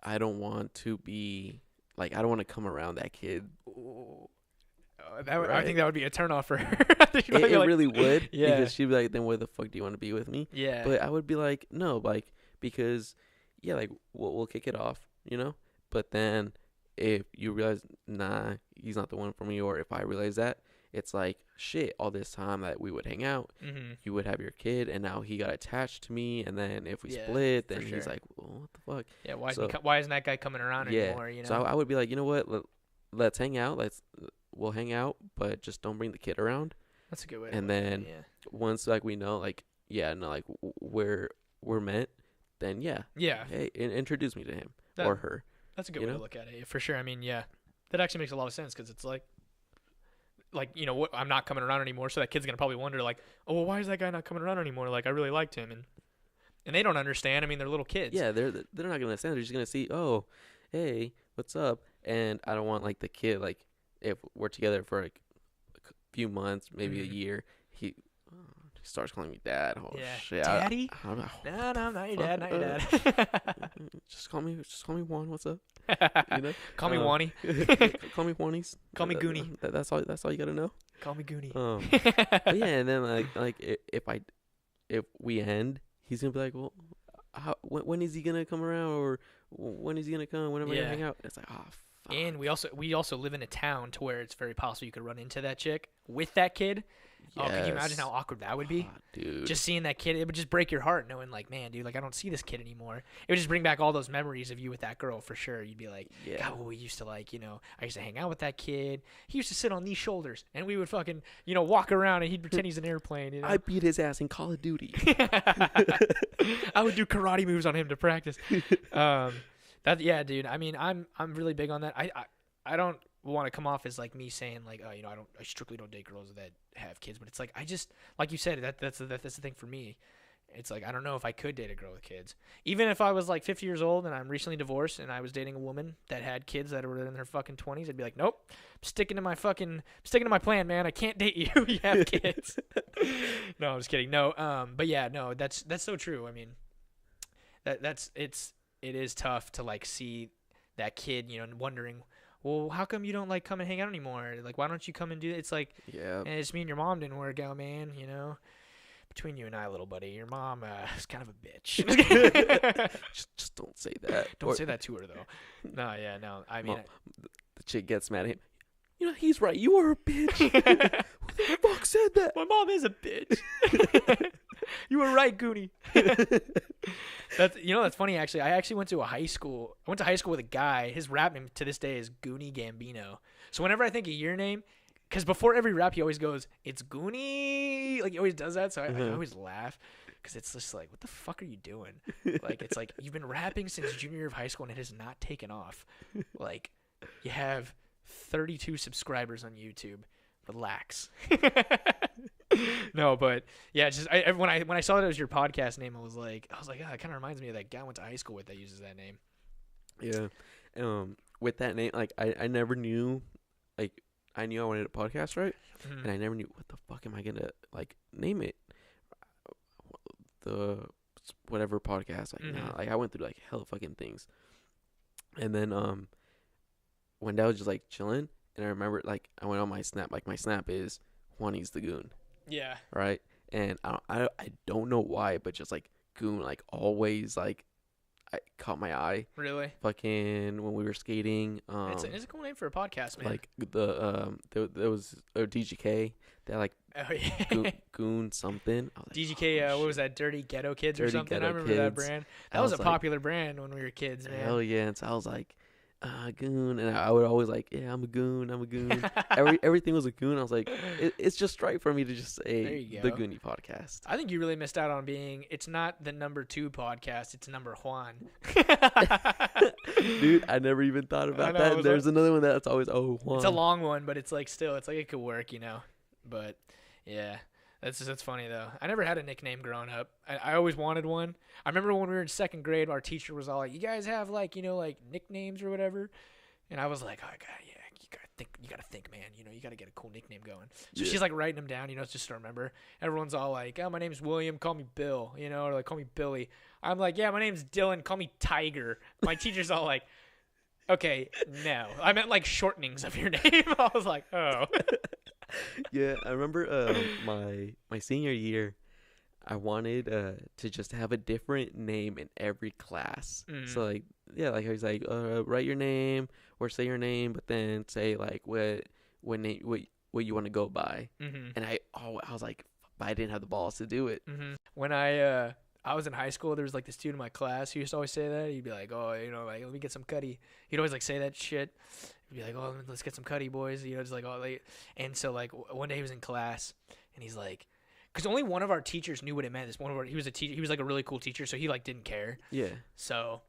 I don't want to be like, I don't want to come around that kid. I think that would be a turnoff for her. It really would. Yeah. Because she'd be like, then where the fuck do you want to be with me? Yeah. But I would be like, no, like, because, yeah, like, we'll kick it off, But then if you realize, nah, he's not the one for me, or if I realize that, it's like, shit, all this time that we would hang out, you would have your kid, and now he got attached to me, and then if we split, then he's like, well, what the fuck? Yeah, why isn't that guy coming around anymore, So I would be like, you know what, let's hang out, we'll hang out, but just don't bring the kid around. That's a good way. And then once, like, we know, like, yeah, no, like, we're meant, then hey, introduce me to him or her. That's a good way to look at it, for sure. I mean, yeah, that actually makes a lot of sense, because it's like, what, I'm not coming around anymore, so that kid's gonna probably wonder, like, oh, well, why is that guy not coming around anymore? Like, I really liked him, and they don't understand. I mean, they're little kids. Yeah, they're not gonna understand. They're just gonna see, oh, hey, what's up? and I don't want like the kid like if we're together for like a few months, maybe a year, he starts calling me dad. Oh Yeah. shit, Daddy? I'm like, No, no, not your dad, not your dad. just call me Juan. What's up? You know, Call me Wani. call me Juanies. Call me Goonie. That's all you gotta know. Call me Goonie. But yeah, and then if we end, he's gonna be like, well, when is he gonna come around, or when is he gonna come? When am I gonna hang out? It's like, oh, fuck. And we also live in a town to where it's very possible you could run into that chick with that kid. Yes. Oh, could you imagine how awkward that would be? Oh, dude. Just seeing that kid, it would just break your heart knowing, like, man, dude, like, I don't see this kid anymore. It would just bring back all those memories of you with that girl for sure. You'd be like, God, well, we used to, like, I used to hang out with that kid. He used to sit on these shoulders, and we would fucking, walk around, and he'd pretend he's an airplane. I beat his ass in Call of Duty. I would do karate moves on him to practice. Yeah, dude. I mean, I'm really big on that. I don't want to come off as like me saying like, oh, I strictly don't date girls that have kids, but it's like I just, like you said, that's the thing for me. It's like I don't know if I could date a girl with kids, even if I was like 50 years old and I'm recently divorced and I was dating a woman that had kids that were in their fucking 20s. I'd be like, nope, I'm sticking to my plan, man. I can't date you. You have kids. No, I'm just kidding. No, but yeah, no, that's so true. I mean, it is tough to like see that kid, wondering, well, how come you don't like come and hang out anymore? Like, why don't you come and do it? It's like, and it's me and your mom didn't work out, man. Between you and I, little buddy, your mom is kind of a bitch. just don't say that. Don't say that to her though. No, yeah, no. I mean, Mom, the chick gets mad at him. He's right. You are a bitch. Who the fuck said that? My mom is a bitch. You were right, Goonie. That's funny actually. I actually went to high school with a guy. His rap name to this day is Goonie Gambino. So whenever I think of your name, because before every rap he always goes, "It's Goonie," like he always does that. So I always laugh because it's just like, what the fuck are you doing? Like it's like you've been rapping since junior year of high school and it has not taken off. Like you have 32 subscribers on YouTube. Relax. No, but yeah, just when I saw that it was your podcast name, I was like, oh, it kind of reminds me of that guy I went to high school with that uses that name. Yeah. With that name, like I never knew, like I knew I wanted a podcast, right? Mm-hmm. And I never knew what the fuck am I gonna like name it. The whatever podcast, like now, like I went through like hella fucking things, and then one day I was just like chilling, and I remember like I went on my Snap, like my Snap is Juanies the Goon. Yeah. Right. And I don't know why, but just like Goon, like always like I caught my eye. Really? Fucking when we were skating. It's a cool name for a podcast, man. Like there was a DGK that like Goon something. Like, DGK, what was that? Dirty Ghetto Kids or something? I remember that brand. That was a popular brand when we were kids, man. Hell yeah! And so I was like, Goon, and I would always like, yeah, I'm a goon. Everything was a goon. I was like, it's just right for me to just say the Goonie podcast. I think you really missed out on it's not the number 2 podcast, it's number Juan. Dude, I never even thought about that. There's another one that's always Juan. It's a long one, but it's like still, it's like it could work, But yeah. That's funny though. I never had a nickname growing up. I always wanted one. I remember when we were in 2nd grade, our teacher was all like, "You guys have like nicknames or whatever," and I was like, "Oh god, yeah, you gotta think, man. You gotta get a cool nickname going." So she's like writing them down, just to remember. Everyone's all like, "Oh, my name's William. Call me Bill," or like, "Call me Billy." I'm like, "Yeah, my name's Dillon. Call me Tiger." My teacher's all like, "Okay, no, I meant like shortenings of your name." I was like, "Oh." Yeah, I remember my senior year, I wanted to just have a different name in every class. So like I was like, write your name or say your name, but then say like what you want to go by. And I was like, but I didn't have the balls to do it. When I was in high school, there was like this dude in my class who used to always say that. He'd be like, "Oh, like let me get some cutty." He'd always like say that shit. He'd be like, "Oh, let's get some cutty, boys." Just like, oh, and so like one day he was in class and he's like, because only one of our teachers knew what it meant. He was a teacher. He was like a really cool teacher, so he like didn't care. Yeah. So,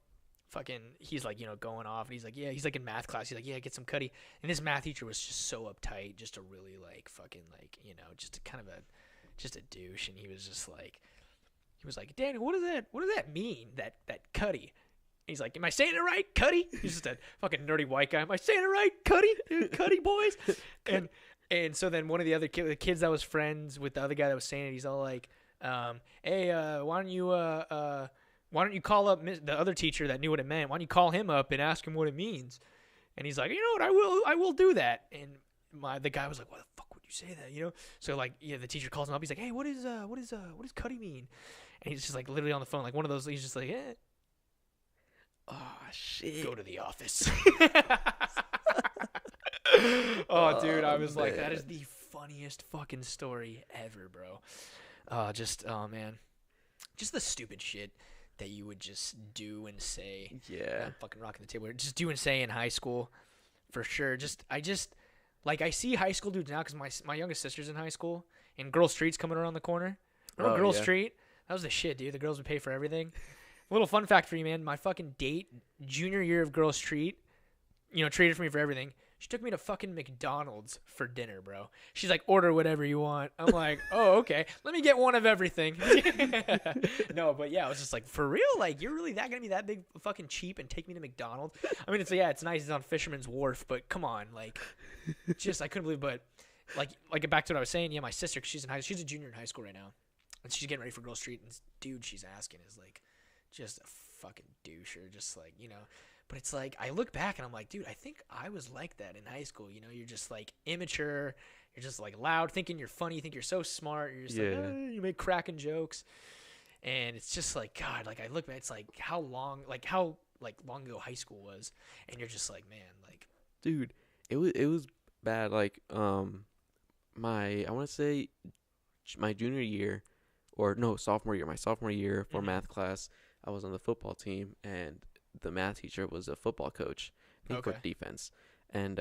fucking, he's like going off, and he's like, yeah, he's like in math class. He's like, yeah, get some cutty. And this math teacher was just so uptight, just a really like fucking like just a kind of just a douche, and he was just like. He was like, "Danny, what does that mean? That cutty?" He's like, am I saying it right, Cuddy? He's just a fucking nerdy white guy. Am I saying it right, Cuddy? Cuddy boys? And so then one of the other the kids that was friends with the other guy that was saying it, he's all like, hey, why don't you call up the other teacher that knew what it meant? Why don't you call him up and ask him what it means? And he's like, you know what, I will do that. And the guy was like, why the fuck would you say that? You know? So like, yeah, the teacher calls him up. He's like, hey, what does Cuddy mean? And he's just like literally on the phone, like one of those. He's just like, Oh shit. Go to the office. Oh, dude, I was like, that is the funniest fucking story ever, bro. Oh man, just the stupid shit that you would just do and say. Yeah. I'm fucking rocking the table. Just do and say in high school, for sure. I see high school dudes now because my youngest sister's in high school, and Girl Street's coming around the corner. Remember Girl Street? That was the shit, dude. The girls would pay for everything. Little fun fact for you, man. My fucking date, junior year of Girl Street, traded for me for everything. She took me to fucking McDonald's for dinner, bro. She's like, order whatever you want. I'm like, oh, okay. Let me get one of everything. No, but yeah, I was just like, for real? Like, you're really gonna be that big fucking cheap and take me to McDonald's? I mean, it's nice. It's on Fisherman's Wharf, but come on, like, I couldn't believe. But like back to what I was saying. Yeah, my sister, 'cause she's a junior in high school right now, and she's getting ready for Girl Street. And dude, she's asking is like, just a fucking doucher, just like, But it's like, I look back and I'm like, dude, I think I was like that in high school. You're just like immature. You're just like loud, thinking you're funny. You think you're so smart. You're just like, you make cracking jokes. And it's just like, God, like I look back, it's like how long ago high school was. And you're just like, man, like. Dude, it was bad. Like, I want to say my junior year, or no, sophomore year. My sophomore year for math class, I was on the football team, and the math teacher was a football coach, I think, for defense. And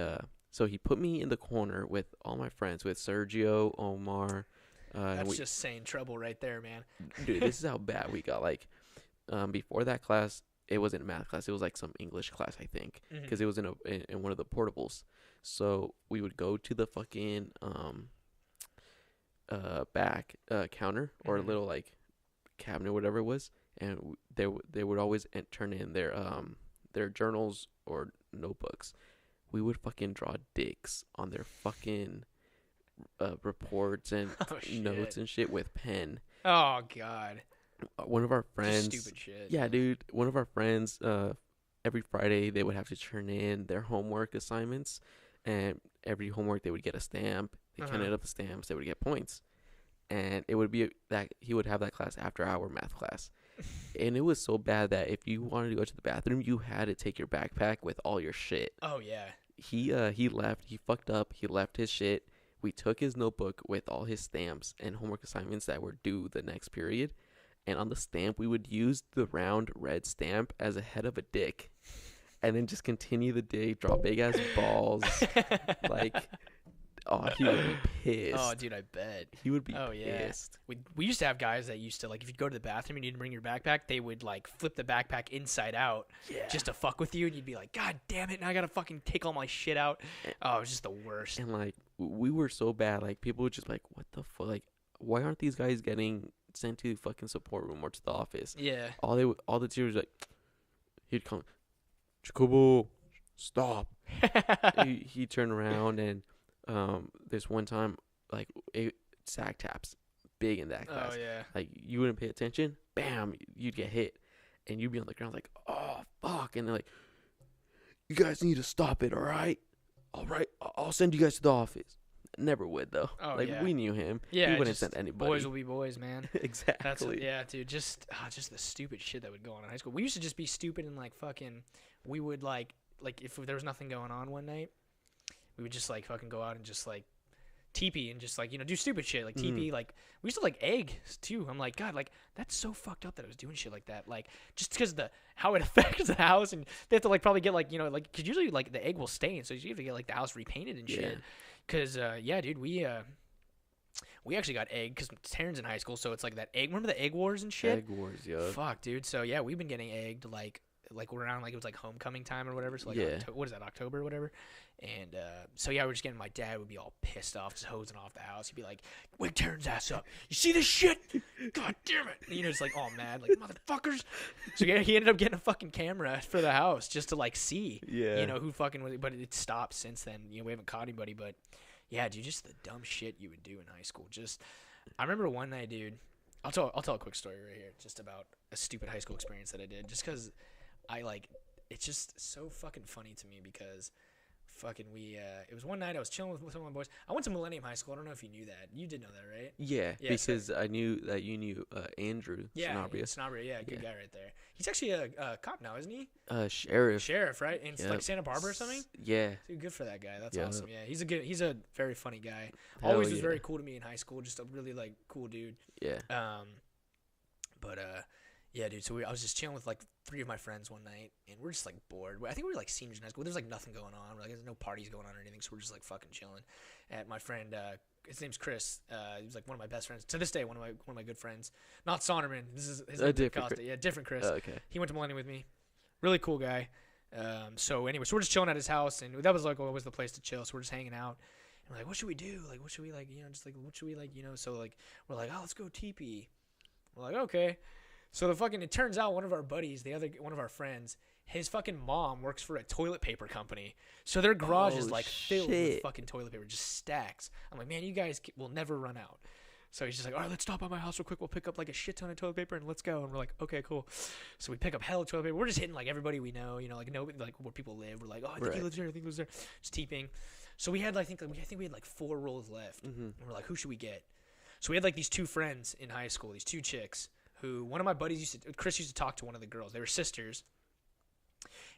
so he put me in the corner with all my friends, with Sergio, Omar. That's just saying trouble right there, man. Dude, this is how bad we got. Like, before that class, it wasn't math class. It was like some English class, I think, because it was in one of the portables. So we would go to the fucking back counter or a little like cabinet, whatever it was. And they would always turn in their journals or notebooks. We would fucking draw dicks on their fucking reports and notes and shit with pen. Oh, God. One of our friends. Just stupid shit. Yeah, dude. One of our friends, every Friday, they would have to turn in their homework assignments. And every homework, they would get a stamp. They counted up the stamps. They would get points. And it would be that he would have that class after our math class. And it was so bad that if you wanted to go to the bathroom, you had to take your backpack with all your shit. Oh, yeah. He left. He fucked up. He left his shit. We took his notebook with all his stamps and homework assignments that were due the next period. And on the stamp, we would use the round red stamp as a head of a dick. And then just continue the day, draw big-ass balls. Like... Oh, he would be pissed. Oh, dude, I bet. He would be pissed. Yeah. We used to have guys that used to, like, if you go to the bathroom and you didn't bring your backpack, they would, like, flip the backpack inside out just to fuck with you. And you'd be like, God damn it, now I got to fucking take all my shit out. Oh, it was just the worst. And, like, we were so bad. Like, people would just be like, what the fuck? Like, why aren't these guys getting sent to the fucking support room or to the office? Yeah. All the teachers, like, he'd come, Jacobo, stop. He'd turn around and... there's one time, like, sack taps, big in that class. Oh, yeah. Like, you wouldn't pay attention, bam, you'd get hit. And you'd be on the ground like, oh, fuck. And they're like, you guys need to stop it, all right? All right, I'll send you guys to the office. Never would, though. Oh, like, we knew him. Yeah, he wouldn't send anybody. Boys will be boys, man. Exactly. Yeah, dude, just the stupid shit that would go on in high school. We used to just be stupid and, like, fucking, we would, like if there was nothing going on one night, we would just, like, fucking go out and just, like, teepee and just, like, do stupid shit. Like, teepee, like, we used to, like, eggs, too. I'm like, God, like, that's so fucked up that I was doing shit like that. Like, just because how it affects the house. And they have to, like, probably get, like, like, because usually, like, the egg will stain. So you have to get, like, the house repainted and shit. Because, yeah, dude, we actually got egg because Taryn's in high school. So it's, like, that egg. Remember the egg wars and shit? Egg wars, yeah. Fuck, dude. So, yeah, we've been getting egged, like, like around like it was like homecoming time or whatever. So like Yeah. what is that, October or whatever? And so yeah, we're just getting. My dad would be all pissed off, just hosing off the house. He'd be like, "Wake Taryn's ass up! You see this shit? God damn it!" And, just like all mad, like motherfuckers. So yeah, he ended up getting a fucking camera for the house just to like see, Yeah. who fucking was. But it stopped since then. We haven't caught anybody. But yeah, dude, just the dumb shit you would do in high school. Just I remember one night, dude. I'll tell a quick story right here, just about a stupid high school experience that I did, just because I like it's just so fucking funny to me because fucking it was one night I was chilling with some of my boys. I went to Millennium High School. I don't know if you knew that. You did know that, right? Yeah, Yeah, because I knew that you knew Andrew Sanabria. Sanabria, yeah, good Yeah. guy right there. He's actually a cop now, isn't he? Sheriff. Sheriff, right? In Yep. like Santa Barbara or something. Yeah. Dude, good for that guy. That's Yep. awesome. Yeah, he's a very funny guy. Hell Always was yeah. very cool to me in high school. Just a really like cool dude. Yeah. Yeah, dude. So I was just chilling with like 3 of my friends one night, and we're just like bored. I think we were like seniors in high school. There's like nothing going on. We're like, there's no parties going on or anything. So we're just like fucking chilling. And my friend, his name's Chris. He was like one of my best friends to this day. One of my good friends. Not Sonderman. This is his name's different Costa. Yeah, different Chris. Okay. He went to Millennium with me. Really cool guy. So anyway, so we're just chilling at his house, and that was like always the place to chill. So we're just hanging out. And we're like, what should we do? Like, what should we like? Just like, what should we like? So like, we're like, oh, let's go teepee. We're like, okay. So it turns out one of our buddies, one of our friends, his fucking mom works for a toilet paper company. So their garage is like filled with fucking toilet paper, just stacks. I'm like, man, you guys will never run out. So he's just like, all right, let's stop by my house real quick. We'll pick up like a shit ton of toilet paper and let's go. And we're like, okay, cool. So we pick up hella toilet paper. We're just hitting like everybody we know, like nobody, like where people live. We're like, oh, I think he lives there. I think he lives there. Just teeping. So we had, I think we had like 4 rolls left. Mm-hmm. And we're like, who should we get? So we had like these 2 friends in high school, these 2 chicks. Who one of my buddies Chris used to talk to one of the girls. They were sisters,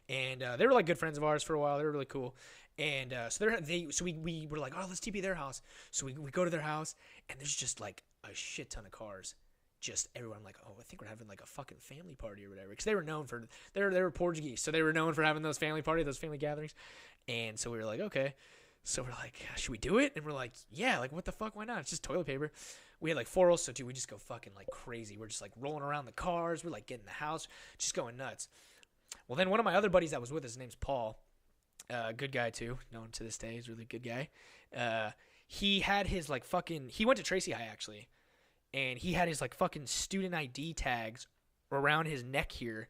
and they were like good friends of ours for a while. They were really cool, and so we were like, oh, let's TP their house. So we go to their house, and there's just like a shit ton of cars, just everyone. I'm like, oh, I think we're having like a fucking family party or whatever, because they were known for they were Portuguese, so they were known for having those family gatherings, and so we were like, okay. So we're like, should we do it? And we're like, yeah, like what the fuck? Why not? It's just toilet paper. We had like 4 rolls, so dude, we just go fucking like crazy. We're just like rolling around the cars. We're like getting the house, just going nuts. Well, then one of my other buddies that was with us, his name's Paul, good guy too, known to this day. He's a really good guy. He had his like he went to Tracy High actually, and he had his like fucking student ID tags around his neck here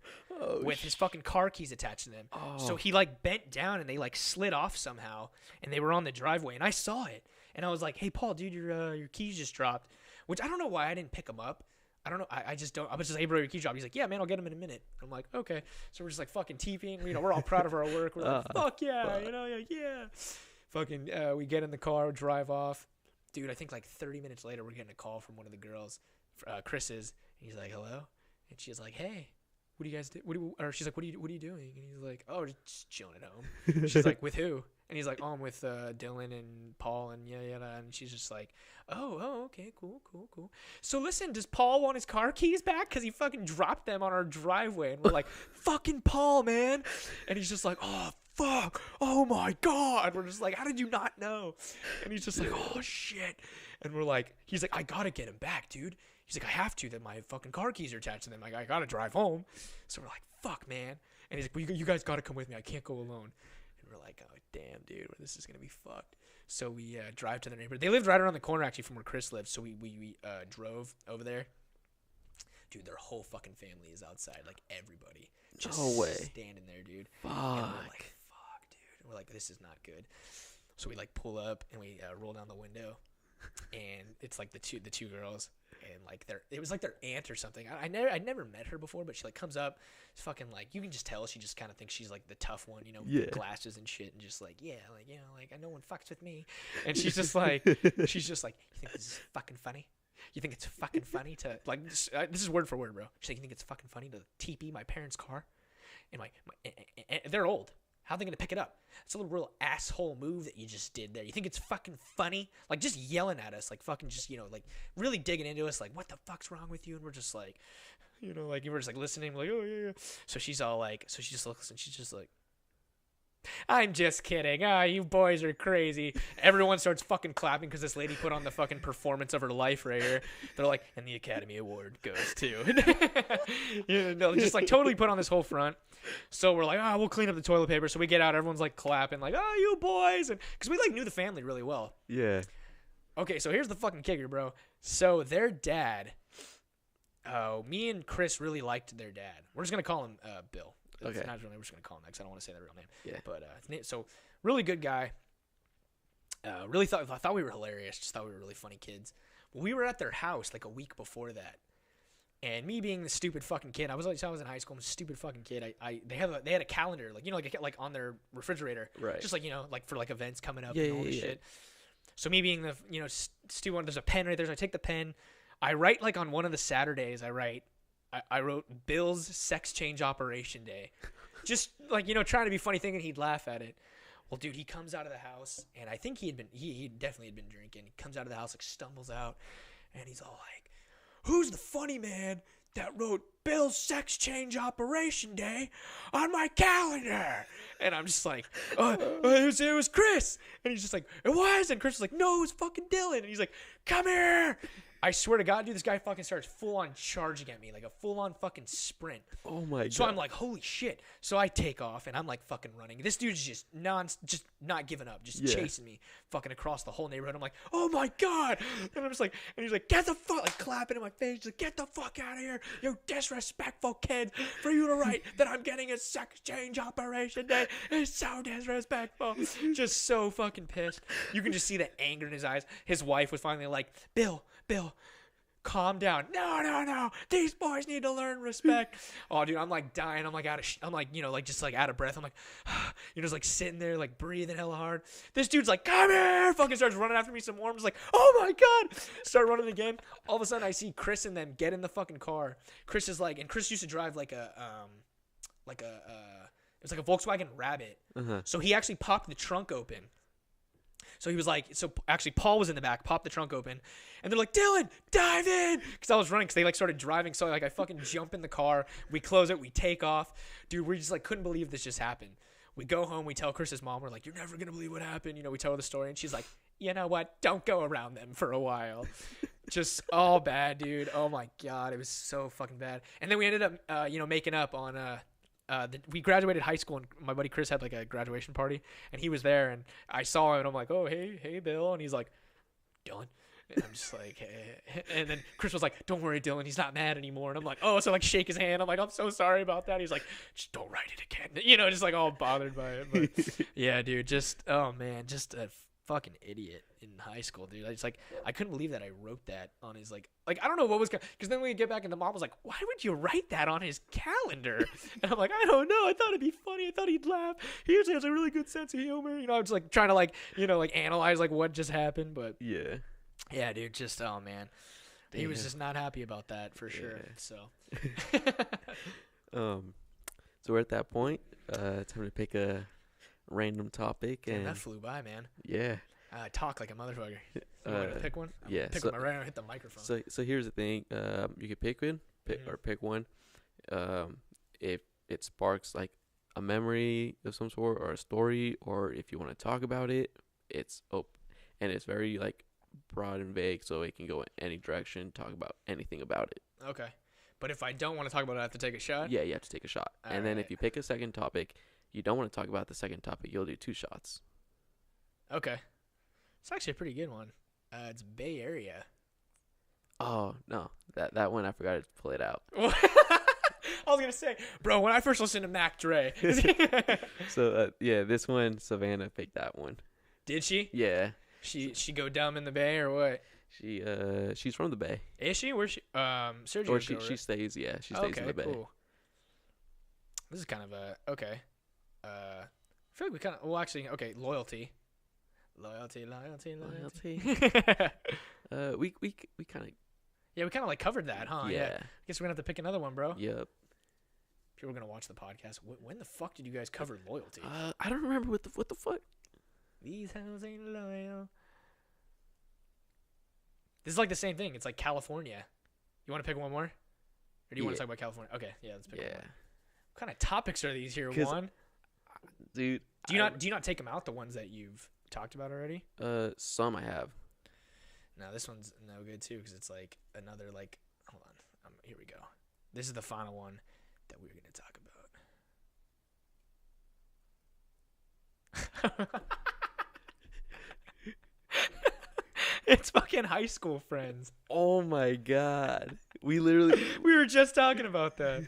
with his fucking car keys attached to them. Oh. So he like bent down and they like slid off somehow, and they were on the driveway, and I saw it, and I was like, hey Paul, dude, your keys just dropped, which I don't know why I didn't pick them up. I don't know. I just don't. I was just, hey bro, your keys dropped. He's like, yeah man, I'll get them in a minute. I'm like, okay. So we're just like fucking teeping, we're all proud of our work. We're like, fuck yeah, yeah. Fucking we get in the car, drive off. Dude, I think like 30 minutes later we're getting a call from one of the girls, Chris's, and he's like, hello. And she's like, hey, what do you guys do? Or she's like, what are you doing? And he's like, oh, just chilling at home. She's like, with who? And he's like, oh, I'm with Dillon and Paul and yada. And she's just like, oh, okay, cool. So listen, does Paul want his car keys back? Because he fucking dropped them on our driveway. And we're like, fucking Paul, man. And he's just like, oh, fuck. Oh, my God. We're just like, how did you not know? And he's just like, oh, shit. And we're like, he's like, I got to get him back, dude. He's like, I have to. That my fucking car keys are attached to them. Like, I gotta drive home. So we're like, fuck, man. And he's like, well, you guys gotta come with me. I can't go alone. And we're like, oh, damn, dude, this is gonna be fucked. So we drive to their neighborhood. They lived right around the corner, actually, from where Chris lived. So we drove over there. Dude, their whole fucking family is outside. Like, everybody. Just standing there, dude. Fuck. And we're like, fuck, dude. And we're like, this is not good. So we, like, pull up, and we roll down the window. And it's, like, the two girls. And like it was like their aunt or something. I'd never met her before, but she like comes up, it's fucking like you can just tell she just kind of thinks she's like the tough one, with glasses and shit, and just like like no one fucks with me. And she's just like, you think this is fucking funny? You think it's fucking funny to like this is word for word, bro. She's like, you think it's fucking funny to TP my parents' car? And they're old. How are they going to pick it up? It's a little real asshole move that you just did there. You think it's fucking funny? Like, just yelling at us. Like, fucking just, like, really digging into us. Like, what the fuck's wrong with you? And we're just like, like, we're just, like, listening. Like, oh, yeah. So she's all like, so she just looks and she's just like, I'm just kidding. Ah, you boys are crazy. Everyone starts fucking clapping because this lady put on the fucking performance of her life right here. They're like, and the Academy Award goes to. Just like totally put on this whole front. So we're like, we'll clean up the toilet paper. So we get out. Everyone's like clapping, like, you boys, and because we like knew the family really well. Yeah. Okay, so here's the fucking kicker, bro. So their dad. Me and Chris really liked their dad. We're just gonna call him Bill. Okay. It's not his real name. We're just gonna call him that because I don't want to say that real name. Yeah. But so really good guy. Really I thought we were hilarious. Just thought we were really funny kids. But we were at their house like a week before that, and me being the stupid fucking kid, I was in high school. I'm a stupid fucking kid. They had a calendar like on their refrigerator, Right? Just like like for like events coming up Yeah, and all this shit. So me being the stupid one, there's a pen right there. So I take the pen. I write like on one of the Saturdays. I wrote Bill's sex change operation day. Just like, trying to be funny, thinking he'd laugh at it. Well, dude, he comes out of the house, and I think he definitely had been drinking. He comes out of the house, like stumbles out, and he's all like, "Who's the funny man that wrote Bill's sex change operation day on my calendar?" And I'm just like, it was Chris. And he's just like, "It was?" And Chris was like, "No, it was fucking Dillon." And he's like, "Come here." I swear to God, dude, this guy fucking starts full-on charging at me, like a full-on fucking sprint. Oh, my God. So I'm like, holy shit. So I take off, and I'm like fucking running. This dude's just not giving up, just chasing me fucking across the whole neighborhood. I'm like, oh, my God. And I'm just like, and he's like, get the fuck, like clapping in my face. He's like, get the fuck out of here, you disrespectful kid, for you to write that I'm getting a sex change operation day. It's so disrespectful. Just so fucking pissed. You can just see the anger in his eyes. His wife was finally like, Bill, calm down. No. These boys need to learn respect. Oh, dude, I'm like dying. I'm like just like out of breath. I'm like, just like sitting there, like breathing hella hard. This dude's like, come here. Fucking starts running after me some more. I'm just like, oh my God. Start running again. All of a sudden I see Chris and them get in the fucking car. Chris is like, and Chris used to drive it was like a Volkswagen Rabbit. Uh-huh. So he actually popped the trunk open. So he was like, actually Paul was in the back, popped the trunk open, and they're like, Dillon, dive in, because I was running, because they like started driving, so like I fucking jump in the car, we close it, we take off, dude, we just like couldn't believe this just happened. We go home, we tell Chris's mom, we're like, you're never gonna believe what happened, we tell her the story, and she's like, you know what, don't go around them for a while. Just all bad, dude. Oh my God, it was so fucking bad. And then we ended up, making up on we graduated high school, and my buddy Chris had like a graduation party, and he was there, and I saw him, and I'm like, oh, hey Bill, and he's like, Dillon, and I'm just like, hey. And then Chris was like, don't worry, Dillon, he's not mad anymore, and I'm like, oh, so like shake his hand. I'm like, I'm so sorry about that. He's like, just don't write it again, just like all bothered by it. But yeah, dude, just oh man, just a fucking idiot in high school, dude. I couldn't believe that I wrote that on his like I don't know what was because then we get back and the mom was like, why would you write that on his calendar? And I'm like, I don't know, I thought it'd be funny, I thought he'd laugh, he usually has a really good sense of humor, I was like trying to like analyze like what just happened. But yeah, dude, just oh man, he was just not happy about that for sure. So so we're at that point, time to pick a random topic. Damn, and that flew by, man. Yeah. I talk like a motherfucker. You want me to pick one? Yeah. Pick one right now, hit the microphone. So here's the thing. You can pick one. If it sparks like a memory of some sort or a story, or if you want to talk about it, it's open, and it's very like broad and vague, so it can go in any direction. Talk about anything about it. Okay. But if I don't want to talk about it, I have to take a shot? Yeah, you have to take a shot. And then if you pick a second topic, you don't want to talk about the second topic, you'll do 2 shots. Okay. It's actually a pretty good one. It's Bay Area. Oh, no. That one, I forgot to pull it out. I was going to say, bro, when I first listened to Mac Dre. So, this one, Savannah picked that one. Did she? Yeah. She go dumb in the Bay or what? She's from the Bay. Is she? Where's she? Sergio. Or she stays in the Bay. Cool. This is kind of okay. I feel like we kind of, okay, loyalty. We kind of. Yeah, we kind of like covered that, huh? Yeah. I guess we're gonna have to pick another one, bro. Yep. People are gonna watch the podcast. When the fuck did you guys cover loyalty? I don't remember what the fuck. These hoes ain't loyal. This is like the same thing. It's like California. You want to pick one more? Or do you want to talk about California? Okay, yeah, let's pick one more. What kind of topics are these here, Juan? Dude, Do you not take them out, the ones that you've talked about already? Some I have. No, this one's no good too because it's like another like. Hold on, here we go. This is the final one that we're gonna talk about. It's fucking high school friends. Oh my god. We were just talking about that.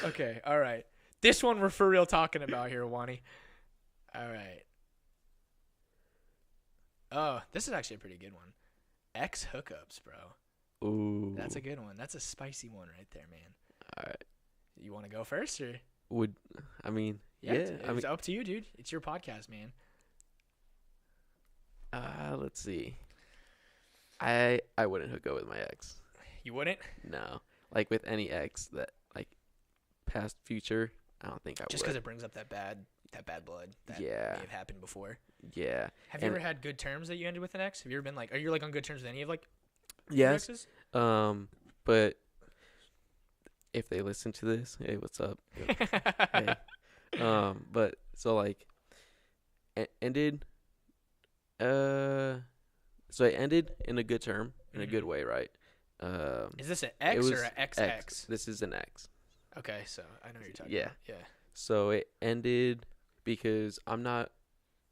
Okay, all right. This one we're for real talking about here, Wani. All right. Oh, this is actually a pretty good one. Ex hookups, bro. Ooh. That's a good one. That's a spicy one right there, man. All right. You want to go first, or? I mean, yeah. It's up to you, dude. It's your podcast, man. Let's see. I wouldn't hook up with my ex. You wouldn't? No. Like with any ex that like past, future, I don't think I would. Just because it brings up that bad blood that may have happened before. Yeah. Have you ever had good terms that you ended with an ex? Have you ever been like, are you like on good terms with any of like yes. exes? But if they listen to this, hey, what's up? Hey. But so like ended so it ended in a good term, in a good way, right? Is this an ex or an XX? This is an ex. Okay, so I know what you're talking about. Yeah. So it ended because I'm not,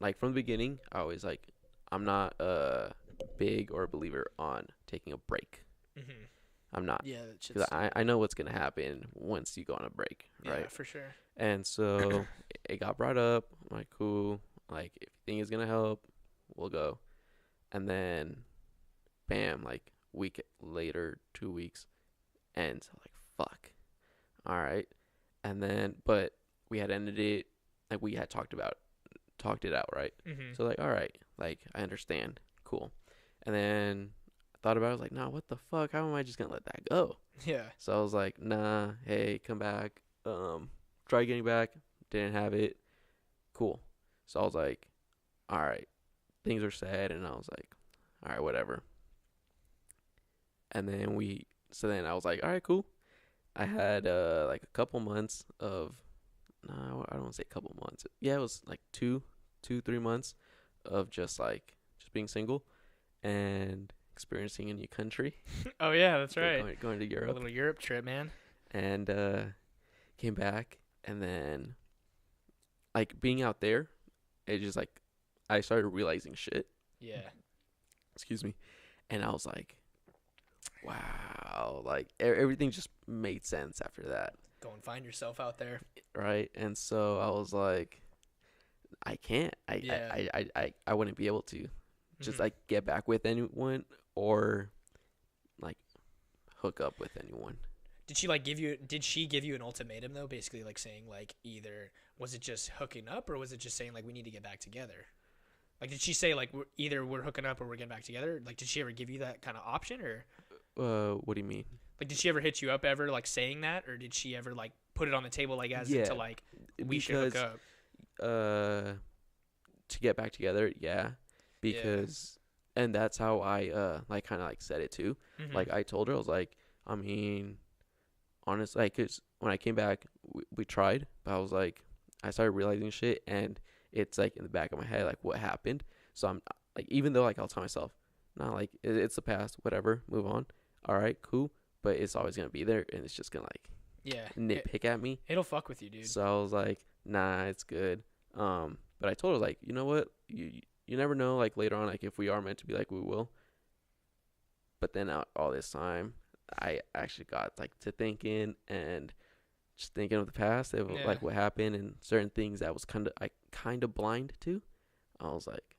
like, from the beginning, I'm not big or a believer on taking a break. Mm-hmm. I'm not. Yeah, because I know what's gonna happen once you go on a break, right? Yeah, for sure. And so it got brought up. I'm like, cool. Like, if you think it's gonna help, we'll go. And then, bam! Like week later, 2 weeks, ends. I'm like, fuck. All right. And then, but we had ended it. Like we had talked it out, right? Mm-hmm. So like, all right, like I understand, cool. And then I thought about it. I was like, nah, what the fuck? How am I just gonna let that go? Yeah. So I was like, nah, hey, come back. Try getting back. Didn't have it. Cool. So I was like, all right, things are sad, and I was like, all right, whatever. And then then I was like, all right, cool. I had like a couple months of, no, I don't want to say a couple months. Yeah, it was like 3 months of just being single and experiencing a new country. Oh yeah, that's right. Going to Europe. A little Europe trip, man. And came back, and then like being out there, it just like I started realizing shit. Yeah. Excuse me. And I was like, wow, like everything just made sense after that. Go and find yourself out there. Right. And so I was like, I can't. I wouldn't be able to just like get back with anyone or like hook up with anyone. Did she give you an ultimatum though, basically like saying like either was it just hooking up or was it just saying like we need to get back together? Like did she say like either we're hooking up or we're getting back together? Like did she ever give you that kind of option or what do you mean? Like did she ever hit you up ever like saying that, or did she ever like put it on the table like as into like we should hook up? To get back together, yeah. Because and that's how I like kind of like said it too. Mm-hmm. Like I told her, I was like, I mean, honestly, like, 'cause when I came back, we tried, but I was like, I started realizing shit, and it's like in the back of my head, like what happened. So I'm like, even though like I'll tell myself, nah, like it's the past, whatever, move on. All right, cool, but it's always gonna be there, and it's just gonna like nitpick at me. It'll fuck with you, dude. So I was like, nah, it's good. But I told her like, you know what, you never know, like later on, like if we are meant to be, like we will. But then all this time, I actually got like to thinking and just thinking of the past, of like what happened and certain things that was kind of blind to. I was like,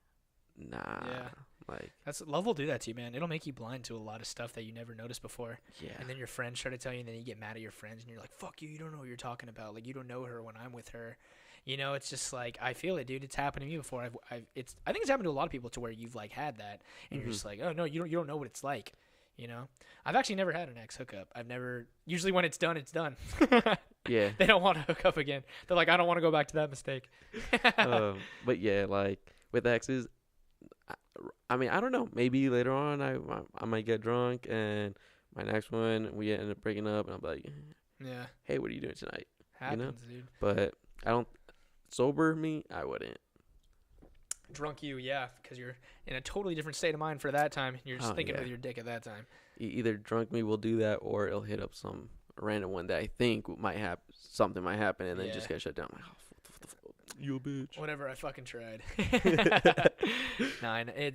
nah. Yeah. Like Love will do that to you, man. It'll make you blind to a lot of stuff that you never noticed before. Yeah. And then your friends try to tell you, and then you get mad at your friends, and you're like, "Fuck you! You don't know what you're talking about. Like you don't know her when I'm with her." You know, it's just like I feel it, dude. It's happened to me before. I think it's happened to a lot of people to where you've like had that, and you're just like, "Oh no, you don't know what it's like." You know, I've actually never had an ex hookup. I've never. Usually when it's done, it's done. Yeah. They don't want to hook up again. They're like, I don't want to go back to that mistake. But yeah, like with exes, I mean, I don't know. Maybe later on, I might get drunk, and my next one we end up breaking up, and I'm like, yeah, hey, what are you doing tonight? happens, you know? dude. But I don't. sober me, I wouldn't. Drunk you, yeah, because you're in a totally different state of mind for that time. You're just thinking Yeah. with your dick at that time. Either drunk me will do that, or it'll hit up some random one that I think might happen. Something might happen, and then just get shut down. I'm like, oh, what the fuck? You a bitch. Whatever, I fucking tried.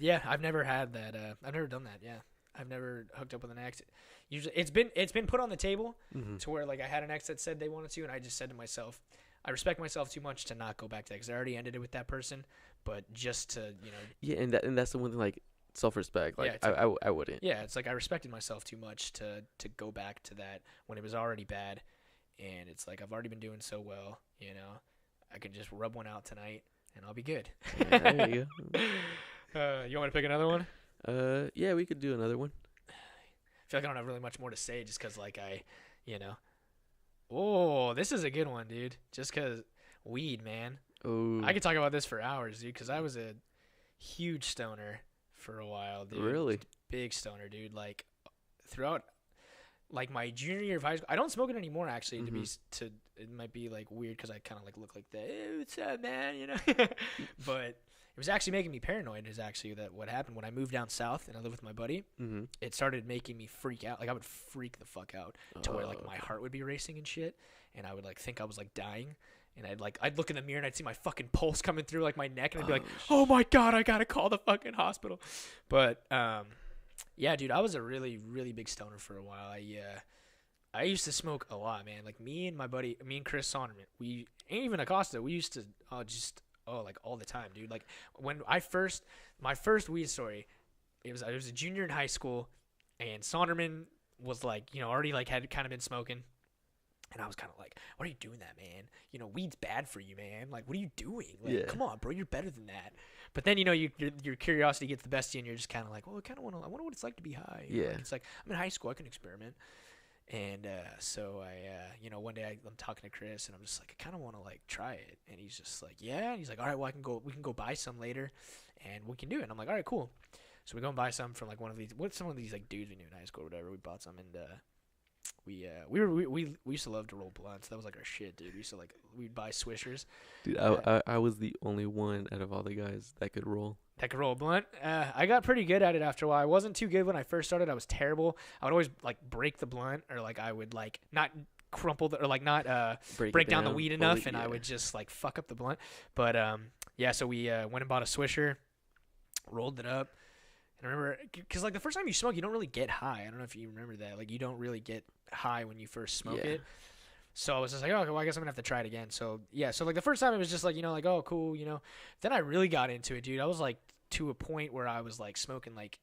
Yeah, I've never had that. I've never done that. Yeah, I've never hooked up with an ex. Usually, it's been put on the table to where like I had an ex that said they wanted to, and I just said to myself, I respect myself too much to not go back to that because I already ended it with that person. But just to Yeah, and that's the one thing, like self-respect. Like I wouldn't. Yeah, it's like I respected myself too much to go back to that when it was already bad, and it's like I've already been doing so well. I could just rub one out tonight and I'll be good. Yeah, there you go. You want me to pick another one? Yeah, we could do another one. I feel like I don't have really much more to say just because, like, Oh, this is a good one, dude. Just because weed, man. Oh. I could talk about this for hours, dude, because I was a huge stoner for a while, dude. Really? Big stoner, dude. Like, throughout, like, my junior year of high school. I don't smoke it anymore, actually, it might be, like, weird because I kind of, like, look like that. Hey, what's up, man? But it was actually making me paranoid is actually that what happened when I moved down south and I lived with my buddy. Mm-hmm. It started making me freak out. Like, I would freak the fuck out to where, like, my heart would be racing and shit. And I would, like, think I was, like, dying. And I'd look in the mirror and I'd see my fucking pulse coming through, like, my neck. And I'd be like, oh, my God, I got to call the fucking hospital. But, yeah, dude, I was a really, really big stoner for a while. I used to smoke a lot, man. Like, me and Chris Sonderman, and even Acosta, we used to like all the time, dude. Like when my first weed story, I was a junior in high school, and Sonderman was like, already like had kind of been smoking, and I was kind of like, what are you doing that, man? Weed's bad for you, man. Like, what are you doing? Like, come on, bro, you're better than that. But then, your curiosity gets the best of you, and you're just kind of like, well, I wonder what it's like to be high. Yeah. Like, it's like, I'm in high school, I can experiment. And so one day I'm talking to Chris, and I'm just like, I kind of want to like try it. And he's just like, yeah. And he's like, all right, well, we can go buy some later, and we can do it. And I'm like, all right, cool. So we go and buy some from like one of these like dudes we knew in high school or whatever. We bought some, and we used to love to roll blunts. That was like our shit, dude. We'd buy Swishers. Dude, I was the only one out of all the guys that could roll. That could roll a blunt. I got pretty good at it after a while. I wasn't too good when I first started. I was terrible. I would always like break the blunt, or like I would like not crumple or like not break down the weed enough, and I would just like fuck up the blunt. But yeah. So we went and bought a Swisher, rolled it up, and I remember because like the first time you smoke, you don't really get high. I don't know if you remember that. Like you don't really get high when you first smoke it. So I was just like, oh, well, I guess I'm gonna have to try it again. So yeah, so like the first time it was just like, like, oh, cool, Then I really got into it, dude. I was like to a point where I was like smoking like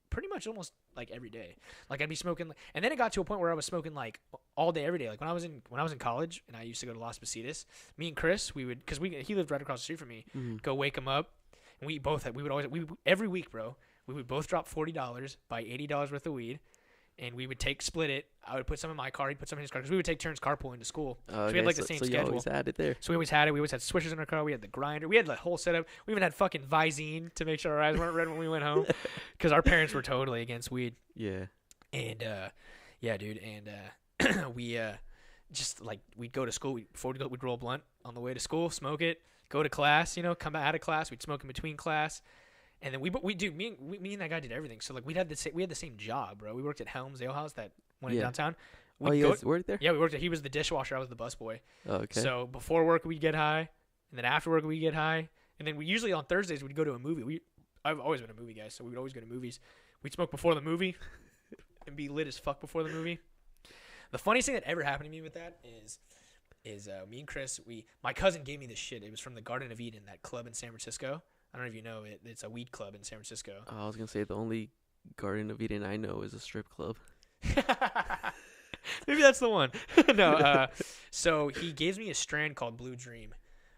pretty much almost like every day. Like I'd be smoking, and then it got to a point where I was smoking like all day, every day. Like when I was in college and I used to go to Las Positas, me and Chris, we would, because he lived right across the street from me, go wake him up, and we would always every week, bro. We would both drop $40, buy $80 worth of weed. And we would split it. I would put some in my car. He'd put some in his car. Because we would take turns carpooling to school. So we had like the same schedule. So you always had it there. So we always had it. We always had swishers in our car. We had the grinder. We had the whole setup. We even had fucking Visine to make sure our eyes weren't red when we went home. Because our parents were totally against weed. Yeah. And, yeah, dude. And we just like, we'd go to school. We'd roll a blunt on the way to school, smoke it, go to class, come out of class. We'd smoke in between class. And then me and that guy did everything. So like we had the same job, bro. We worked at Helms Ale House, that one in downtown. You guys worked there? Yeah, we worked there. He was the dishwasher. I was the busboy. Oh, okay. So before work we'd get high, and then after work we'd get high, and then we usually on Thursdays we'd go to a movie. I've always been a movie guy, so we'd always go to movies. We'd smoke before the movie, and be lit as fuck before the movie. The funniest thing that ever happened to me with that is me and Chris. My cousin gave me this shit. It was from the Garden of Eden, that club in San Francisco. I don't know if you know it. It's a weed club in San Francisco. I was gonna say the only Garden of Eden I know is a strip club. Maybe that's the one. No. So he gives me a strand called Blue Dream,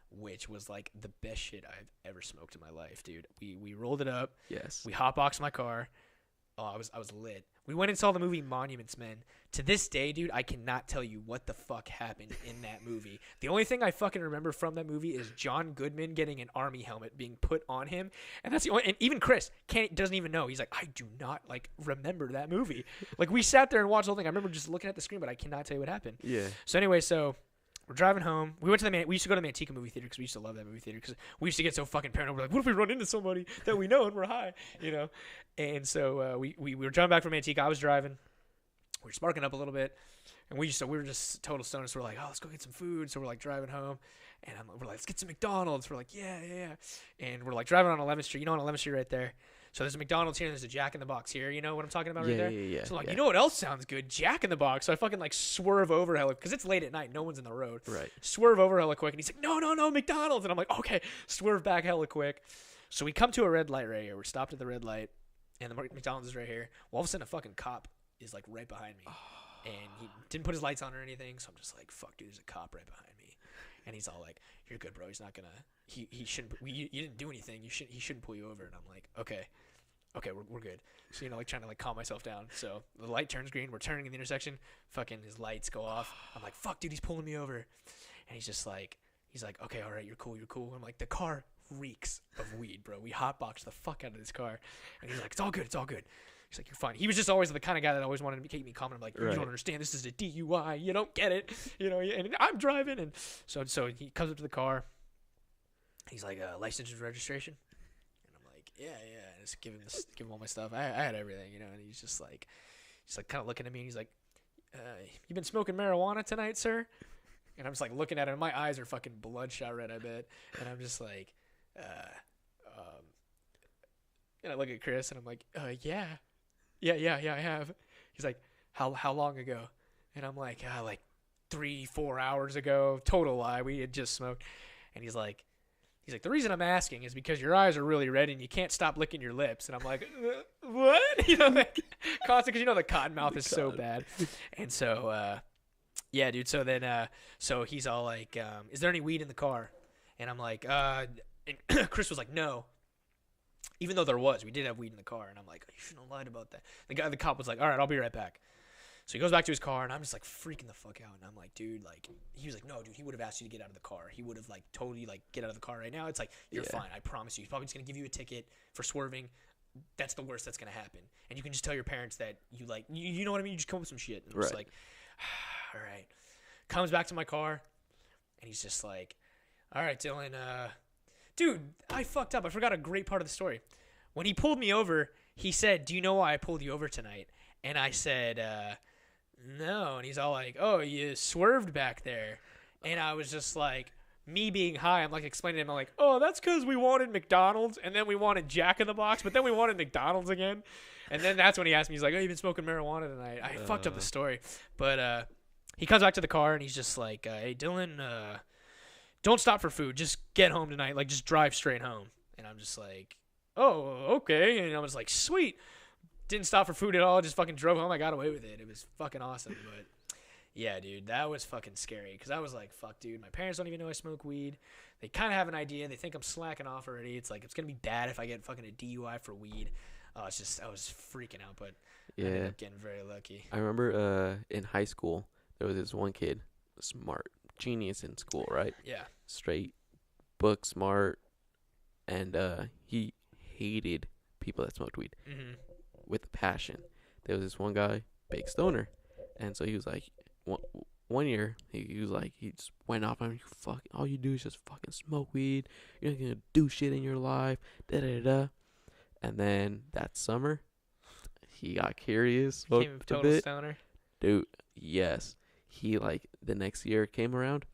which was like the best shit I've ever smoked in my life, dude. We rolled it up. Yes. We hotboxed my car. Oh, I was lit. We went and saw the movie Monuments Men. To this day, dude, I cannot tell you what the fuck happened in that movie. The only thing I fucking remember from that movie is John Goodman getting an army helmet being put on him, and that's the only. And even Chris doesn't even know. He's like, I do not like remember that movie. Like we sat there and watched the whole thing. I remember just looking at the screen, but I cannot tell you what happened. Yeah. So anyway, we're driving home. We used to go to the Manteca movie theater because we used to love that movie theater because we used to get so fucking paranoid. We're like, what if we run into somebody that we know and we're high, you know? And so we were driving back from Manteca. I was driving. We were sparking up a little bit, and we were just total stoners. So we're like, oh, let's go get some food. So we're like driving home, and we're like, let's get some McDonald's. We're like, yeah. And we're like driving on 11th Street. You know, on 11th Street right there. So there's a McDonald's here, and there's a Jack in the Box here. You know what I'm talking about right there? Yeah. So like, you know what else sounds good? Jack in the Box. So I fucking like swerve over hella because it's late at night. No one's in the road. Right. Swerve over hella quick, and he's like, no, McDonald's. And I'm like, okay. Swerve back hella quick. So we come to a red light right here. We're stopped at the red light, and the McDonald's is right here. Well, all of a sudden, a fucking cop is like right behind me. And he didn't put his lights on or anything, so I'm just like, fuck, dude, there's a cop right behind me. And he's all like, you're good, bro. He's not gonna, he shouldn't, you didn't do anything. He shouldn't pull you over. And I'm like, okay, we're good. So, you know, like trying to like calm myself down. So the light turns green. We're turning in the intersection. Fucking his lights go off. I'm like, fuck, dude, he's pulling me over. And he's like, okay, all right, you're cool. I'm like, the car reeks of weed, bro. We hotboxed the fuck out of this car. And he's like, it's all good. He's like, you're fine. He was just always the kind of guy that always wanted to keep me calm. I'm like, you don't understand. This is a DUI. You don't get it. You know, and I'm driving. And so he comes up to the car. He's like, license and registration. And I'm like, yeah. And just give him all my stuff. I had everything, you know. And he's like kind of looking at me. And he's like, you been smoking marijuana tonight, sir? And I'm just like looking at him. My eyes are fucking bloodshot red, I bet. And I'm just like, and I look at Chris and I'm like, yeah, I have. He's like, how long ago? And I'm like, like 3-4 hours ago. Total lie. We had just smoked. And he's like, the reason I'm asking is because your eyes are really red and you can't stop licking your lips. And I'm like, what? You know, like, constant, because you know the cotton mouth is so bad. And so, yeah, dude. So then, so he's all like, is there any weed in the car? And I'm like, and Chris was like, no. Even though we did have weed in the car. And I'm like, you shouldn't have lied about that. The cop was like, all right, I'll be right back. So he goes back to his car, and I'm just like freaking the fuck out. And I'm like, dude, like, he was like, no, dude, he would have asked you to get out of the car. He would have like told you like get out of the car right now. It's like, you're fine. I promise you. He's probably just gonna give you a ticket for swerving. That's the worst that's gonna happen. And you can just tell your parents that you like, you know what I mean? You just come up with some shit. And I'm just like, all right. Comes back to my car, and he's just like, all right, Dillon, dude, I fucked up. I forgot a great part of the story. When he pulled me over, he said, do you know why I pulled you over tonight? And I said, no. And he's all like, oh, you swerved back there. And I was just like, me being high, I'm like explaining to him, I'm like, oh, that's because we wanted McDonald's, and then we wanted Jack in the Box, but then we wanted McDonald's again. And then that's when he asked me, he's like, oh, you've been smoking marijuana tonight. I fucked up the story. But he comes back to the car, and he's just like, hey, Dillon, don't stop for food. Just get home tonight. Like, just drive straight home. And I'm just like, oh, okay. And I was like, sweet. Didn't stop for food at all. Just fucking drove home. I got away with it. It was fucking awesome. But yeah, dude, that was fucking scary. Because I was like, fuck, dude. My parents don't even know I smoke weed. They kind of have an idea. They think I'm slacking off already. It's like, it's going to be bad if I get fucking a DUI for weed. It's just, I was freaking out. But I ended up getting very lucky. I remember in high school, there was this one kid, smart, genius in school, right? Yeah. Straight, book smart. And he hated people that smoked weed. Mm-hmm. With a passion. There was this one guy, big stoner, and so he was like, one year he was like, he just went off on me, all you do is just fucking smoke weed. You're not gonna do shit in your life. Da da da. And then that summer, he got curious, became a total stoner. Dude, yes. He like the next year came around,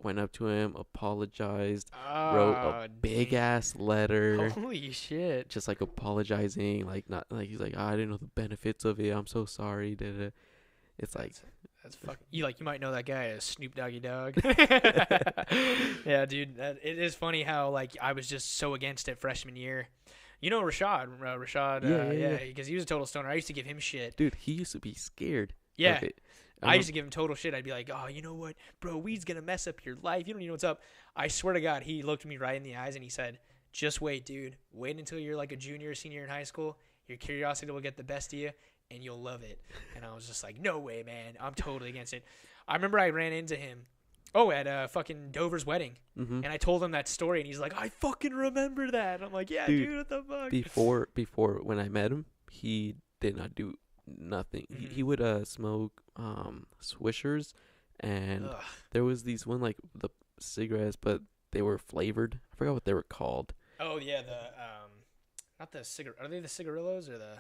went up to him, apologized, wrote a big ass letter. Holy shit! Just like apologizing, like not like he's like, I didn't know the benefits of it. I'm so sorry. Da-da. It's like that's fucking. You might know that guy as Snoop Doggy Dogg. Yeah, dude. It is funny how like I was just so against it freshman year. You know Rashad, yeah, because he was a total stoner. I used to give him shit. Dude, he used to be scared. Yeah. Of it. I used to give him total shit. I'd be like, oh, you know what, bro, weed's going to mess up your life. You don't even know what's up. I swear to God, he looked me right in the eyes and he said, just wait, dude. Wait until you're like a junior or senior in high school. Your curiosity will get the best of you and you'll love it. And I was just like, no way, man. I'm totally against it. I remember I ran into him, at fucking Dover's wedding. Mm-hmm. And I told him that story and he's like, I fucking remember that. And I'm like, yeah, dude, what the fuck? Before when I met him, he did not do nothing. Mm-hmm. He would smoke Swishers and Ugh. there was these one like the cigarettes, but they were flavored. I forgot what they were called. Oh yeah, not the cigar. Are they the cigarillos or the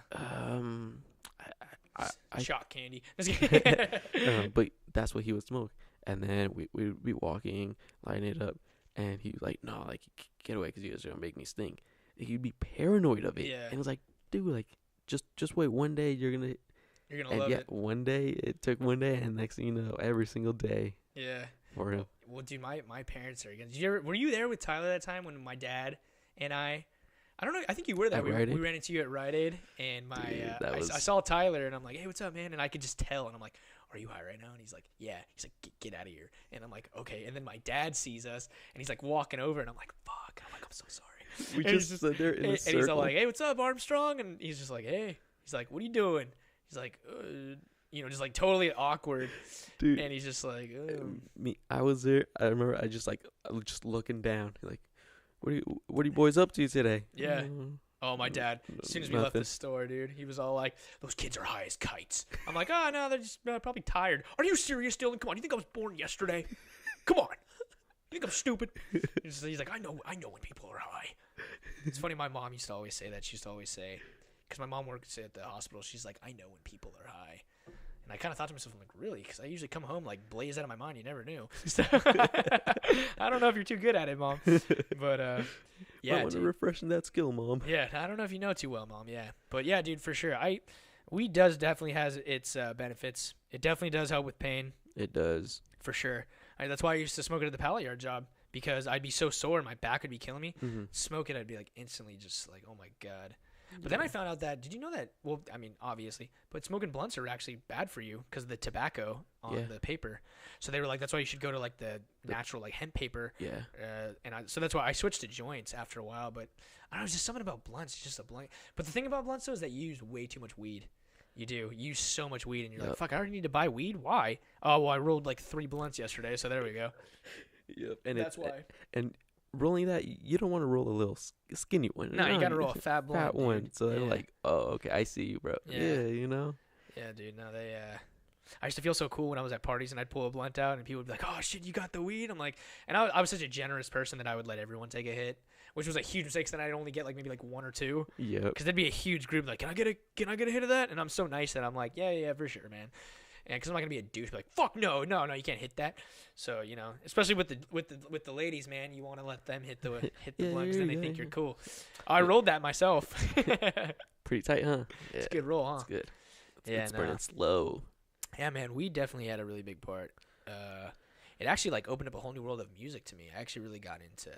I shot candy? but that's what he would smoke. And then we'd be walking, lighting it up, and he'd like, no, like, get away because you guys are going to make me stink. And he'd be paranoid of it. Yeah. And it was like, dude, like, just wait. One day you're going to. You're gonna And love yeah, it. one day, it took one day, and next thing you know, every single day Yeah. for him. Well, dude, my parents are against. Were you there with Tyler that time when my dad and I don't know. I think you were there. At We Rite Aid? ran into you at Rite Aid, and Dude, that I was- saw Tyler, and I'm like, "Hey, what's up, man?" And I could just tell, and I'm like, "Are you high right now?" And he's like, "Yeah." He's like, "Get out of here." And I'm like, "Okay." And then my dad sees us, and he's like walking over, and I'm like, "Fuck." And I'm like, "I'm so sorry." We And just stood there in a and circle. he's all like, "Hey, what's up, Armstrong?" And he's just like, "Hey." He's like, "What are you doing?" He's like, just like totally awkward. Dude, And he's just like, I was there. I remember I was just looking down. Like, what are you boys up to today? Yeah. "Mm, Oh, my dad. As soon as we left nothing." the store, dude, he was all like, "Those kids are high as kites." I'm like, "Oh, no, they're just probably tired." "Are you serious, Dillon? Come on. You think I was born yesterday? Come on. You think I'm stupid?" He's like, I know when people are high. It's funny. My mom used to always say that. She used to always say, because my mom works at the hospital, she's like, "I know when people are high." And I kind of thought to myself, I'm like, really? Because I usually come home like blazed out of my mind. You never knew. So, I don't know if you're too good at it, Mom. But yeah, I want to dude. refresh that skill, Mom. Yeah, I don't know if you know too well, Mom. Yeah, but yeah, dude, for sure. Weed does definitely has its benefits. It definitely does help with pain, It does. for sure. That's why I used to smoke it at the pallet yard job, because I'd be so sore and my back would be killing me. Mm-hmm. Smoke it, I'd be like instantly just like, oh my god. But then I found out that, did you know that? Well, I mean, obviously, but smoking blunts are actually bad for you because of the tobacco on Yeah. the paper. So they were like, that's why you should go to like the natural like hemp paper. Yeah. So that's why I switched to joints after a while. But I don't know, it's just something about blunts. It's just a blunt. But the thing about blunts though is that you use way too much weed. You do. You use so much weed, and you're like, Yep. fuck, I already need to buy weed. Why? Oh, well, I rolled like 3 blunts yesterday, so there we go. Yep. And That's why. And rolling that, you don't want to roll a little skinny one. No, you gotta roll a fat blunt. fat one. dude. So they're Yeah. like, oh, okay, I see you, bro. Yeah. Yeah, you know. Yeah, dude. No, they. I used to feel so cool when I was at parties and I'd pull a blunt out and people would be like, "Oh shit, you got the weed?" I'm like, and I was such a generous person that I would let everyone take a hit, which was a huge mistake. So then I'd only get like maybe like 1 or 2, Yep. because there'd be a huge group like, "Can I get a hit of that?" And I'm so nice that I'm like, "Yeah, for sure, man." And because I'm not gonna be a douche, be like, "Fuck no, you can't hit that." So especially with the ladies, man, you want to let them hit the Yeah, blunt because then they yeah, think yeah. you're cool. I rolled that myself. Pretty tight, huh? Yeah. It's a good roll, huh? It's good. Yeah, It's burning nah. slow. Yeah, man, we definitely had a really big part. It actually like opened up a whole new world of music to me. I actually really got into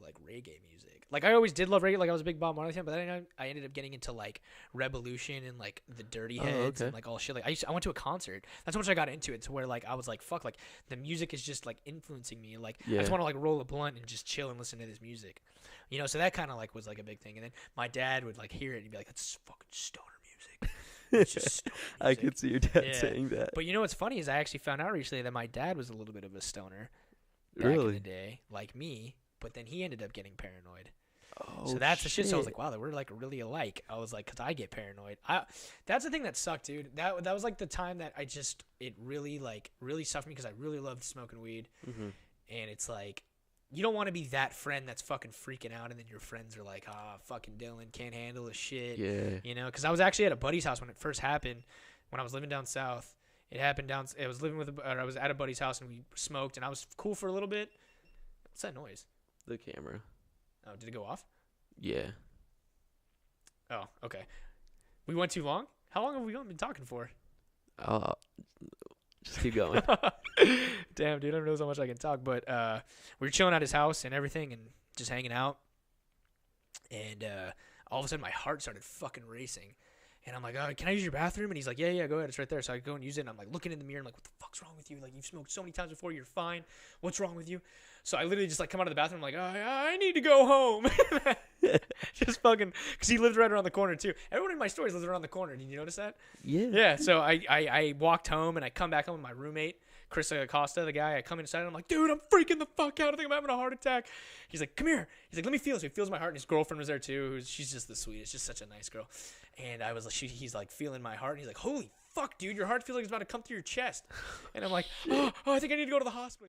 like reggae music. Like I always did love reggae. Like I was a big Bob Marley fan, but then I ended up getting into like Revolution and like the Dirty Oh, Heads okay. and like all shit. Like I went to a concert. That's how much I got into it. To where like I was like, fuck, like the music is just like influencing me. Like I Yeah. just want to like roll a blunt and just chill and listen to this music. So that kind of like was like a big thing. And then my dad would like hear it and he'd be like, "That's fucking stoner music." It's just stoner I music. could see your dad Yeah. saying that. But you know what's funny is I actually found out recently that my dad was a little bit of a stoner back in the Really? day, like me. But then he ended up getting paranoid. Oh, So that's the shit. So I was like, wow, we're like really alike. I was like, because I get paranoid. That's the thing that sucked, dude. That was like the time that it really sucked me because I really loved smoking weed. Mm-hmm. And it's like, you don't want to be that friend that's fucking freaking out, and then your friends are like, fucking Dillon can't handle the shit. Yeah. Because I was actually at a buddy's house when it first happened, when I was living down south. It happened I was at a buddy's house and we smoked, and I was cool for a little bit. What's that noise? The camera. Oh, did it go off? Yeah. Oh, okay. We went too long? How long have we been talking for? Just keep going. Damn, dude, I don't know how much I can talk, but we were chilling at his house and everything and just hanging out. And all of a sudden my heart started fucking racing. And I'm like, "Oh, can I use your bathroom?" And he's like, yeah, go ahead. It's right there. So I go and use it. And I'm like looking in the mirror. I'm like, "What the fuck's wrong with you? Like, you've smoked so many times before. You're fine. What's wrong with you?" So I literally just like come out of the bathroom. I'm like, I need to go home. Just fucking, because he lived right around the corner too. Everyone in my stories lives around the corner. Did you notice that? Yeah. Yeah. So I walked home and I come back home with my roommate, Chris Acosta, the guy. I come inside and I'm like, "Dude, I'm freaking the fuck out. I think I'm having a heart attack." He's like, "Come here." He's like, "Let me feel." So he feels my heart, and his girlfriend was there too. She's just the sweetest, just such a nice girl. And he's like feeling my heart, and he's like, "Holy fuck, dude, your heart feels like it's about to come through your chest. And I'm like, oh, I think I need to go to the hospital.